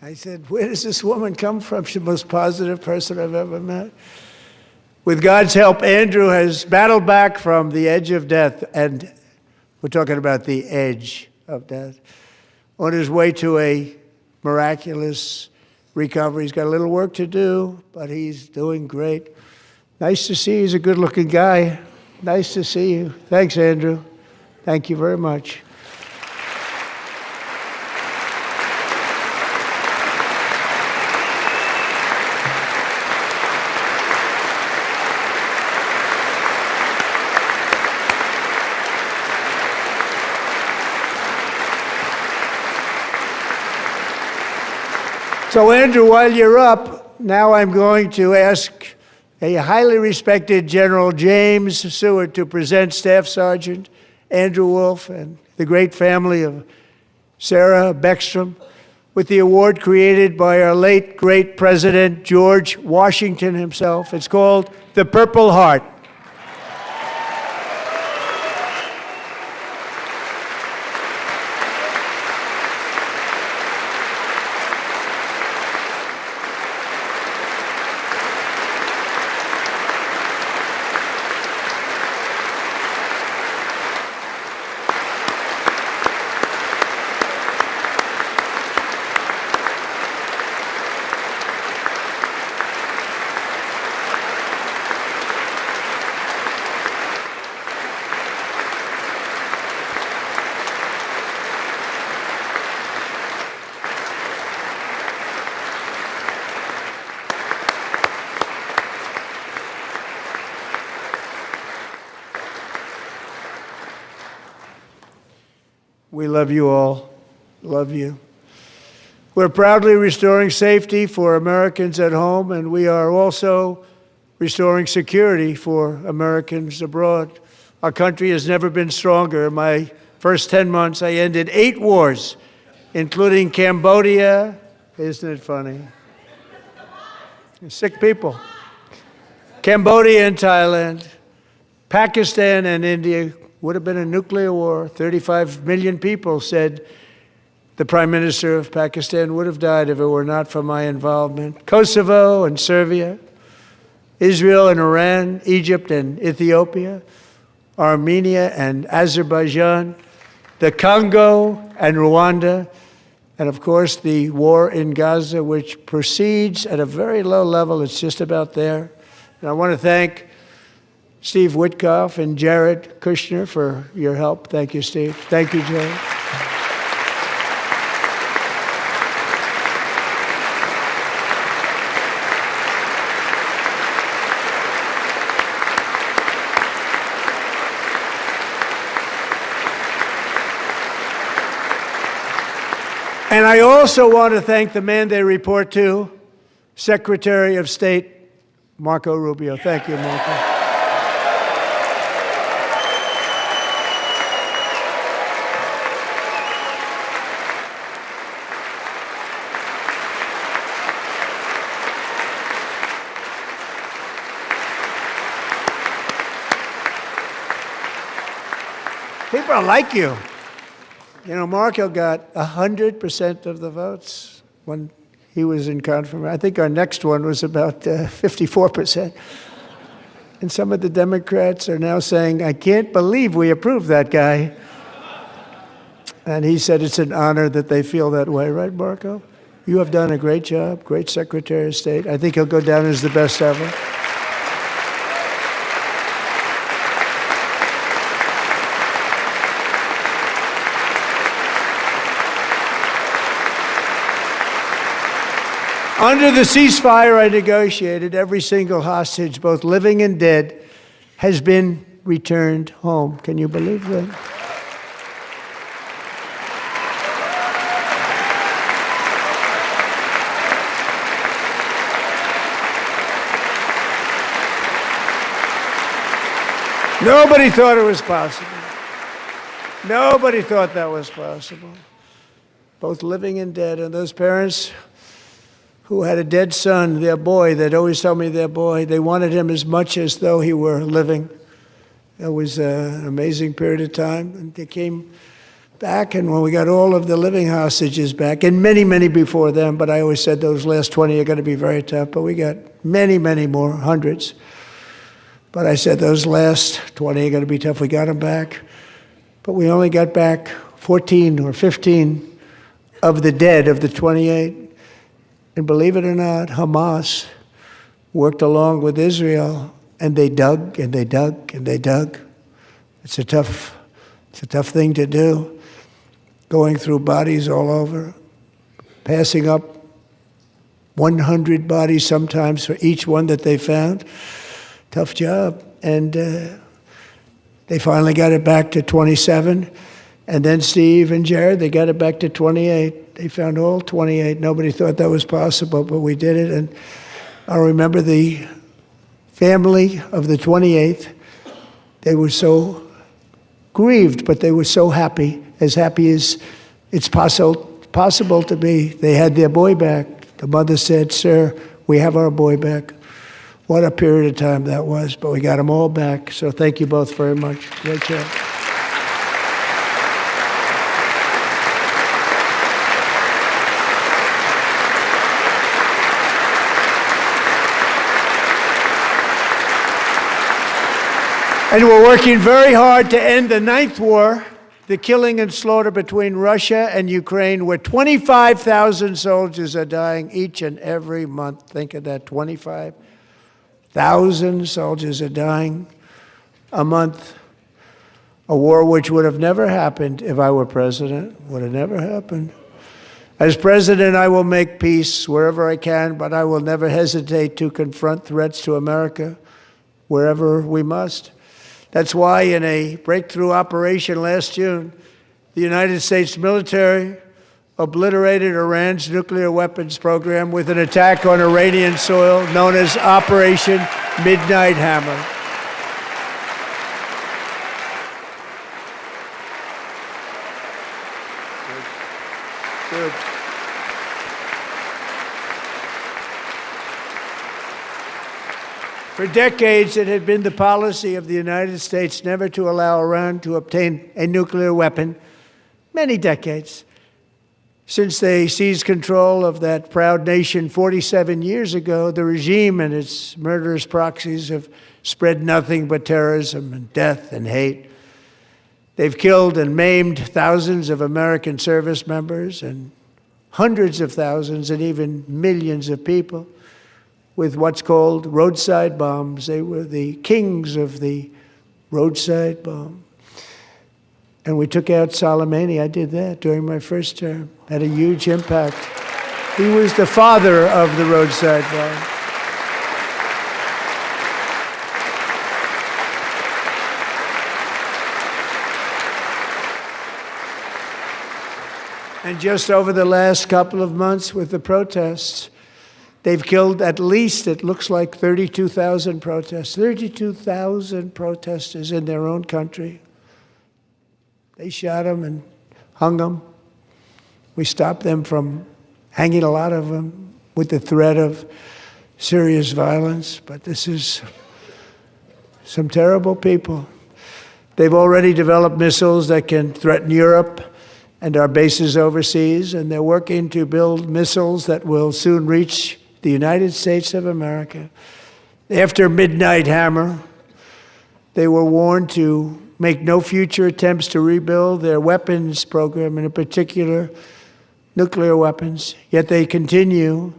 I said, where does this woman come from? She's the most positive person I've ever met. With God's help, Andrew has battled back from the edge of death, and we're talking about the edge of death, on his way to a miraculous recovery. He's got a little work to do, but he's doing great. Nice to see you. He's a good-looking guy. Nice to see you. Thanks, Andrew. Thank you very much. So, Andrew, while you're up, now I'm going to ask a highly respected General James Seward to present Staff Sergeant Andrew Wolf and the great family of Sarah Beckstrom with the award created by our late, great President George Washington himself. It's called the Purple Heart. We love you all. Love you. We're proudly restoring safety for Americans at home, and we are also restoring security for Americans abroad. Our country has never been stronger. My first 10 months, I ended 8 wars, including Cambodia. Isn't it funny? Sick people. Cambodia and Thailand, Pakistan and India. Would have been a nuclear war. 35 million people said the Prime Minister of Pakistan would have died if it were not for my involvement. Kosovo and Serbia, Israel and Iran, Egypt and Ethiopia, Armenia and Azerbaijan, the Congo and Rwanda, and of course the war in Gaza, which proceeds at a very low level. It's just about there. And I want to thank Steve Witkoff and Jared Kushner for your help. Thank you, Steve. Thank you, Jared. And I also want to thank the man they report to, Secretary of State Marco Rubio. Thank you, Marco. People like you. You know, Marco got 100% of the votes when he was in confirmation. I think our next one was about 54%. And some of the Democrats are now saying, I can't believe we approved that guy. And he said it's an honor that they feel that way, right, Marco? You have done a great job, great Secretary of State. I think he'll go down as the best ever. Under the ceasefire I negotiated, every single hostage, both living and dead, has been returned home. Can you believe that? Nobody thought it was possible. Nobody thought that was possible. Both living and dead. And those parents who had a dead son, their boy, they'd always tell me their boy, they wanted him as much as though he were living. It was an amazing period of time. And they came back, and when we got all of the living hostages back, and many, many before them, but I always said those last 20 are going to be very tough, but we got many, many more, hundreds. But I said those last 20 are going to be tough. We got them back. But we only got back 14 or 15 of the dead of the 28. And believe it or not, Hamas worked along with Israel, and they dug and they dug and they dug. It's a tough thing to do, going through bodies all over, passing up 100 bodies sometimes for each one that they found. Tough job. And they finally got it back to 27. And then Steve and Jared, they got it back to 28. They found all 28. Nobody thought that was possible, but we did it. And I remember the family of the 28th. They were so grieved, but they were so happy as it's possible to be. They had their boy back. The mother said, "Sir, we have our boy back." What a period of time that was, but we got them all back. So thank you both very much. Great job. And we're working very hard to end the 9th war, the killing and slaughter between Russia and Ukraine, where 25,000 soldiers are dying each and every month. Think of that, 25,000 soldiers are dying a month. A war which would have never happened if I were president, would have never happened. As president, I will make peace wherever I can, but I will never hesitate to confront threats to America wherever we must. That's why in a breakthrough operation last June, the United States military obliterated Iran's nuclear weapons program with an attack on Iranian soil known as Operation Midnight Hammer. Good. For decades, it had been the policy of the United States never to allow Iran to obtain a nuclear weapon. Many decades. Since they seized control of that proud nation 47 years ago, the regime and its murderous proxies have spread nothing but terrorism and death and hate. They've killed and maimed thousands of American service members and hundreds of thousands and even millions of people with what's called roadside bombs. They were the kings of the roadside bomb. And we took out Soleimani. I did that during my first term. Had a huge impact. He was the father of the roadside bomb. And just over the last couple of months with the protests, they've killed at least, it looks like, 32,000 protesters. 32,000 protesters in their own country. They shot them and hung them. We stopped them from hanging a lot of them with the threat of serious violence. But this is some terrible people. They've already developed missiles that can threaten Europe and our bases overseas, and they're working to build missiles that will soon reach the United States of America. After Midnight Hammer, they were warned to make no future attempts to rebuild their weapons program, and in particular, nuclear weapons. Yet they continue.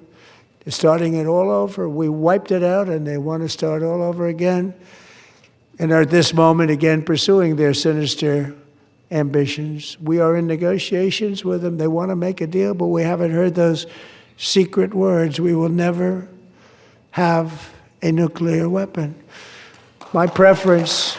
They're starting it all over. We wiped it out, and they want to start all over again, and are at this moment again pursuing their sinister ambitions. We are in negotiations with them. They want to make a deal, but we haven't heard those secret words. We will never have a nuclear weapon. My preference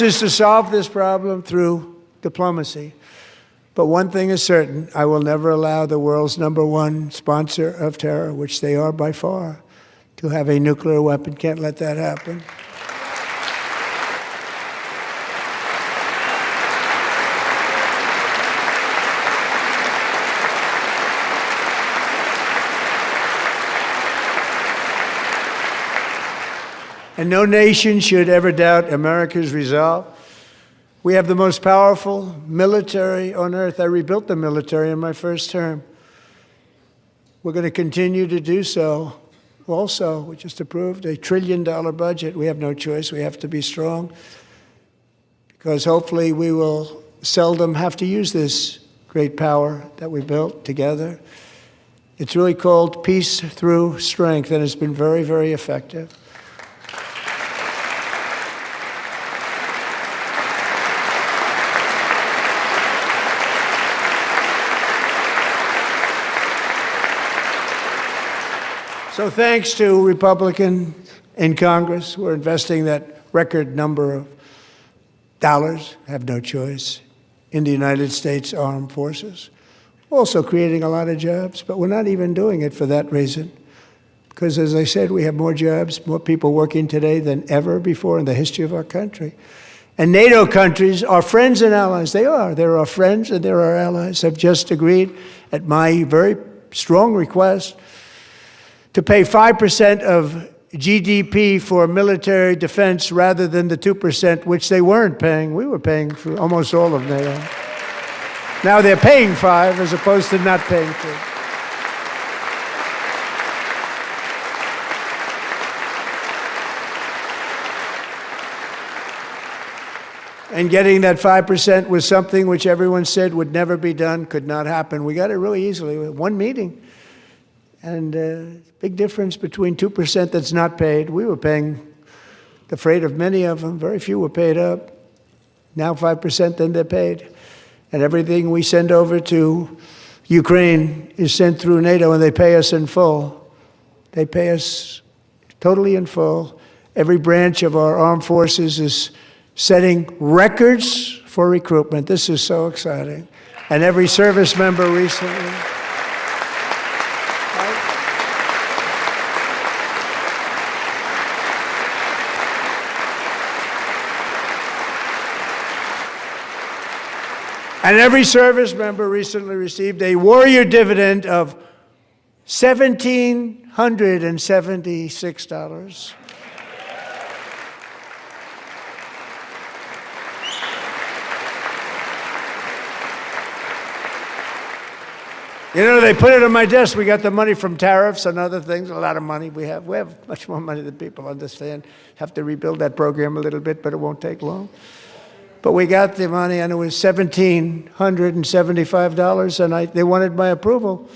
is to solve this problem through diplomacy. But one thing is certain, I will never allow the world's #1 sponsor of terror, which they are by far, to have a nuclear weapon. Can't let that happen. And no nation should ever doubt America's resolve. We have the most powerful military on earth. I rebuilt the military in my first term. We're going to continue to do so. Also, we just approved a $1 trillion budget. We have no choice. We have to be strong because hopefully we will seldom have to use this great power that we built together. It's really called peace through strength, and it's been very, very effective. So thanks to Republicans in Congress, we're investing that record number of dollars, have no choice, in the United States Armed Forces. Also creating a lot of jobs, but we're not even doing it for that reason. Because as I said, we have more jobs, more people working today than ever before in the history of our country. And NATO countries are friends and allies. They are. They're our friends and they're our allies. Have just agreed, at my very strong request, to pay 5% of GDP for military defense rather than the 2%, which they weren't paying. We were paying for almost all of NATO. Now they're paying 5 as opposed to not paying 2. And getting that 5% was something which everyone said would never be done, could not happen. We got it really easily with one meeting. And big difference between 2% that's not paid. We were paying the freight of many of them. Very few were paid up. Now 5%, then they're paid. And everything we send over to Ukraine is sent through NATO, and they pay us in full. They pay us totally in full. Every branch of our armed forces is setting records for recruitment. This is so exciting. And every service member recently. And every service member recently received a warrior dividend of $1,776. You know, they put it on my desk. We got the money from tariffs and other things, a lot of money we have. We have much more money than people understand. Have to rebuild that program a little bit, but it won't take long. But we got the money, and it was $1,775, and they wanted my approval.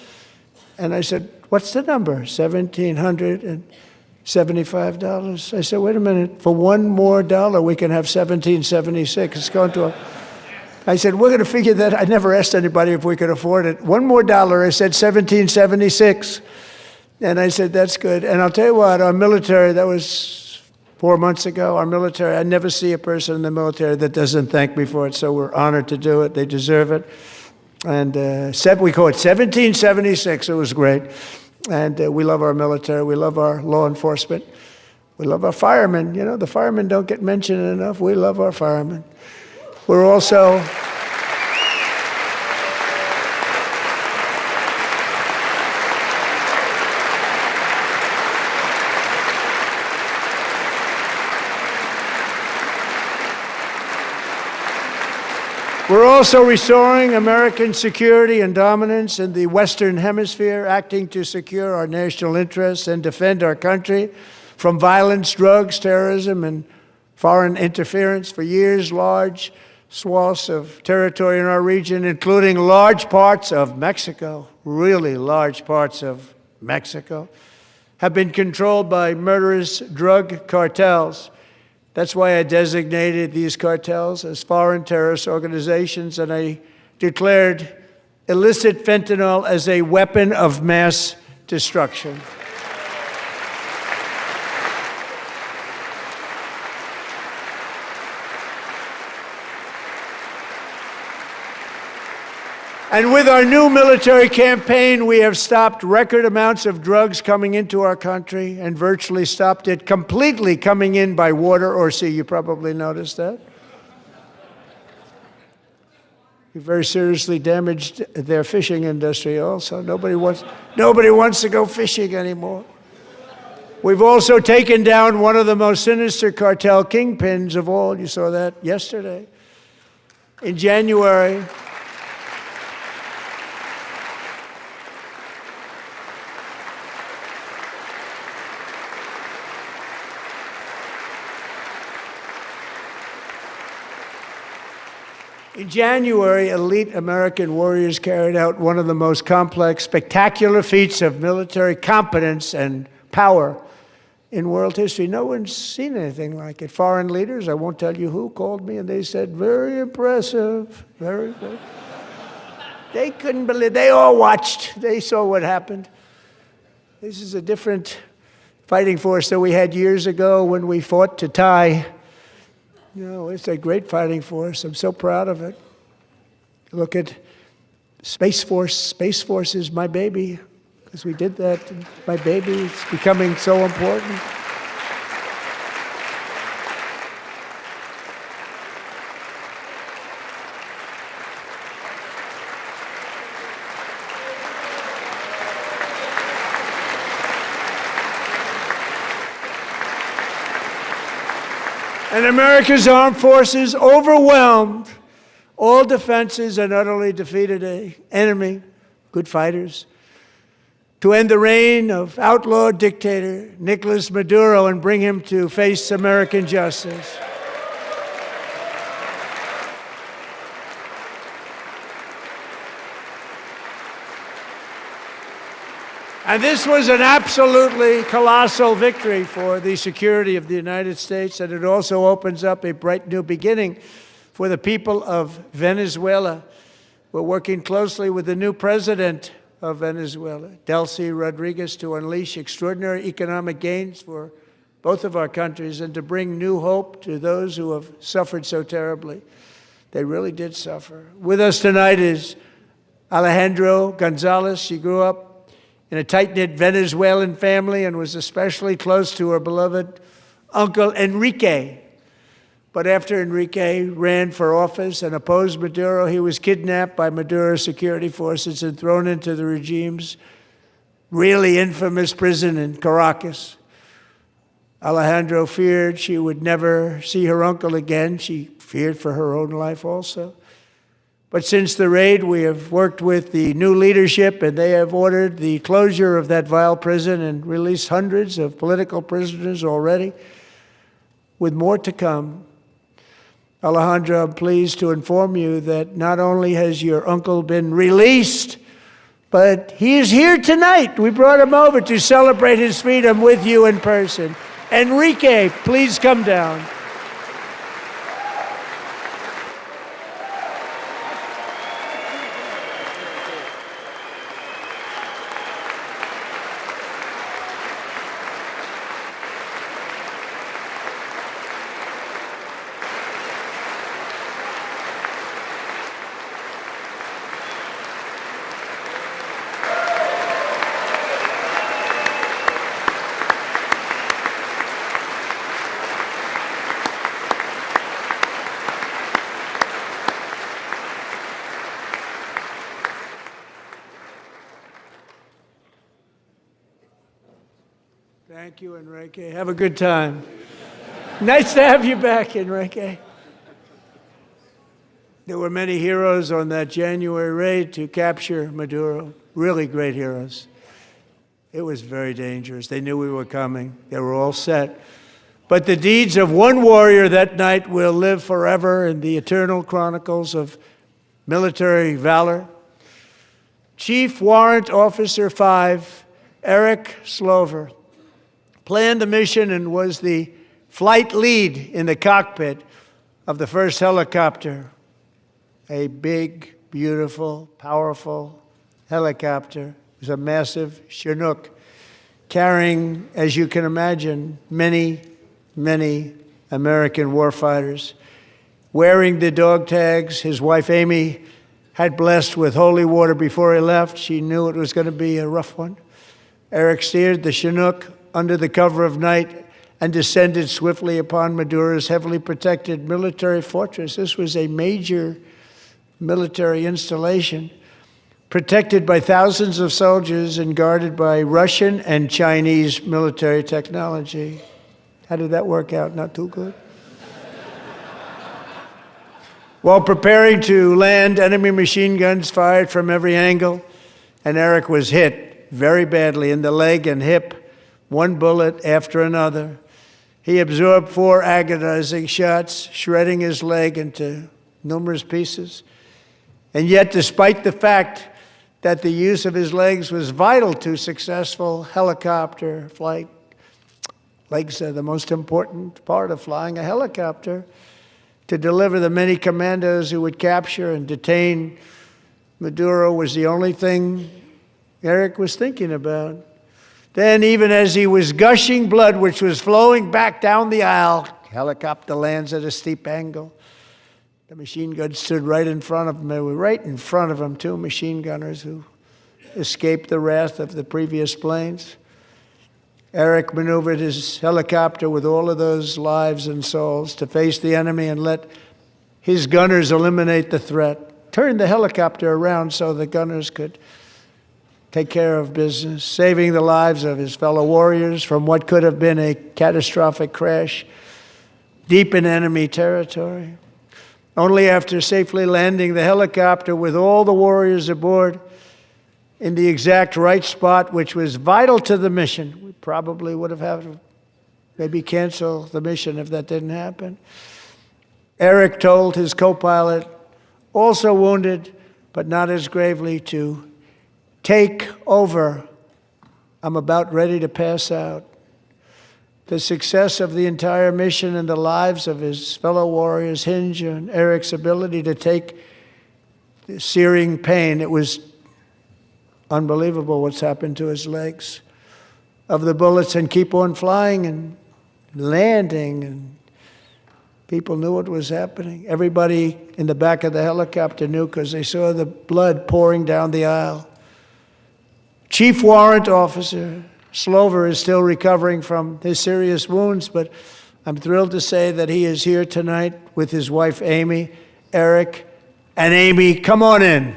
And I said, what's the number? $1,775. I said, wait a minute, for one more dollar, we can have $1,776. It's going to I said, we're going to figure that. I never asked anybody if we could afford it. One more dollar, I said $1,776. And I said, that's good. And I'll tell you what, our military, that was 4 months ago, our military, I never see a person in the military that doesn't thank me for it, so we're honored to do it. They deserve it. And we call it 1776. It was great. And we love our military. We love our law enforcement. We love our firemen. You know, the firemen don't get mentioned enough. We love our firemen. We're also... We're also restoring American security and dominance in the Western Hemisphere, acting to secure our national interests and defend our country from violence, drugs, terrorism, and foreign interference. For years, large swaths of territory in our region, including large parts of Mexico, really large parts of Mexico, have been controlled by murderous drug cartels. That's why I designated these cartels as foreign terrorist organizations, and I declared illicit fentanyl as a weapon of mass destruction. And with our new military campaign, we have stopped record amounts of drugs coming into our country and virtually stopped it completely coming in by water or sea. You probably noticed that. We very seriously damaged their fishing industry also. Nobody wants to go fishing anymore. We've also taken down one of the most sinister cartel kingpins of all. You saw that yesterday. In January, elite American warriors carried out one of the most complex, spectacular feats of military competence and power in world history. No one's seen anything like it. Foreign leaders, I won't tell you who, called me and they said, very impressive, very good. They couldn't believe, they all watched, they saw what happened. This is a different fighting force that we had years ago when we fought to tie. You know, it's a great fighting force. I'm so proud of it. Look at Space Force. Space Force is my baby, because we did that. My baby is becoming so important. And America's armed forces overwhelmed all defenses and utterly defeated an enemy, good fighters, to end the reign of outlaw dictator Nicolas Maduro and bring him to face American justice. And this was an absolutely colossal victory for the security of the United States, and it also opens up a bright new beginning for the people of Venezuela. We're working closely with the new president of Venezuela, Delcy Rodriguez, to unleash extraordinary economic gains for both of our countries and to bring new hope to those who have suffered so terribly. They really did suffer. With us tonight is Alejandro Gonzalez. She grew up in a tight-knit Venezuelan family and was especially close to her beloved uncle Enrique. But after Enrique ran for office and opposed Maduro, he was kidnapped by Maduro's security forces and thrown into the regime's really infamous prison in Caracas. Alejandro feared she would never see her uncle again. She feared for her own life also. But since the raid, we have worked with the new leadership, and they have ordered the closure of that vile prison and released hundreds of political prisoners already, with more to come. Alejandro, I'm pleased to inform you that not only has your uncle been released, but he is here tonight. We brought him over to celebrate his freedom with you in person. Enrique, please come down. Thank you, Enrique. Have a good time. Nice to have you back, Enrique. There were many heroes on that January raid to capture Maduro, really great heroes. It was very dangerous. They knew we were coming. They were all set. But the deeds of one warrior that night will live forever in the eternal chronicles of military valor. Chief Warrant Officer 5, Eric Slover, planned the mission and was the flight lead in the cockpit of the first helicopter, a big, beautiful, powerful helicopter. It was a massive Chinook carrying, as you can imagine, many, many American warfighters. Wearing the dog tags his wife Amy had blessed with holy water before he left. She knew it was going to be a rough one. Eric steered the Chinook under the cover of night and descended swiftly upon Maduro's heavily protected military fortress. This was a major military installation, protected by thousands of soldiers and guarded by Russian and Chinese military technology. How did that work out? Not too good. While preparing to land, enemy machine guns fired from every angle, and Eric was hit very badly in the leg and hip, one bullet after another. He absorbed 4 agonizing shots, shredding his leg into numerous pieces. And yet, despite the fact that the use of his legs was vital to successful helicopter flight, legs are the most important part of flying a helicopter, to deliver the many commandos who would capture and detain Maduro was the only thing Eric was thinking about. Then, even as he was gushing blood, which was flowing back down the aisle, helicopter lands at a steep angle. The machine guns stood right in front of him. They were right in front of him, 2 machine gunners who escaped the wrath of the previous planes. Eric maneuvered his helicopter with all of those lives and souls to face the enemy and let his gunners eliminate the threat. Turned the helicopter around so the gunners could take care of business, saving the lives of his fellow warriors from what could have been a catastrophic crash deep in enemy territory. Only after safely landing the helicopter with all the warriors aboard in the exact right spot, which was vital to the mission. We probably would have had to maybe cancel the mission if that didn't happen. Eric told his co-pilot, also wounded, but not as gravely, to take over. I'm about ready to pass out. The success of the entire mission and the lives of his fellow warriors hinge on Eric's ability to take the searing pain. It was unbelievable what's happened to his legs of the bullets and keep on flying and landing and People knew what was happening. Everybody in the back of the helicopter knew because they saw the blood pouring down the aisle. Chief Warrant Officer Slover is still recovering from his serious wounds, but I'm thrilled to say that he is here tonight with his wife, Amy, Eric, and Amy. Come on in.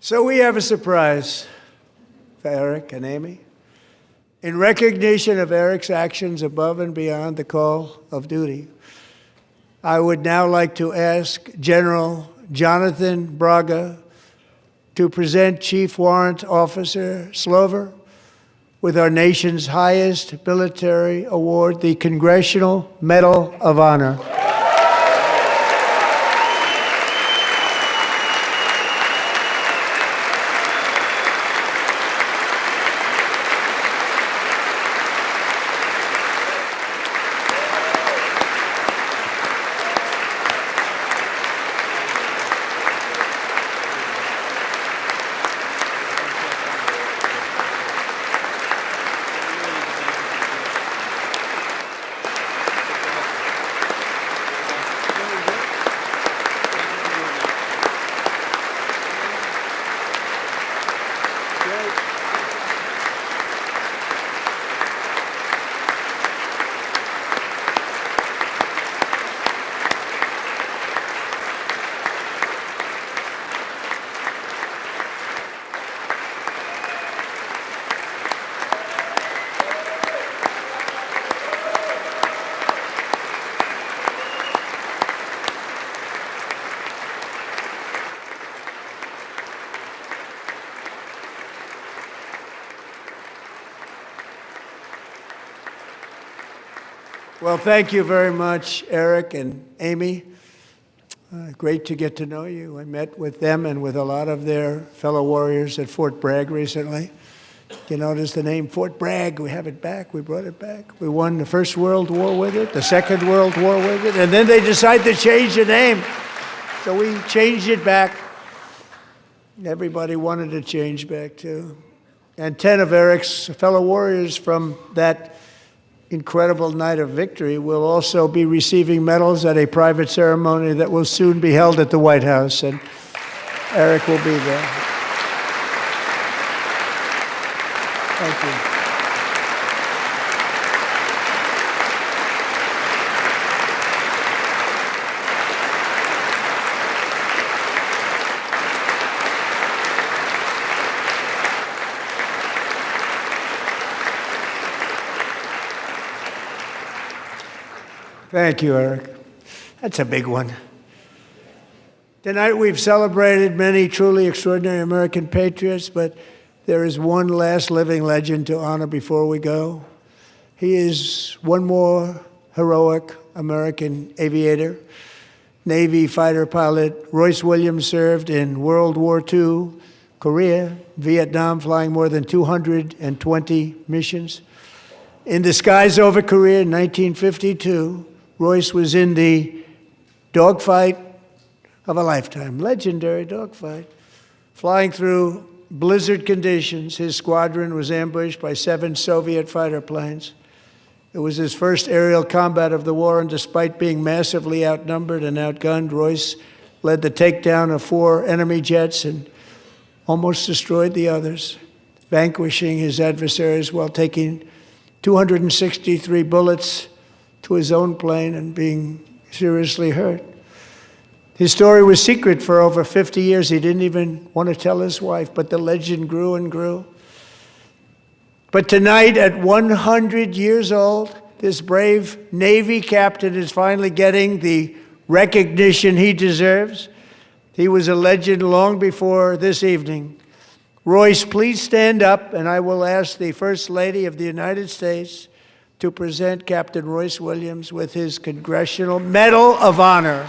So we have a surprise for Eric and Amy. In recognition of Eric's actions above and beyond the call of duty, I would now like to ask General Jonathan Braga to present Chief Warrant Officer Slover with our nation's highest military award, the Congressional Medal of Honor. Well, thank you very much, Eric and Amy. Great to get to know you. I met with them and with a lot of their fellow warriors at Fort Bragg recently. You notice the name Fort Bragg, we have it back, we brought it back. We won the First World War with it, the Second World War with it, and then they decided to change the name. So we changed it back. Everybody wanted to change back too. And 10 of Eric's fellow warriors from that incredible night of victory will also be receiving medals at a private ceremony that will soon be held at the White House, and Eric will be there. Thank you. Thank you, Eric. That's a big one. Tonight we've celebrated many truly extraordinary American patriots, but there is one last living legend to honor before we go. He is one more heroic American aviator, Navy fighter pilot. Royce Williams served in World War II, Korea, Vietnam, flying more than 220 missions. In the skies over Korea in 1952, Royce was in the dogfight of a lifetime, legendary dogfight. Flying through blizzard conditions, his squadron was ambushed by 7 Soviet fighter planes. It was his first aerial combat of the war, and despite being massively outnumbered and outgunned, Royce led the takedown of 4 enemy jets and almost destroyed the others, vanquishing his adversaries while taking 263 bullets to his own plane and being seriously hurt. His story was secret for over 50 years. He didn't even want to tell his wife, but the legend grew and grew. But tonight, at 100 years old, this brave Navy captain is finally getting the recognition he deserves. He was a legend long before this evening. Royce, please stand up, and I will ask the First Lady of the United States to present Captain Royce Williams with his Congressional Medal of Honor.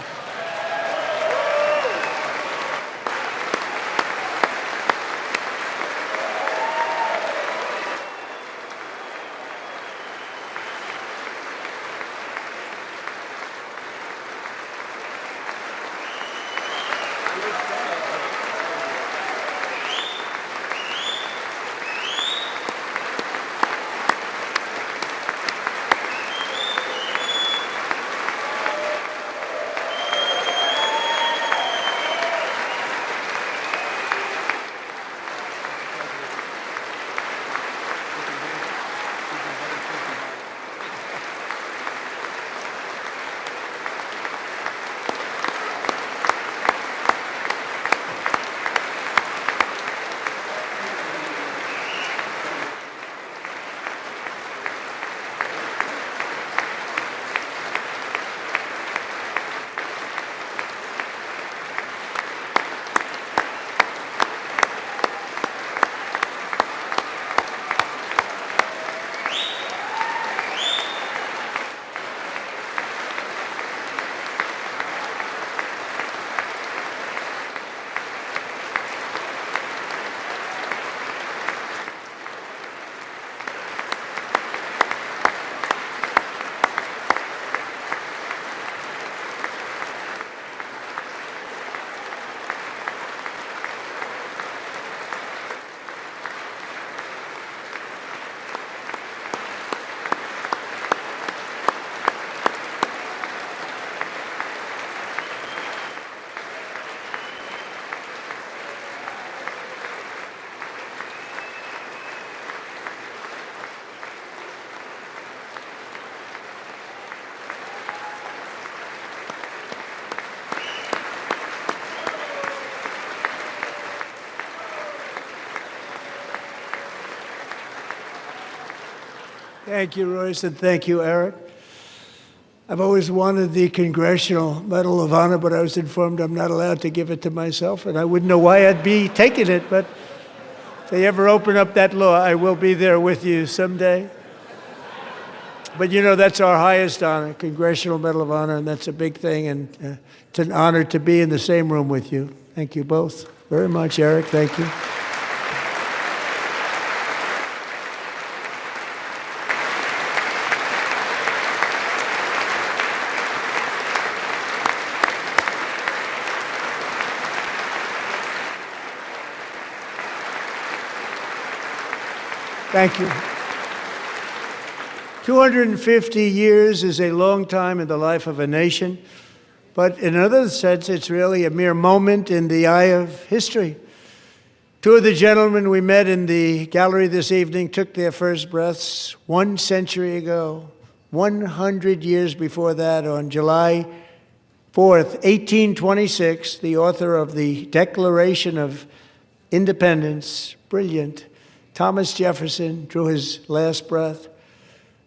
Thank you, Royce, and thank you, Eric. I've always wanted the Congressional Medal of Honor, but I was informed I'm not allowed to give it to myself, and I wouldn't know why I'd be taking it, but if they ever open up that law, I will be there with you someday. But you know, that's our highest honor, Congressional Medal of Honor, and that's a big thing, and it's an honor to be in the same room with you. Thank you both very much, Eric. Thank you. Thank you. 250 years is a long time in the life of a nation, but in another sense, it's really a mere moment in the eye of history. Two of the gentlemen we met in the gallery this evening took their first breaths 1 century ago, 100 years before that, on July 4th, 1826, the author of the Declaration of Independence, brilliant, Thomas Jefferson, drew his last breath.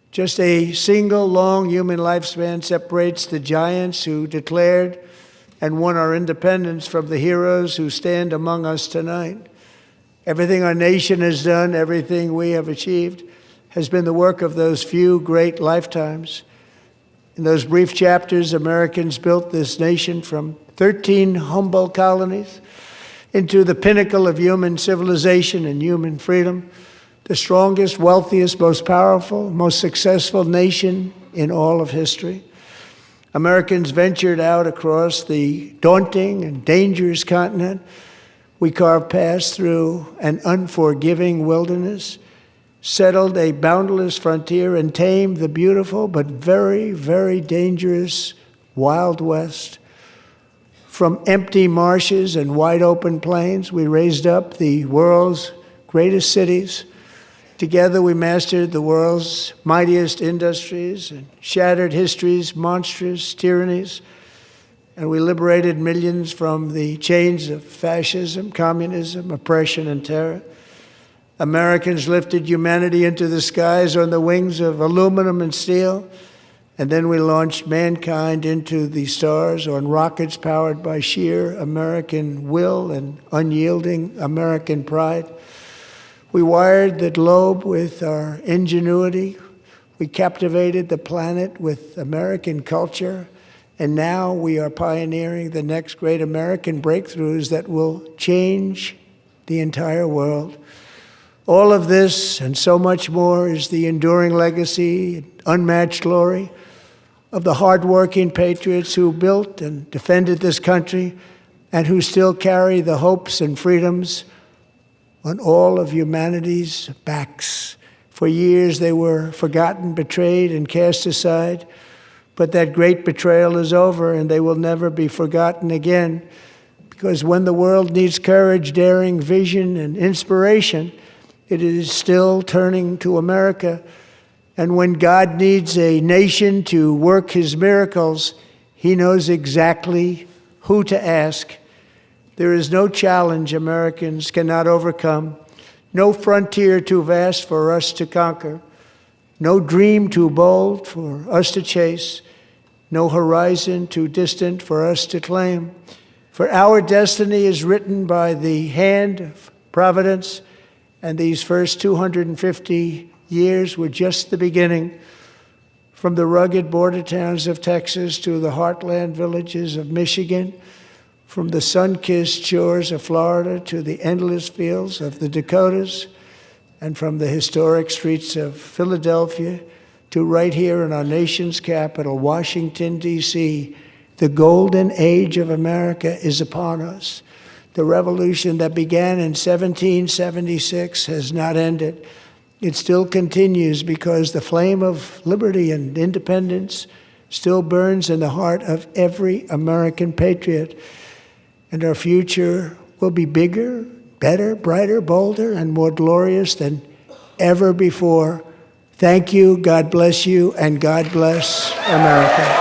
Just a single long human lifespan separates the giants who declared and won our independence from the heroes who stand among us tonight. Everything our nation has done, everything we have achieved, has been the work of those few great lifetimes. In those brief chapters, Americans built this nation from 13 humble colonies into the pinnacle of human civilization and human freedom, the strongest, wealthiest, most powerful, most successful nation in all of history. Americans ventured out across the daunting and dangerous continent. We carved paths through an unforgiving wilderness, settled a boundless frontier, and tamed the beautiful but very, very dangerous Wild West. From empty marshes and wide open plains, we raised up the world's greatest cities. Together, we mastered the world's mightiest industries and shattered history's monstrous tyrannies. And we liberated millions from the chains of fascism, communism, oppression, and terror. Americans lifted humanity into the skies on the wings of aluminum and steel, and then we launched mankind into the stars on rockets powered by sheer American will and unyielding American pride. We wired the globe with our ingenuity. We captivated the planet with American culture. And now we are pioneering the next great American breakthroughs that will change the entire world. All of this and so much more is the enduring legacy, unmatched glory of the hardworking patriots who built and defended this country and who still carry the hopes and freedoms on all of humanity's backs. For years they were forgotten, betrayed, and cast aside. But that great betrayal is over, and they will never be forgotten again. Because when the world needs courage, daring, vision, and inspiration, it is still turning to America. And when God needs a nation to work his miracles, he knows exactly who to ask. There is no challenge Americans cannot overcome, no frontier too vast for us to conquer, no dream too bold for us to chase, no horizon too distant for us to claim. For our destiny is written by the hand of providence, and these first 250 years were just the beginning. From the rugged border towns of Texas to the heartland villages of Michigan, from the sun-kissed shores of Florida to the endless fields of the Dakotas, and from the historic streets of Philadelphia to right here in our nation's capital, Washington, D.C., the golden age of America is upon us. The revolution that began in 1776 has not ended. It still continues because the flame of liberty and independence still burns in the heart of every American patriot. And our future will be bigger, better, brighter, bolder, and more glorious than ever before. Thank you, God bless you, and God bless America.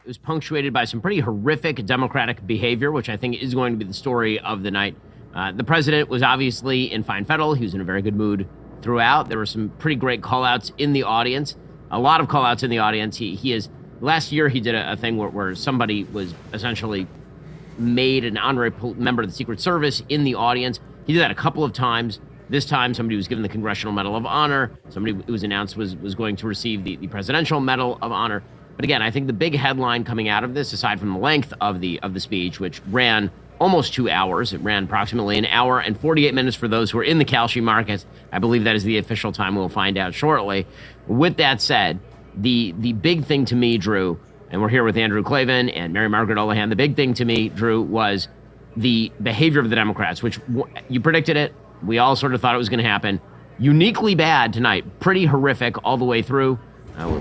It was punctuated by some pretty horrific Democratic behavior, which I think is going to be the story of the night. The president was obviously in fine fettle. He was in a very good mood throughout. There were some pretty great call-outs in the audience. A lot of call-outs in the audience. He is, last year he did a thing where somebody was essentially made an honorary member of the Secret Service in the audience. He did that a couple of times. This time, somebody was given the Congressional Medal of Honor. Somebody it was announced was going to receive the Presidential Medal of Honor. But again, I think the big headline coming out of this, aside from the length of the speech, which ran almost 2 hours, it ran approximately an hour and 48 minutes for those who are in the Kelshi markets. I believe that is the official time. We'll find out shortly. With that said, the big thing to me, Drew, and we're here with Andrew Klavan and Mary Margaret Olahan, the big thing to me, Drew, was the behavior of the Democrats, which you predicted it. We all sort of thought it was going to happen. Uniquely bad tonight, pretty horrific all the way through.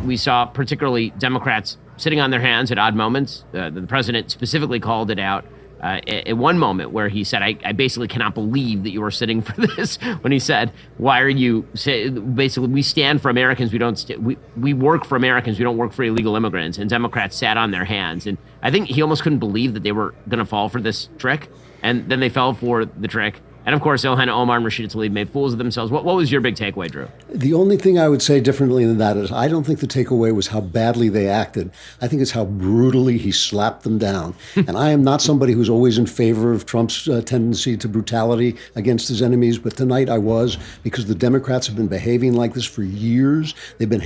We saw particularly Democrats sitting on their hands at odd moments. The president specifically called it out at one moment where he said, I basically cannot believe that you are sitting for this, when he said, why are you, basically, we stand for Americans, we work for Americans, we don't work for illegal immigrants. And Democrats sat on their hands. And I think he almost couldn't believe that they were going to fall for this trick. And then they fell for the trick. And of course, Ilhan Omar and Rashida Tlaib made fools of themselves. What was your big takeaway, Drew? The only thing I would say differently than that is I don't think the takeaway was how badly they acted. I think it's how brutally he slapped them down. And I am not somebody who's always in favor of Trump's tendency to brutality against his enemies, but tonight I was, because the Democrats have been behaving like this for years. They've been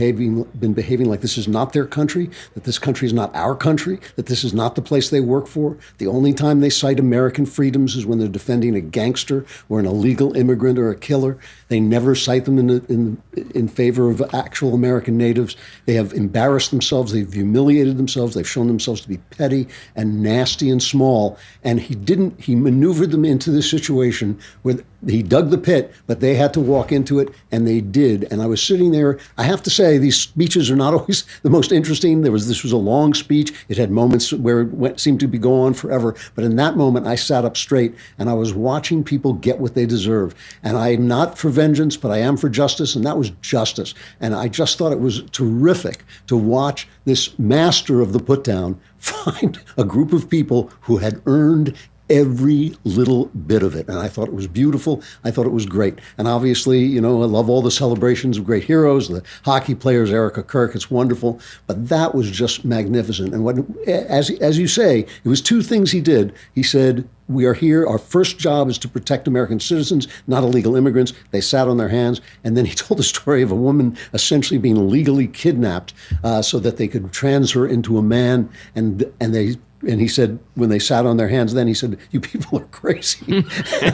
behaving like this is not their country, that this country is not our country, that this is not the place they work for. The only time they cite American freedoms is when they're defending a gangster or an illegal immigrant or a killer. They never cite them in favor of actual American natives. They have embarrassed themselves. They've humiliated themselves. They've shown themselves to be petty and nasty and small. And he maneuvered them into this situation where he dug the pit, but they had to walk into it, and they did. And I was sitting there. I have to say, these speeches are not always the most interesting. This was a long speech. It had moments where it seemed to be going on forever. But in that moment, I sat up straight, and I was watching people get what they deserve. And I'm not for vengeance, but I am for justice, and that was justice. And I just thought it was terrific to watch this master of the put-down find a group of people who had earned every little bit of it. And I thought it was beautiful. I thought it was great. And obviously, I love all the celebrations of great heroes, the hockey players, Erica Kirk, it's wonderful. But that was just magnificent. And as you say, it was two things he did. He said, we are here. Our first job is to protect American citizens, not illegal immigrants. They sat on their hands. And then he told the story of a woman essentially being legally kidnapped so that they could transfer her into a man. And he said, when they sat on their hands, then he said, you people are crazy.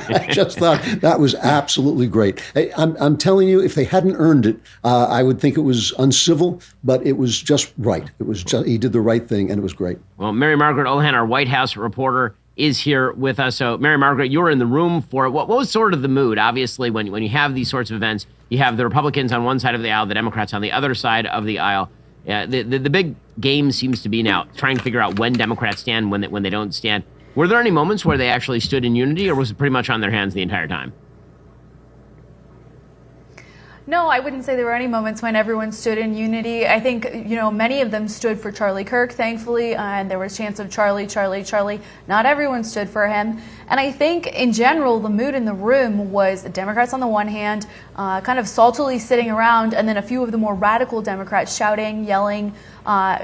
I just thought that was absolutely great. I'm telling you, if they hadn't earned it, I would think it was uncivil, but it was just right. He did the right thing, and it was great. Well, Mary Margaret Olohan, our White House reporter, is here with us. So, Mary Margaret, you were in the room for it. What was sort of the mood? Obviously, when you have these sorts of events, you have the Republicans on one side of the aisle, the Democrats on the other side of the aisle. The big game seems to be now trying to figure out when Democrats stand, when they don't stand. Were there any moments where they actually stood in unity, or was it pretty much on their hands the entire time? No, I wouldn't say there were any moments when everyone stood in unity. I think, many of them stood for Charlie Kirk, thankfully, and there was chants of Charlie, Charlie, Charlie. Not everyone stood for him. And I think, in general, the mood in the room was the Democrats on the one hand, kind of saltily sitting around, and then a few of the more radical Democrats shouting, yelling.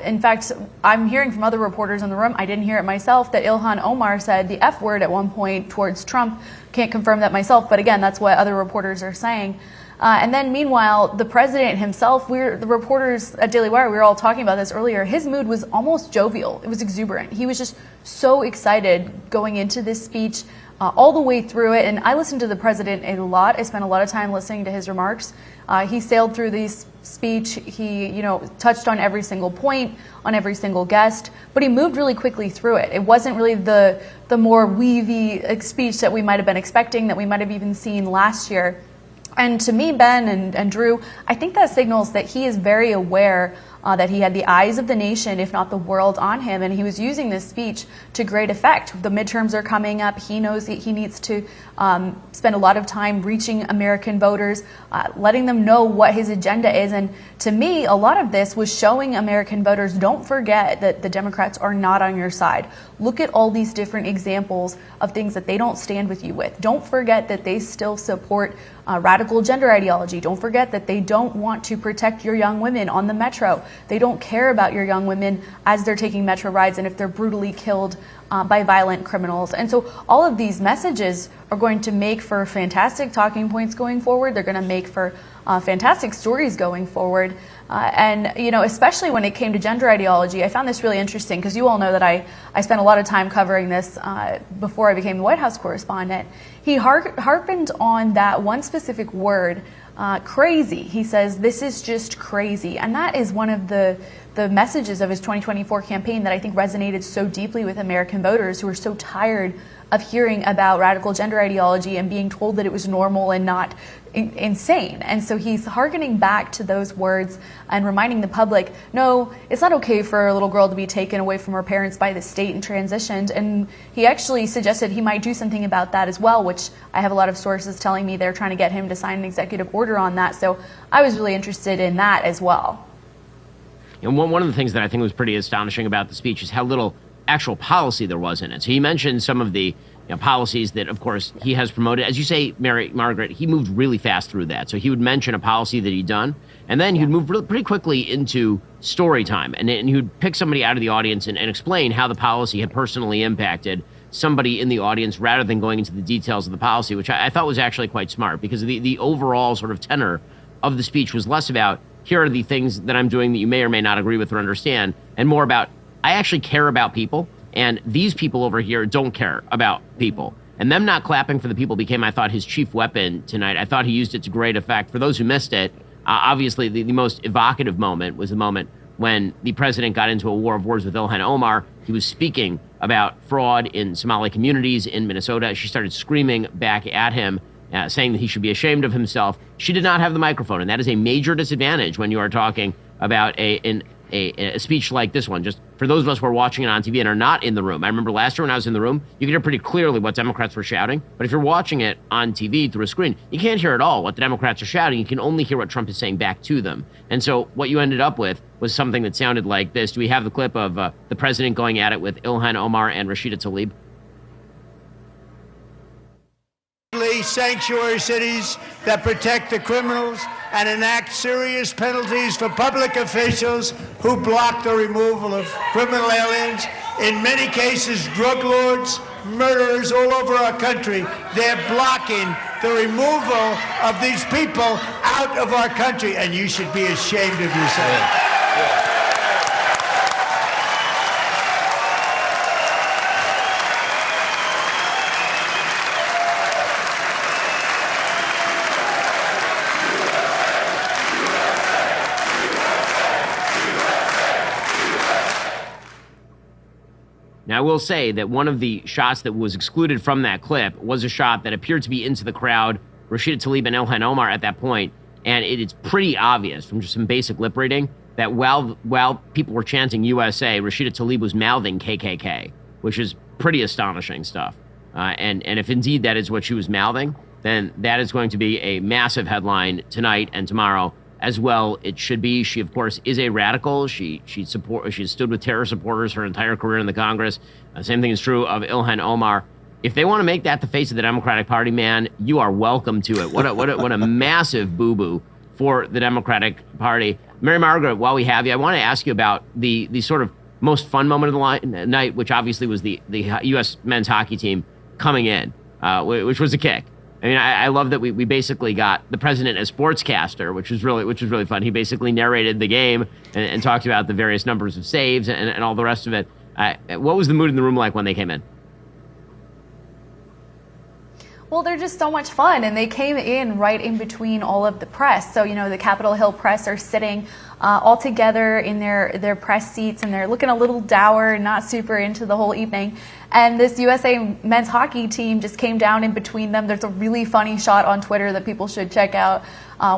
In fact, I'm hearing from other reporters in the room, I didn't hear it myself, that Ilhan Omar said the F word at one point towards Trump. Can't confirm that myself, but again, that's what other reporters are saying. And then meanwhile, the president himself, the reporters at Daily Wire, we were all talking about this earlier, his mood was almost jovial. It was exuberant. He was just so excited going into this speech, all the way through it. And I listened to the president a lot. I spent a lot of time listening to his remarks. He sailed through this speech. He, touched on every single point, on every single guest, but he moved really quickly through it. It wasn't really the more weavy speech that we might have been expecting, that we might have even seen last year. And to me, Ben and Drew, I think that signals that he is very aware that he had the eyes of the nation, if not the world, on him, and he was using this speech to great effect. The midterms are coming up. He knows that he needs to spend a lot of time reaching American voters, letting them know what his agenda is. And to me, a lot of this was showing American voters, don't forget that the Democrats are not on your side. Look at all these different examples of things that they don't stand with you with. Don't forget that they still support radical gender ideology. Don't forget that they don't want to protect your young women on the metro. They don't care about your young women as they're taking metro rides and if they're brutally killed by violent criminals. And so all of these messages are going to make for fantastic talking points going forward. They're going to make for fantastic stories going forward. And, especially when it came to gender ideology, I found this really interesting because you all know that I spent a lot of time covering this before I became the White House correspondent. He harpened on that one specific word, crazy. He says, this is just crazy. And that is one of the messages of his 2024 campaign that I think resonated so deeply with American voters who are so tired of hearing about radical gender ideology and being told that it was normal and not insane. And so he's hearkening back to those words and reminding the public, no, it's not okay for a little girl to be taken away from her parents by the state and transitioned. And he actually suggested he might do something about that as well, which I have a lot of sources telling me they're trying to get him to sign an executive order on that. So I was really interested in that as well. And one of the things that I think was pretty astonishing about the speech is how little actual policy there was in it. So he mentioned some of the policies that, of course, he has promoted. As you say, Mary Margaret, he moved really fast through that. So he would mention a policy that he'd done, and then he'd move pretty quickly into story time. And he would pick somebody out of the audience and explain how the policy had personally impacted somebody in the audience rather than going into the details of the policy, which I thought was actually quite smart because the overall sort of tenor of the speech was less about, here are the things that I'm doing that you may or may not agree with or understand, and more about, I actually care about people, and these people over here don't care about people. And them not clapping for the people became, I thought, his chief weapon tonight. I thought he used it to great effect. For those who missed it, obviously the most evocative moment was the moment when the president got into a war of words with Ilhan Omar. He was speaking about fraud in Somali communities in Minnesota. She started screaming back at him. saying that he should be ashamed of himself. She did not have the microphone, and that is a major disadvantage when you are talking about a speech like this one. Just for those of us who are watching it on TV and are not in the room. I remember last year when I was in the room, you could hear pretty clearly what Democrats were shouting. But if you're watching it on TV through a screen, you can't hear at all what the Democrats are shouting. You can only hear what Trump is saying back to them. And so what you ended up with was something that sounded like this. Do we have the clip of the president going at it with Ilhan Omar and Rashida Tlaib? Sanctuary cities that protect the criminals and enact serious penalties for public officials who block the removal of criminal aliens. In many cases, drug lords, murderers all over our country, they're blocking the removal of these people out of our country, and you should be ashamed of yourself. Now, I will say that one of the shots that was excluded from that clip was a shot that appeared to be into the crowd, Rashida Tlaib and Ilhan Omar at that point, and it's pretty obvious from just some basic lip reading that while people were chanting USA, Rashida Tlaib was mouthing KKK, which is pretty astonishing stuff. And if indeed that is what she was mouthing, then that is going to be a massive headline tonight and tomorrow. As well, it should be. She, of course, is a radical. She stood with terror supporters her entire career in the Congress. Same thing is true of Ilhan Omar. If they want to make that the face of the Democratic Party, man, you are welcome to it. What a massive boo-boo for the Democratic Party. Mary Margaret, while we have you, I want to ask you about the sort of most fun moment of the night, which obviously was the U.S. men's hockey team coming in, which was a kick. I mean, I love that we basically got the president as sportscaster, which was really fun. He basically narrated the game and talked about the various numbers of saves and all the rest of it. What was the mood in the room like when they came in? Well, they're just so much fun, and they came in right in between all of the press. So, the Capitol Hill press are sitting all together in their press seats, and they're looking a little dour and not super into the whole evening. And this USA men's hockey team just came down in between them. There's a really funny shot on Twitter that people should check out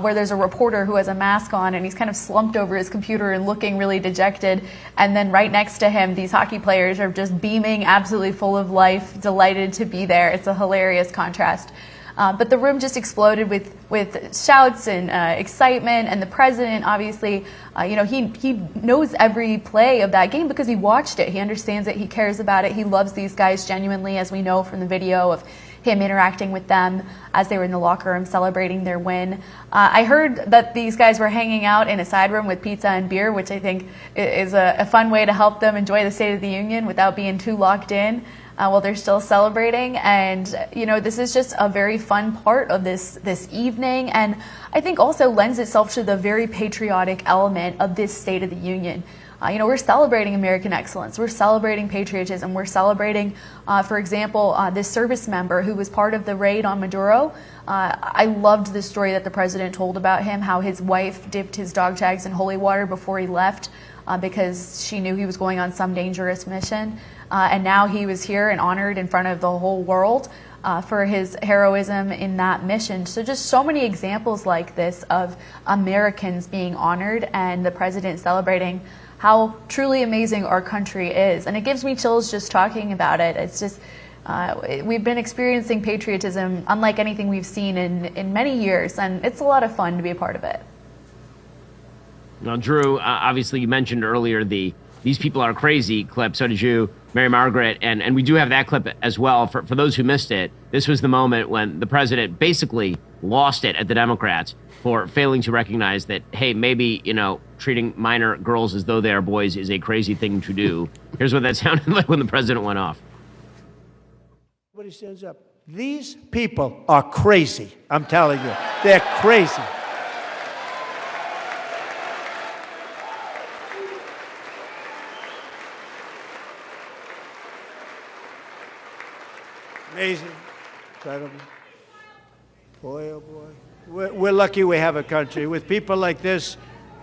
where there's a reporter who has a mask on, and he's kind of slumped over his computer and looking really dejected. And then right next to him, these hockey players are just beaming, absolutely full of life, delighted to be there. It's a hilarious contrast. But the room just exploded with shouts and excitement, and the president, obviously, he knows every play of that game because he watched it. He understands it. He cares about it. He loves these guys genuinely, as we know from the video of him interacting with them as they were in the locker room celebrating their win. I heard that these guys were hanging out in a side room with pizza and beer, which I think is a fun way to help them enjoy the State of the Union without being too locked in. While they're still celebrating. And, this is just a very fun part of this evening. And I think also lends itself to the very patriotic element of this State of the Union. We're celebrating American excellence. We're celebrating patriotism. We're celebrating, for example, this service member who was part of the raid on Maduro. I loved the story that the president told about him, how his wife dipped his dog tags in holy water before he left because she knew he was going on some dangerous mission. And now he was here and honored in front of the whole world for his heroism in that mission. So just so many examples like this of Americans being honored and the president celebrating how truly amazing our country is. And it gives me chills just talking about it. It's just, we've been experiencing patriotism unlike anything we've seen in many years, and it's a lot of fun to be a part of it. Now, Drew, obviously you mentioned earlier these people are crazy clip. So did you, Mary Margaret. And we do have that clip as well. For those who missed it, this was the moment when the president basically lost it at the Democrats for failing to recognize that, hey, maybe, treating minor girls as though they are boys is a crazy thing to do. Here's what that sounded like when the president went off. Everybody stands up. These people are crazy. I'm telling you. They're crazy. Amazing, incredible. Boy, oh boy. We're lucky we have a country. With people like this,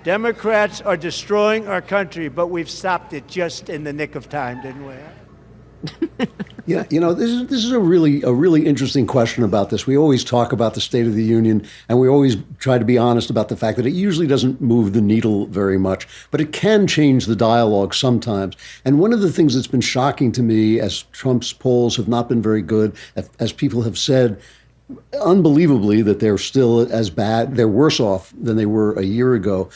Democrats are destroying our country, but we've stopped it just in the nick of time, didn't we? Yeah, this is a really interesting question about this. We always talk about the State of the Union, and we always try to be honest about the fact that it usually doesn't move the needle very much, but it can change the dialogue sometimes. And one of the things that's been shocking to me, as Trump's polls have not been very good, as people have said, unbelievably, that they're still as bad, they're worse off than they were a year ago.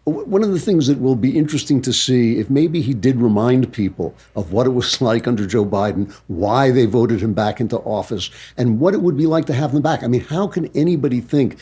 One of the things that will be interesting to see, if maybe he did remind people of what it was like under Joe Biden, why they voted him back into office, and what it would be like to have them back. I mean, how can anybody think,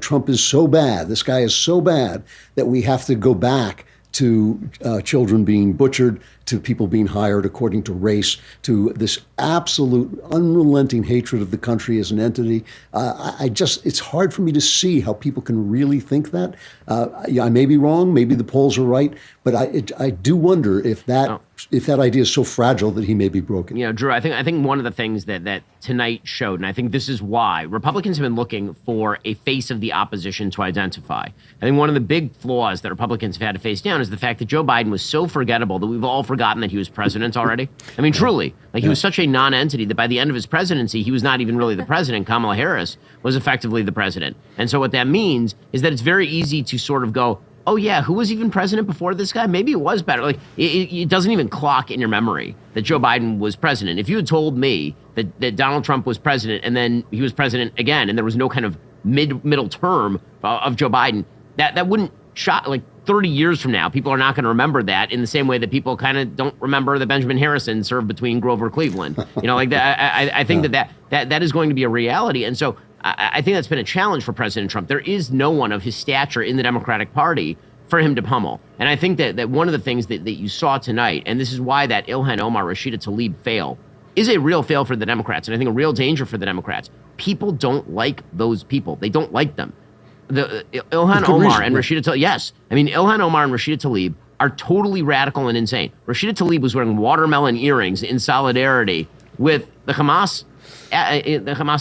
Trump is so bad, this guy is so bad, that we have to go back to children being butchered, to people being hired according to race, to this absolute unrelenting hatred of the country as an entity. It's hard for me to see how people can really think that. I may be wrong, maybe the polls are right, but I do wonder if that idea is so fragile that he may be broken. Drew, I think one of the things that tonight showed, and I think this is why Republicans have been looking for a face of the opposition to identify. I think one of the big flaws that Republicans have had to face down is the fact that Joe Biden was so forgettable that we've all forgotten that he was president already. I mean, truly, he was such a non-entity that by the end of his presidency, he was not even really the president. Kamala Harris was effectively the president. And so what that means is that it's very easy to sort of go, oh yeah, who was even president before this guy? Maybe it was better. It doesn't even clock in your memory that Joe Biden was president. If you had told me that Donald Trump was president and then he was president again and there was no kind of middle term of Joe Biden, that wouldn't shock. 30 years from now, people are not going to remember that in the same way that people kind of don't remember that Benjamin Harrison served between Grover, Cleveland. I think that is going to be a reality. And so I think that's been a challenge for President Trump. There is no one of his stature in the Democratic Party for him to pummel. And I think that one of the things that you saw tonight, and this is why that Ilhan Omar, Rashida Tlaib fail, is a real fail for the Democrats, and I think a real danger for the Democrats. People don't like those people. They don't like them. Ilhan Omar and Rashida Tlaib, yes. I mean, Ilhan Omar and Rashida Tlaib are totally radical and insane. Rashida Tlaib was wearing watermelon earrings in solidarity with the Hamas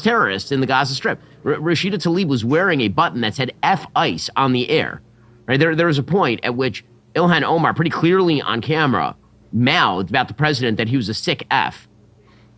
terrorists in the Gaza Strip. Rashida Tlaib was wearing a button that said F ICE on the air. Right? There was a point at which Ilhan Omar pretty clearly on camera mouthed about the president that he was a sick F.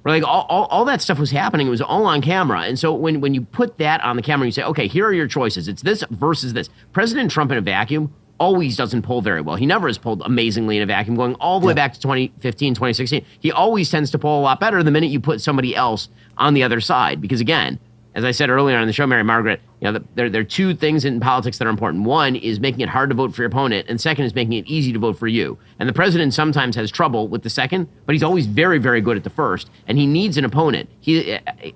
All that stuff was happening. It was all on camera. And so when you put that on the camera, you say, okay, here are your choices. It's this versus this. President Trump in a vacuum always doesn't poll very well. He never has polled amazingly in a vacuum, going all the way back to 2015, 2016. He always tends to poll a lot better the minute you put somebody else on the other side. Because again, as I said earlier on the show, Mary Margaret, there are two things in politics that are important. One is making it hard to vote for your opponent, and second is making it easy to vote for you. And the president sometimes has trouble with the second, but he's always very, very good at the first, and he needs an opponent.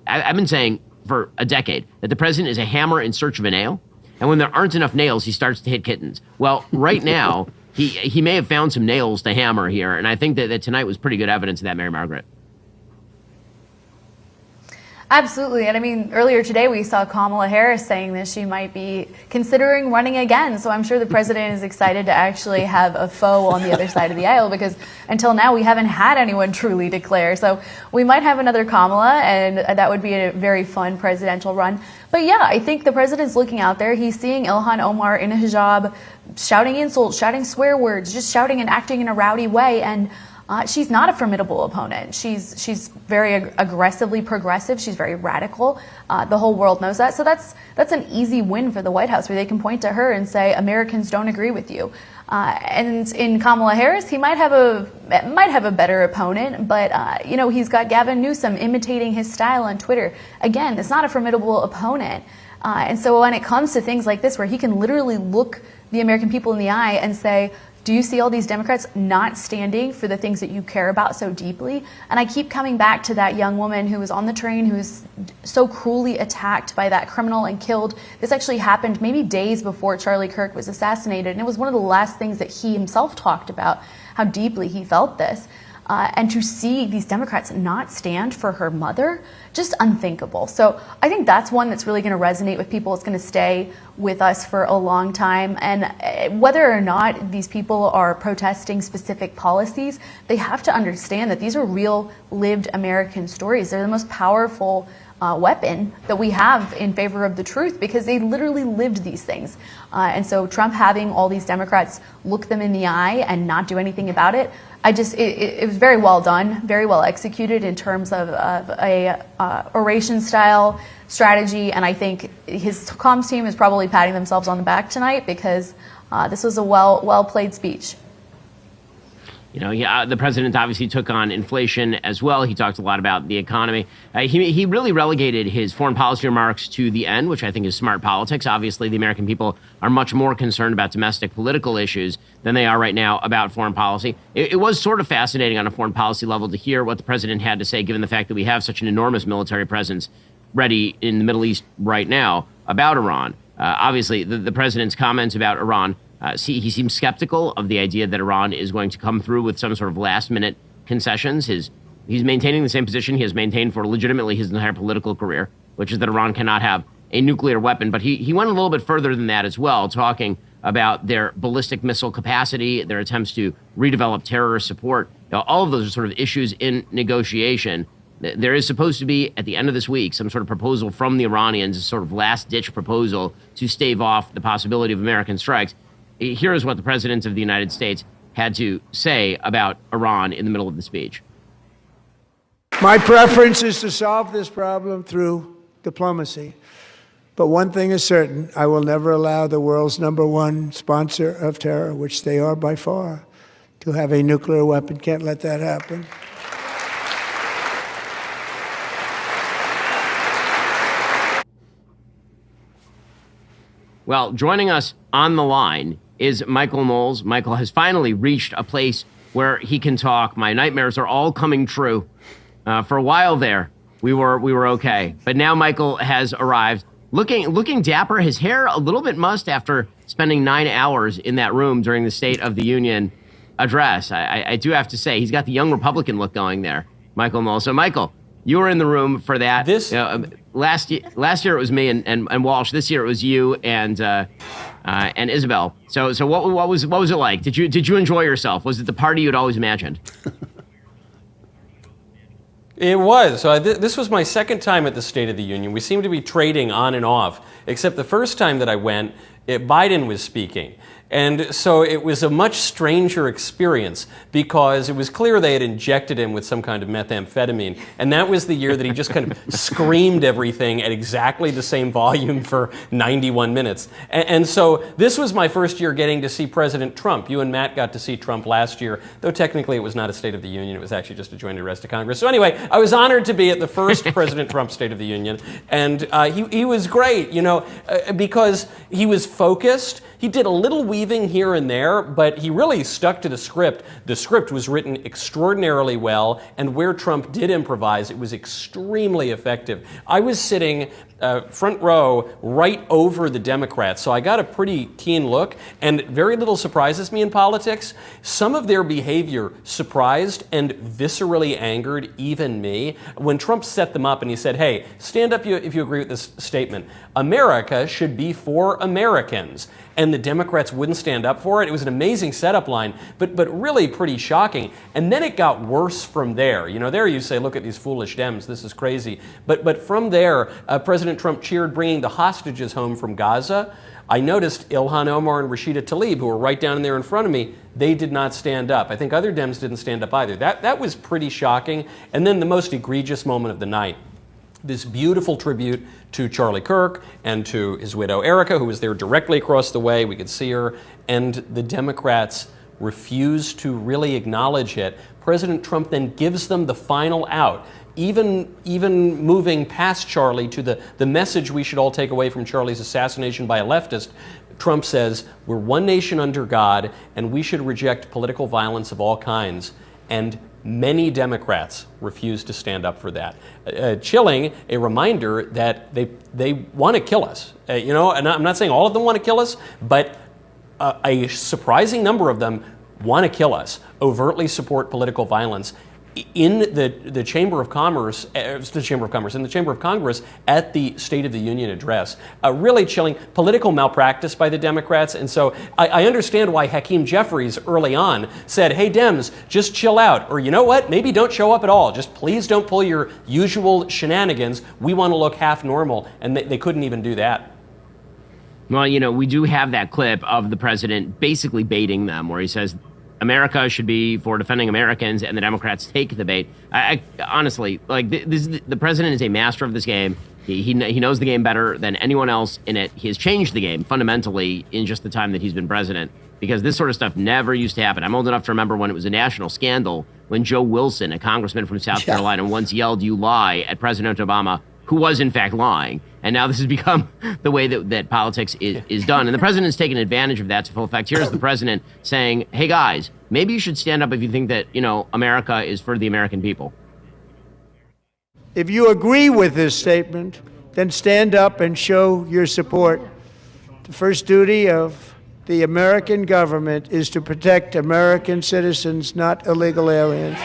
I've been saying for a decade that the president is a hammer in search of a nail, and when there aren't enough nails, he starts to hit kittens. Well, right now, he may have found some nails to hammer here, and I think that tonight was pretty good evidence of that, Mary Margaret. Absolutely. And I mean, earlier today we saw Kamala Harris saying that she might be considering running again. So I'm sure the president is excited to actually have a foe on the other side of the aisle, because until now we haven't had anyone truly declare. So we might have another Kamala, and that would be a very fun presidential run. But yeah, I think the president's looking out there. He's seeing Ilhan Omar in a hijab, shouting insults, shouting swear words, just shouting and acting in a rowdy way. And she's not a formidable opponent. She's very aggressively progressive. She's very radical. The whole world knows that. So that's an easy win for the White House, where they can point to her and say, Americans don't agree with you. And in Kamala Harris, he might have a better opponent, but he's got Gavin Newsom imitating his style on Twitter. Again, it's not a formidable opponent. And so when it comes to things like this, where he can literally look the American people in the eye and say, do you see all these Democrats not standing for the things that you care about so deeply? And I keep coming back to that young woman who was on the train, who was so cruelly attacked by that criminal and killed. This actually happened maybe days before Charlie Kirk was assassinated. And it was one of the last things that he himself talked about, how deeply he felt this. And to see these Democrats not stand for her mother, just unthinkable. So I think that's one that's really going to resonate with people. It's going to stay with us for a long time. And whether or not these people are protesting specific policies, they have to understand that these are real lived American stories. They're the most powerful weapon that we have in favor of the truth, because they literally lived these things. And so Trump having all these Democrats look them in the eye and not do anything about it, it was very well done, very well executed in terms of a oration style strategy. And I think his comms team is probably patting themselves on the back tonight, because this was a well played speech. You know, the president obviously took on inflation as well. He talked a lot about the economy. He really relegated his foreign policy remarks to the end, which I think is smart politics. Obviously, the American people are much more concerned about domestic political issues than they are right now about foreign policy. It was sort of fascinating on a foreign policy level to hear what the president had to say, given the fact that we have such an enormous military presence ready in the Middle East right now about Iran. Obviously, the president's comments about Iran, he seems skeptical of the idea that Iran is going to come through with some sort of last-minute concessions. He's maintaining the same position he has maintained for legitimately his entire political career, which is that Iran cannot have a nuclear weapon. But he went a little bit further than that as well, talking about their ballistic missile capacity, their attempts to redevelop terrorist support. You know, all of those are sort of issues in negotiation. There is supposed to be, at the end of this week, some sort of proposal from the Iranians, a sort of last-ditch proposal to stave off the possibility of American strikes. Here is what the president of the United States had to say about Iran in the middle of the speech. My preference is to solve this problem through diplomacy. But one thing is certain, I will never allow the world's #1 sponsor of terror, which they are by far, to have a nuclear weapon. Can't let that happen. Well, joining us on the line is Michael Knowles. Michael has finally reached a place where he can talk. My nightmares are all coming true. For a while there, we were okay, but now Michael has arrived, looking dapper. His hair a little bit mussed after spending 9 hours in that room during the State of the Union address. I do have to say, he's got the young Republican look going there, Michael Knowles. So, Michael, you were in the room for that. Last year it was me and Walsh. This year it was you and Isabel. So what was it like? Did you enjoy yourself? Was it the party you'd always imagined? It was. So this was my second time at the State of the Union. We seem to be trading on and off, except the first time that I went, Biden was speaking. And so it was a much stranger experience because it was clear they had injected him with some kind of methamphetamine. And that was the year that he just kind of screamed everything at exactly the same volume for 91 minutes. And so this was my first year getting to see President Trump. You and Matt got to see Trump last year, though technically it was not a State of the Union. It was actually just a joint arrest of Congress. So anyway, I was honored to be at the first President Trump State of the Union. And he was great, because he was focused. He did a little weaving here and there, but he really stuck to the script. The script was written extraordinarily well, and where Trump did improvise, it was extremely effective. I was sitting front row right over the Democrats, so I got a pretty keen look, and very little surprises me in politics. Some of their behavior surprised and viscerally angered even me. When Trump set them up and he said, hey, stand up if you agree with this statement. America should be for Americans. And the Democrats wouldn't stand up for it. It was an amazing setup line, but really pretty shocking. And then it got worse from there. There you say, look at these foolish Dems, this is crazy. But from there, President Trump cheered bringing the hostages home from Gaza. I noticed Ilhan Omar and Rashida Tlaib, who were right down there in front of me, they did not stand up. I think other Dems didn't stand up either. That was pretty shocking. And then the most egregious moment of the night, this beautiful tribute to Charlie Kirk and to his widow Erica, who was there directly across the way. We could see her. And the Democrats refused to really acknowledge it. President Trump then gives them the final out, even moving past Charlie to the message we should all take away from Charlie's assassination by a leftist. Trump says, we're one nation under God, and we should reject political violence of all kinds. And many Democrats refuse to stand up for that. Chilling, a reminder that they want to kill us. And I'm not saying all of them want to kill us, but a surprising number of them want to kill us, overtly support political violence. in the Chamber of Commerce, in the Chamber of Congress at the State of the Union address. Really chilling, political malpractice by the Democrats. And so I understand why Hakeem Jeffries early on said, hey, Dems, just chill out. Or you know what? Maybe don't show up at all. Just please don't pull your usual shenanigans. We want to look half normal. And they couldn't even do that. Well, we do have that clip of the president basically baiting them where he says, America should be for defending Americans, and the Democrats take the bait. I honestly, the president is a master of this game. He knows the game better than anyone else in it. He has changed the game fundamentally in just the time that he's been president, because this sort of stuff never used to happen. I'm old enough to remember when it was a national scandal when Joe Wilson, a congressman from South Carolina, once yelled, "You lie," at President Obama, who was in fact lying. And now this has become the way that politics is done. And the president's taken advantage of that to full effect. Here's the president saying, hey guys, maybe you should stand up if you think that, America is for the American people. If you agree with this statement, then stand up and show your support. The first duty of the American government is to protect American citizens, not illegal aliens.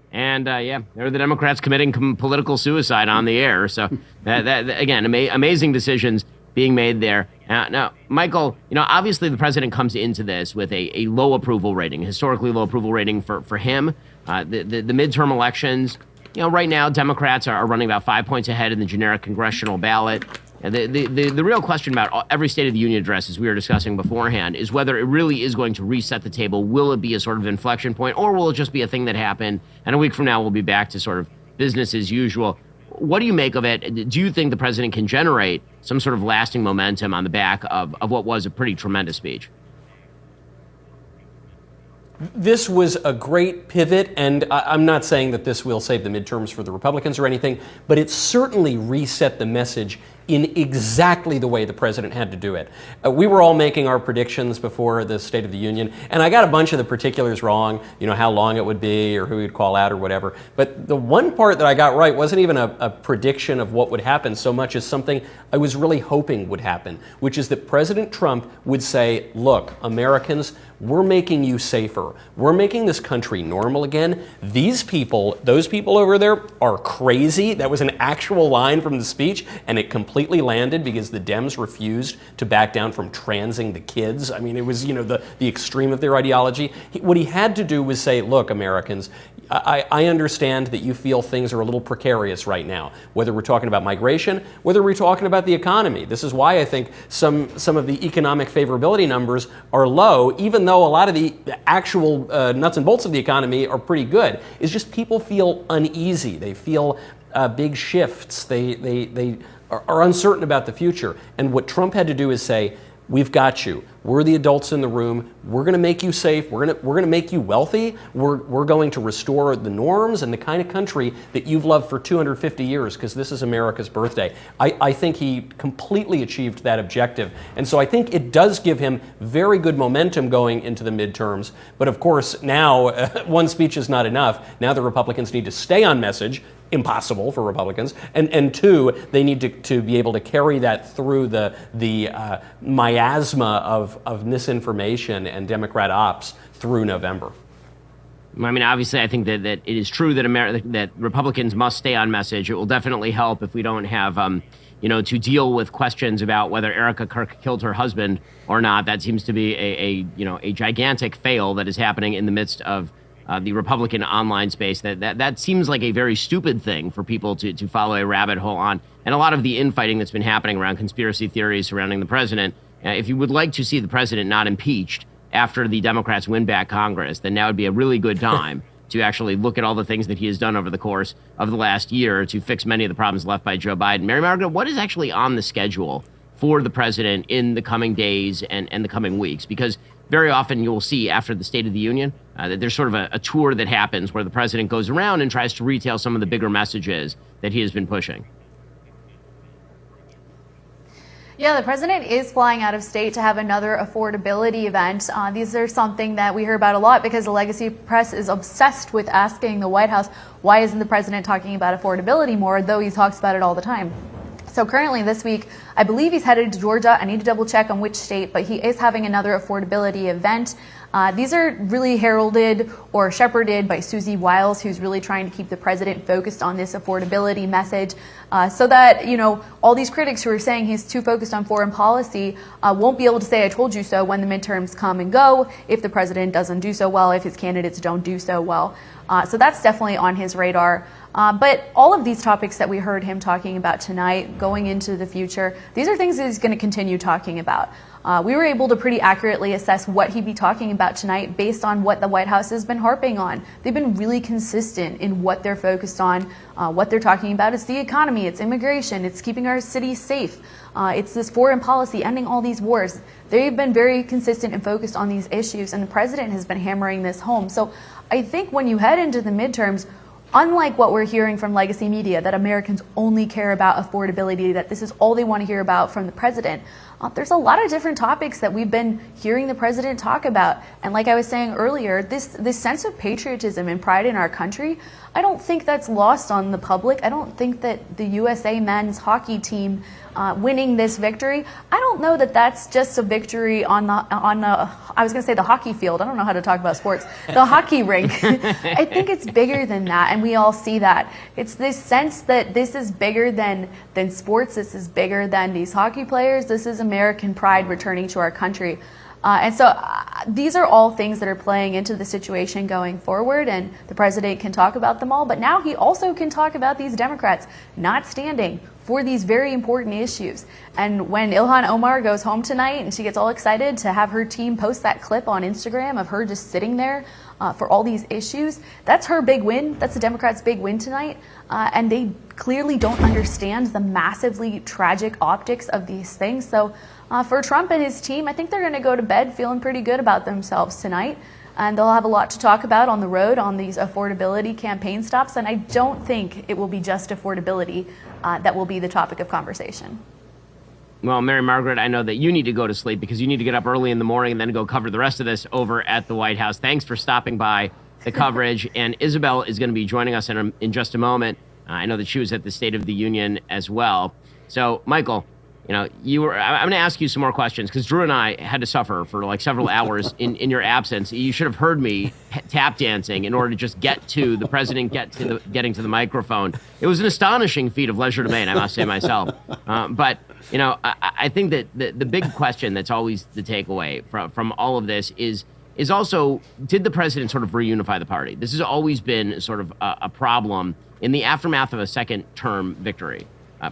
And there are the Democrats committing political suicide on the air. So that again, amazing decisions being made there. Now, Michael, obviously the president comes into this with a low approval rating, historically low approval rating for him. The midterm elections, right now Democrats are running about 5 points ahead in the generic congressional ballot. The real question about every State of the Union address, as we were discussing beforehand, is whether it really is going to reset the table. Will it be a sort of inflection point, or will it just be a thing that happened, and a week from now we'll be back to sort of business as usual? What do you make of it? Do you think the president can generate some sort of lasting momentum on the back of what was a pretty tremendous speech? This was a great pivot, and I'm not saying that this will save the midterms for the Republicans or anything, but it certainly reset the message in exactly the way the president had to do it. We were all making our predictions before the State of the Union, and I got a bunch of the particulars wrong, how long it would be or who he'd call out or whatever. But the one part that I got right wasn't even a prediction of what would happen so much as something I was really hoping would happen, which is that President Trump would say, look, Americans, we're making you safer. We're making this country normal again. These people, those people over there are crazy. That was an actual line from the speech, and it completely landed because the Dems refused to back down from transing the kids. I mean, it was, the extreme of their ideology. What he had to do was say, look, Americans, I understand that you feel things are a little precarious right now, whether we're talking about migration, whether we're talking about the economy. This is why I think some of the economic favorability numbers are low, even though a lot of the actual nuts and bolts of the economy are pretty good. It's just people feel uneasy. They feel big shifts. They are uncertain about the future. And what Trump had to do is say, we've got you. We're the adults in the room. We're going to make you safe. We're going to make you wealthy. We're going to restore the norms and the kind of country that you've loved for 250 years, because this is America's birthday. I think he completely achieved that objective. And so I think it does give him very good momentum going into the midterms. But of course, now one speech is not enough. Now the Republicans need to stay on message. Impossible for Republicans, and two, they need to be able to carry that through the miasma of misinformation and Democrat ops through November. I mean, obviously, I think that it is true that Republicans must stay on message. It will definitely help if we don't have, to deal with questions about whether Erica Kirk killed her husband or not. That seems to be a gigantic fail that is happening in the midst of the Republican online space. That seems like a very stupid thing for people to follow a rabbit hole on. And a lot of the infighting that's been happening around conspiracy theories surrounding the president, if you would like to see the president not impeached after the Democrats win back Congress, then now would be a really good time to actually look at all the things that he has done over the course of the last year to fix many of the problems left by Joe Biden. Mary Margaret, what is actually on the schedule for the president in the coming days and the coming weeks? Because very often you will see after the State of the Union, that there's sort of a tour that happens where the president goes around and tries to retell some of the bigger messages that he has been pushing. Yeah, the president is flying out of state to have another affordability event. These are something that we hear about a lot because the legacy press is obsessed with asking the White House, why isn't the president talking about affordability more, though he talks about it all the time. So currently this week, I believe he's headed to Georgia. I need to double check on which state, but he is having another affordability event. These are really heralded or shepherded by Susie Wiles, who's really trying to keep the president focused on this affordability message so that, all these critics who are saying he's too focused on foreign policy won't be able to say, I told you so, when the midterms come and go, if the president doesn't do so well, if his candidates don't do so well. So that's definitely on his radar. But all of these topics that we heard him talking about tonight, going into the future, these are things that he's going to continue talking about. We were able to pretty accurately assess what he'd be talking about tonight based on what the White House has been harping on. They've been really consistent in what they're focused on. What they're talking about is the economy, it's immigration, it's keeping our cities safe, it's this foreign policy, ending all these wars. They've been very consistent and focused on these issues, and the president has been hammering this home. So I think when you head into the midterms, unlike what we're hearing from legacy media, that Americans only care about affordability, that this is all they want to hear about from the president, there's a lot of different topics that we've been hearing the president talk about. And like I was saying earlier, this sense of patriotism and pride in our country, I don't think that's lost on the public. I don't think that the USA men's hockey team winning this victory, I don't know that that's just a victory on I was going to say the hockey field. I don't know how to talk about sports. The hockey rink. I think it's bigger than that, and we all see that. It's this sense that this is bigger than sports. This is bigger than these hockey players. This is American pride returning to our country. And so these are all things that are playing into the situation going forward, and the president can talk about them all, but now he also can talk about these Democrats not standing for these very important issues. And when Ilhan Omar goes home tonight and she gets all excited to have her team post that clip on Instagram of her just sitting there for all these issues, that's her big win. That's the Democrats' big win tonight. And they clearly don't understand the massively tragic optics of these things. So for Trump and his team, I think they're going to go to bed feeling pretty good about themselves tonight. And they'll have a lot to talk about on the road on these affordability campaign stops. And I don't think it will be just affordability that will be the topic of conversation. Well, Mary Margaret, I know that you need to go to sleep because you need to get up early in the morning and then go cover the rest of this over at the White House. Thanks for stopping by the coverage. And Isabel is going to be joining us in just a moment. I know that she was at the State of the Union as well. So, Michael, I'm going to ask you some more questions because Drew and I had to suffer for like several hours in your absence. You should have heard me tap dancing in order to just get to the president, getting to the microphone. It was an astonishing feat of legerdemain, I must say myself. But I think that the big question that's always the takeaway from all of this is also, did the president sort of reunify the party? This has always been sort of a problem in the aftermath of a second-term victory.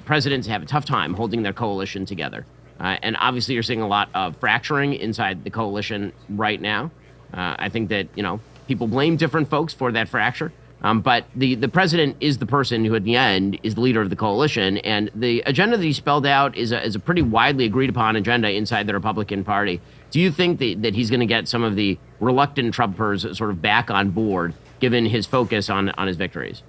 Presidents have a tough time holding their coalition together. And obviously you're seeing a lot of fracturing inside the coalition right now. I think that, people blame different folks for that fracture. But the president is the person who, at the end, is the leader of the coalition. And the agenda that he spelled out is a pretty widely agreed upon agenda inside the Republican Party. Do you think that he's going to get some of the reluctant Trumpers sort of back on board, given his focus on his victories?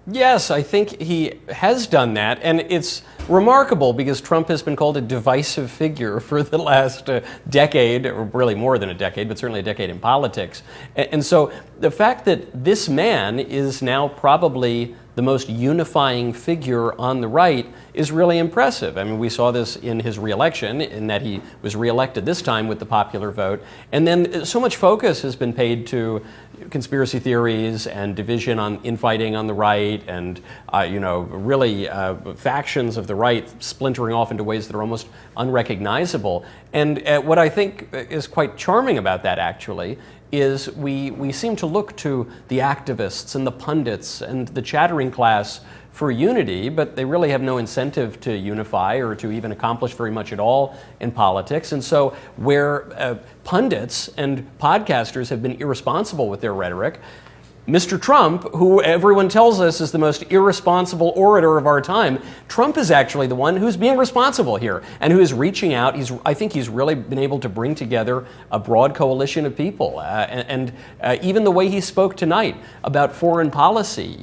Yes, I think he has done that, and it's remarkable because Trump has been called a divisive figure for the last decade, or really more than a decade, but certainly a decade in politics. And so the fact that this man is now probably the most unifying figure on the right is really impressive. I mean, we saw this in his reelection, in that he was reelected this time with the popular vote. And then so much focus has been paid to conspiracy theories and division on infighting on the right, and really factions of the right splintering off into ways that are almost unrecognizable. And what I think is quite charming about that, actually, is we seem to look to the activists and the pundits and the chattering class for unity, but they really have no incentive to unify or to even accomplish very much at all in politics. And so where pundits and podcasters have been irresponsible with their rhetoric, Mr. Trump, who everyone tells us is the most irresponsible orator of our time, Trump is actually the one who's being responsible here and who is reaching out. I think he's really been able to bring together a broad coalition of people. And even the way he spoke tonight about foreign policy,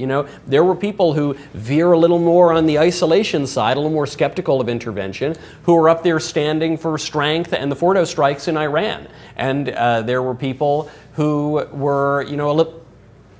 there were people who veer a little more on the isolation side, a little more skeptical of intervention, who are up there standing for strength and the Fordo strikes in Iran. And there were people who were,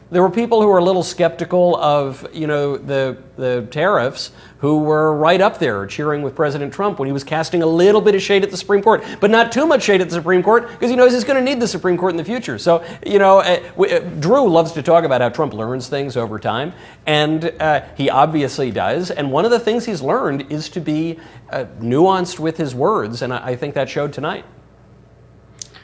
there were people who were a little skeptical of, the tariffs, who were right up there cheering with President Trump when he was casting a little bit of shade at the Supreme Court, but not too much shade at the Supreme Court because he knows he's going to need the Supreme Court in the future. So, Drew loves to talk about how Trump learns things over time, and he obviously does. And one of the things he's learned is to be nuanced with his words, and I think that showed tonight.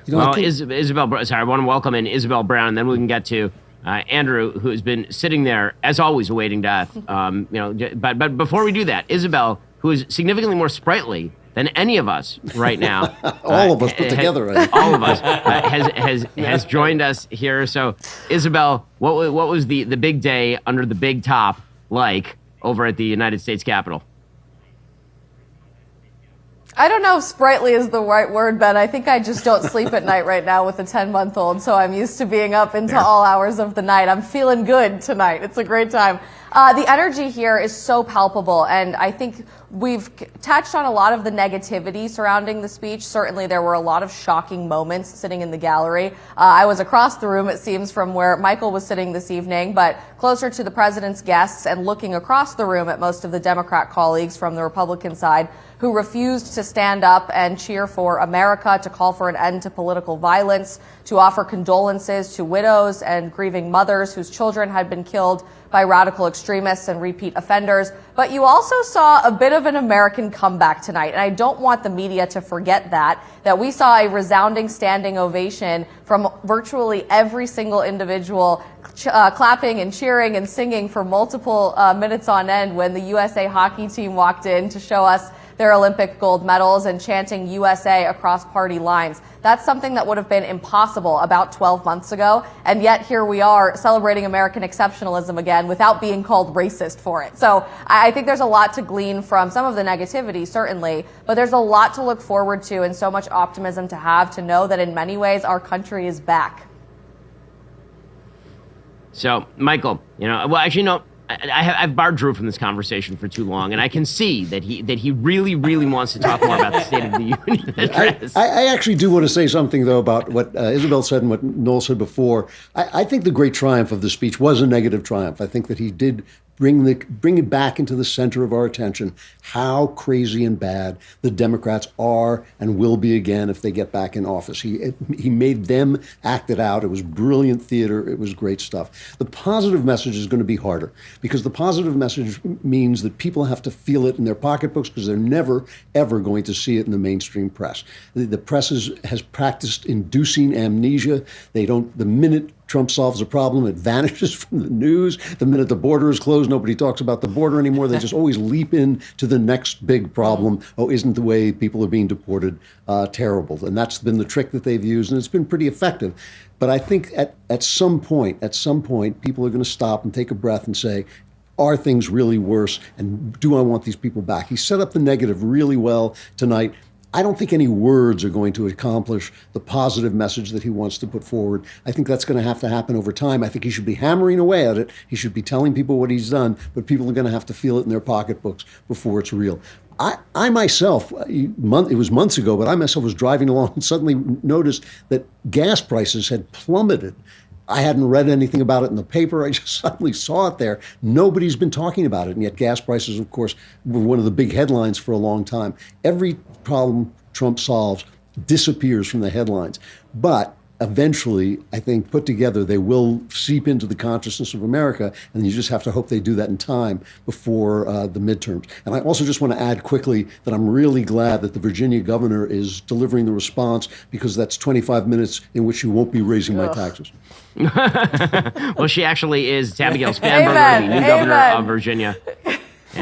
Isabel, sorry, I want to welcome in Isabel Brown, and then we can get to Andrew, who has been sitting there, as always, awaiting death. But before we do that, Isabel, who is significantly more sprightly than any of us right now. All of us put together. All of us has joined us here. So, Isabel, what was the big day under the big top like over at the United States Capitol? I don't know if sprightly is the right word, Ben. I think I just don't sleep at night right now with a 10-month-old, so I'm used to being up into all hours of the night. I'm feeling good tonight. It's a great time. The energy here is so palpable, and I think we've touched on a lot of the negativity surrounding the speech. Certainly there were a lot of shocking moments sitting in the gallery. I was across the room, it seems, from where Michael was sitting this evening, but closer to the president's guests and looking across the room at most of the Democrat colleagues from the Republican side who refused to stand up and cheer for America, to call for an end to political violence, to offer condolences to widows and grieving mothers whose children had been killed by radical extremists and repeat offenders. But you also saw a bit of an American comeback tonight, and I don't want the media to forget that we saw a resounding standing ovation from virtually every single individual clapping and cheering and singing for multiple minutes on end when the USA hockey team walked in to show us their Olympic gold medals and chanting USA across party lines. That's something that would have been impossible about 12 months ago, and yet here we are celebrating American exceptionalism again without being called racist for it. So I think there's a lot to glean from some of the negativity, certainly, but there's a lot to look forward to and so much optimism to have to know that in many ways our country is back. So, Michael, I've barred Drew from this conversation for too long, and I can see that he really, really wants to talk more about the State of the Union address. I actually do want to say something, though, about what Isabel said and what Noel said before. I think the great triumph of the speech was a negative triumph. I think that he did bring it back into the center of our attention how crazy and bad the Democrats are and will be again if they get back in office. He made them act it out. It was brilliant theater. It was great stuff. The positive message is going to be harder because the positive message means that people have to feel it in their pocketbooks because they're never, ever going to see it in the mainstream press. The press has practiced inducing amnesia. The minute Trump solves a problem, it vanishes from the news. The minute the border is closed, nobody talks about the border anymore. They just always leap in to the next big problem. Oh, isn't the way people are being deported terrible? And that's been the trick that they've used, and it's been pretty effective. But I think at some point, people are going to stop and take a breath and say, are things really worse? And do I want these people back? He set up the negative really well tonight. I don't think any words are going to accomplish the positive message that he wants to put forward. I think that's going to have to happen over time. I think he should be hammering away at it. He should be telling people what he's done, but people are going to have to feel it in their pocketbooks before it's real. I myself, it was months ago, but I myself was driving along and suddenly noticed that gas prices had plummeted. I hadn't read anything about it in the paper. I just suddenly saw it there. Nobody's been talking about it. And yet gas prices, of course, were one of the big headlines for a long time. Every problem Trump solves disappears from the headlines. But eventually, I think, put together, they will seep into the consciousness of America, and you just have to hope they do that in time before the midterms. And I also just want to add quickly that I'm really glad that the Virginia governor is delivering the response, because that's 25 minutes in which you won't be raising my taxes. Well, she actually is. It's Abigail Spanberger, the new governor of Virginia.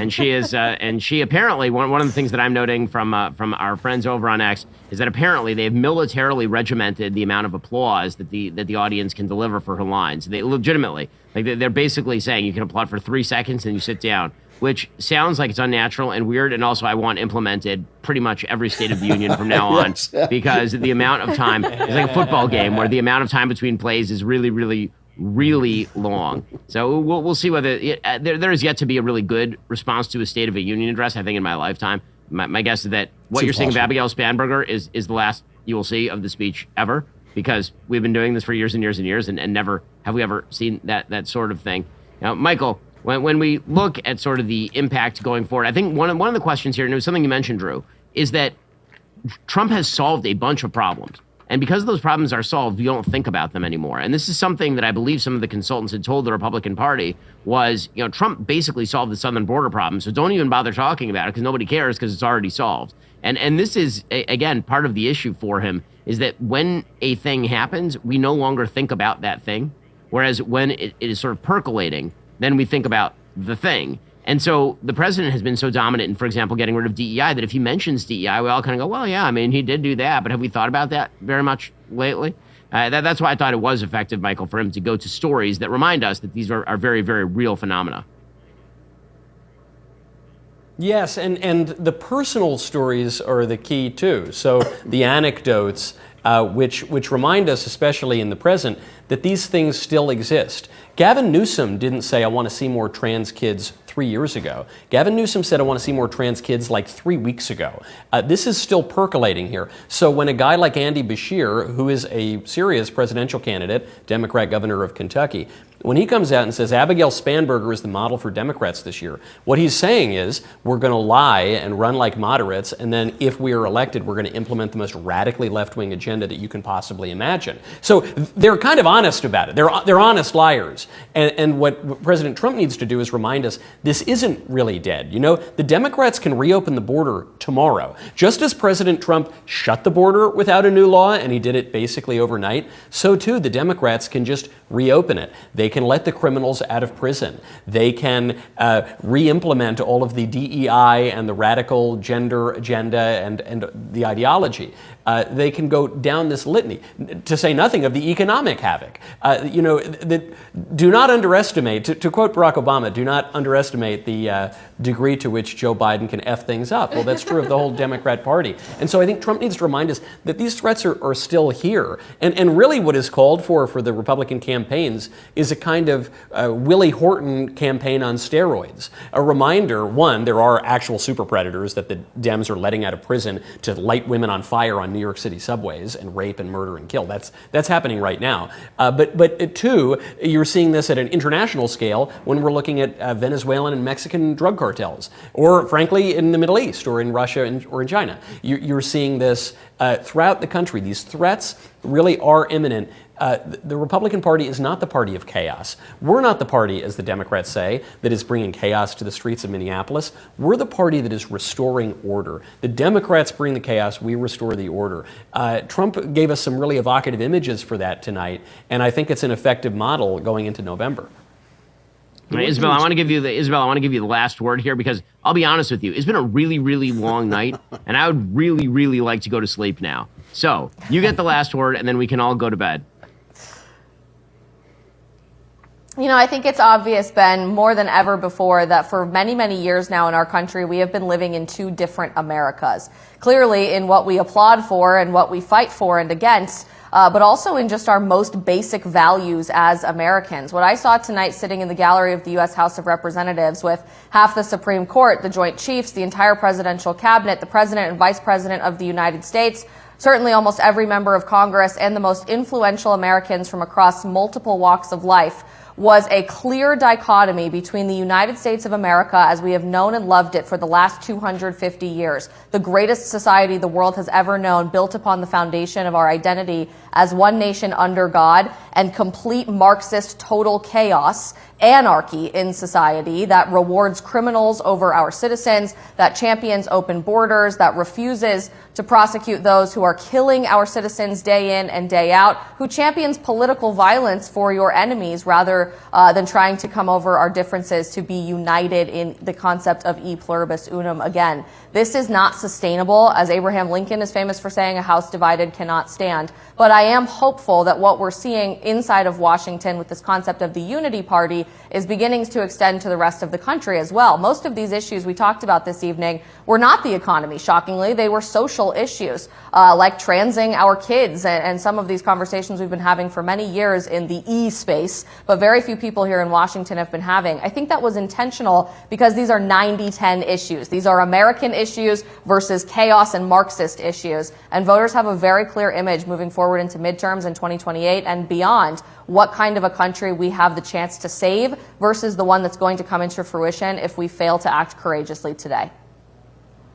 and she is, and she apparently one of the things that I'm noting from our friends over on X is that apparently they've militarily regimented the amount of applause that the audience can deliver for her lines. They legitimately, like they're basically saying you can applaud for 3 seconds and you sit down, which sounds like it's unnatural and weird. And also I want implemented pretty much every State of the Union from now on, because the amount of time, it's like a football game where the amount of time between plays is really, really, really long. So we'll see whether there is yet to be a really good response to a State of the Union address, I think, in my lifetime. My guess is that what you're seeing of Abigail Spanberger is the last you will see of the speech ever, because we've been doing this for years and years and years, and never have we ever seen that sort of thing. Now, Michael, when we look at sort of the impact going forward, I think one of the questions here, and it was something you mentioned, Drew, is that Trump has solved a bunch of problems. And because those problems are solved, we don't think about them anymore. And this is something that I believe some of the consultants had told the Republican Party was, Trump basically solved the southern border problem. So don't even bother talking about it because nobody cares because it's already solved. And this is, again, part of the issue for him is that when a thing happens, we no longer think about that thing. Whereas when it is sort of percolating, then we think about the thing. And so the president has been so dominant in, for example, getting rid of DEI that if he mentions DEI, we all kind of go, well, yeah, I mean, he did do that, but have we thought about that very much lately? That's why I thought it was effective, Michael, for him to go to stories that remind us that these are very, very real phenomena. Yes, and the personal stories are the key, too. So the anecdotes, which remind us, especially in the present, that these things still exist. Gavin Newsom didn't say, I want to see more trans kids 3 years ago. Gavin Newsom said, I want to see more trans kids like 3 weeks ago. This is still percolating here. So when a guy like Andy Beshear, who is a serious presidential candidate, Democrat governor of Kentucky, when he comes out and says Abigail Spanberger is the model for Democrats this year, what he's saying is we're going to lie and run like moderates, and then if we are elected, we're going to implement the most radically left-wing agenda that you can possibly imagine. So they're kind of honest about it. They're honest liars. And what President Trump needs to do is remind us this isn't really dead. The Democrats can reopen the border tomorrow. Just as President Trump shut the border without a new law, and he did it basically overnight, so too the Democrats can just reopen it. They can let the criminals out of prison. They can re-implement all of the DEI and the radical gender agenda and the ideology. They can go down this litany, to say nothing of the economic havoc. Do not underestimate, to quote Barack Obama, do not underestimate the degree to which Joe Biden can F things up. Well, that's true of the whole Democrat Party. And so I think Trump needs to remind us that these threats are still here. And really what is called for the Republican campaigns is a kind of Willie Horton campaign on steroids. A reminder, one, there are actual super predators that the Dems are letting out of prison to light women on fire on New York City subways and rape and murder and kill. That's happening right now. But two, you're seeing this at an international scale when we're looking at Venezuelan and Mexican drug cartels, or frankly in the Middle East or in Russia or in China. You're seeing this throughout the country. These threats really are imminent. The Republican Party is not the party of chaos. We're not the party, as the Democrats say, that is bringing chaos to the streets of Minneapolis. We're the party that is restoring order. The Democrats bring the chaos. We restore the order. Trump gave us some really evocative images for that tonight, and I think it's an effective model going into November. Isabel, I want to give you the last word here, because I'll be honest with you, it's been a really, really long night, and I would really, really like to go to sleep now. So you get the last word, and then we can all go to bed. I think it's obvious, Ben, more than ever before, that for many, many years now in our country, we have been living in two different Americas. Clearly in what we applaud for and what we fight for and against, but also in just our most basic values as Americans. What I saw tonight sitting in the gallery of the U.S. House of Representatives with half the Supreme Court, the Joint Chiefs, the entire presidential cabinet, the president and vice president of the United States, certainly almost every member of Congress, and the most influential Americans from across multiple walks of life, was a clear dichotomy between the United States of America as we have known and loved it for the last 250 years, the greatest society the world has ever known, built upon the foundation of our identity as one nation under God, and complete Marxist total chaos, anarchy in society that rewards criminals over our citizens, that champions open borders, that refuses to prosecute those who are killing our citizens day in and day out, who champions political violence for your enemies rather rather than trying to come over our differences to be united in the concept of e pluribus unum again. This is not sustainable. As Abraham Lincoln is famous for saying, a house divided cannot stand. But I am hopeful that what we're seeing inside of Washington with this concept of the unity party is beginning to extend to the rest of the country as well. Most of these issues we talked about this evening were not the economy, shockingly. They were social issues, like transing our kids and some of these conversations we've been having for many years in the e-space, but very few people here in Washington have been having. I think that was intentional because these are 90-10 issues. These are American issues versus chaos and Marxist issues. And voters have a very clear image moving forward into midterms in 2028 and beyond what kind of a country we have the chance to save versus the one that's going to come into fruition if we fail to act courageously today.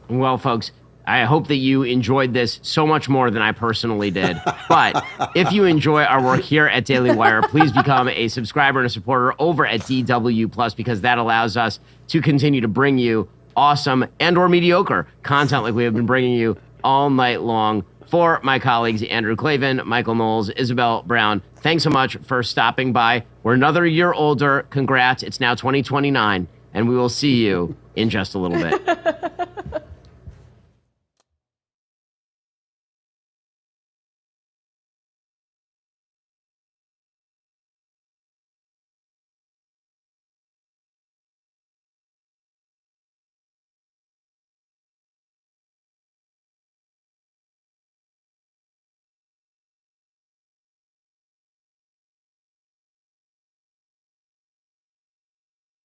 Well, folks, I hope that you enjoyed this so much more than I personally did. But if you enjoy our work here at Daily Wire, please become a subscriber and a supporter over at DW+, because that allows us to continue to bring you awesome and or mediocre content like we have been bringing you all night long. For my colleagues, Andrew Klavan, Michael Knowles, Isabel Brown, thanks so much for stopping by. We're another year older. Congrats. It's now 2029, and we will see you in just a little bit.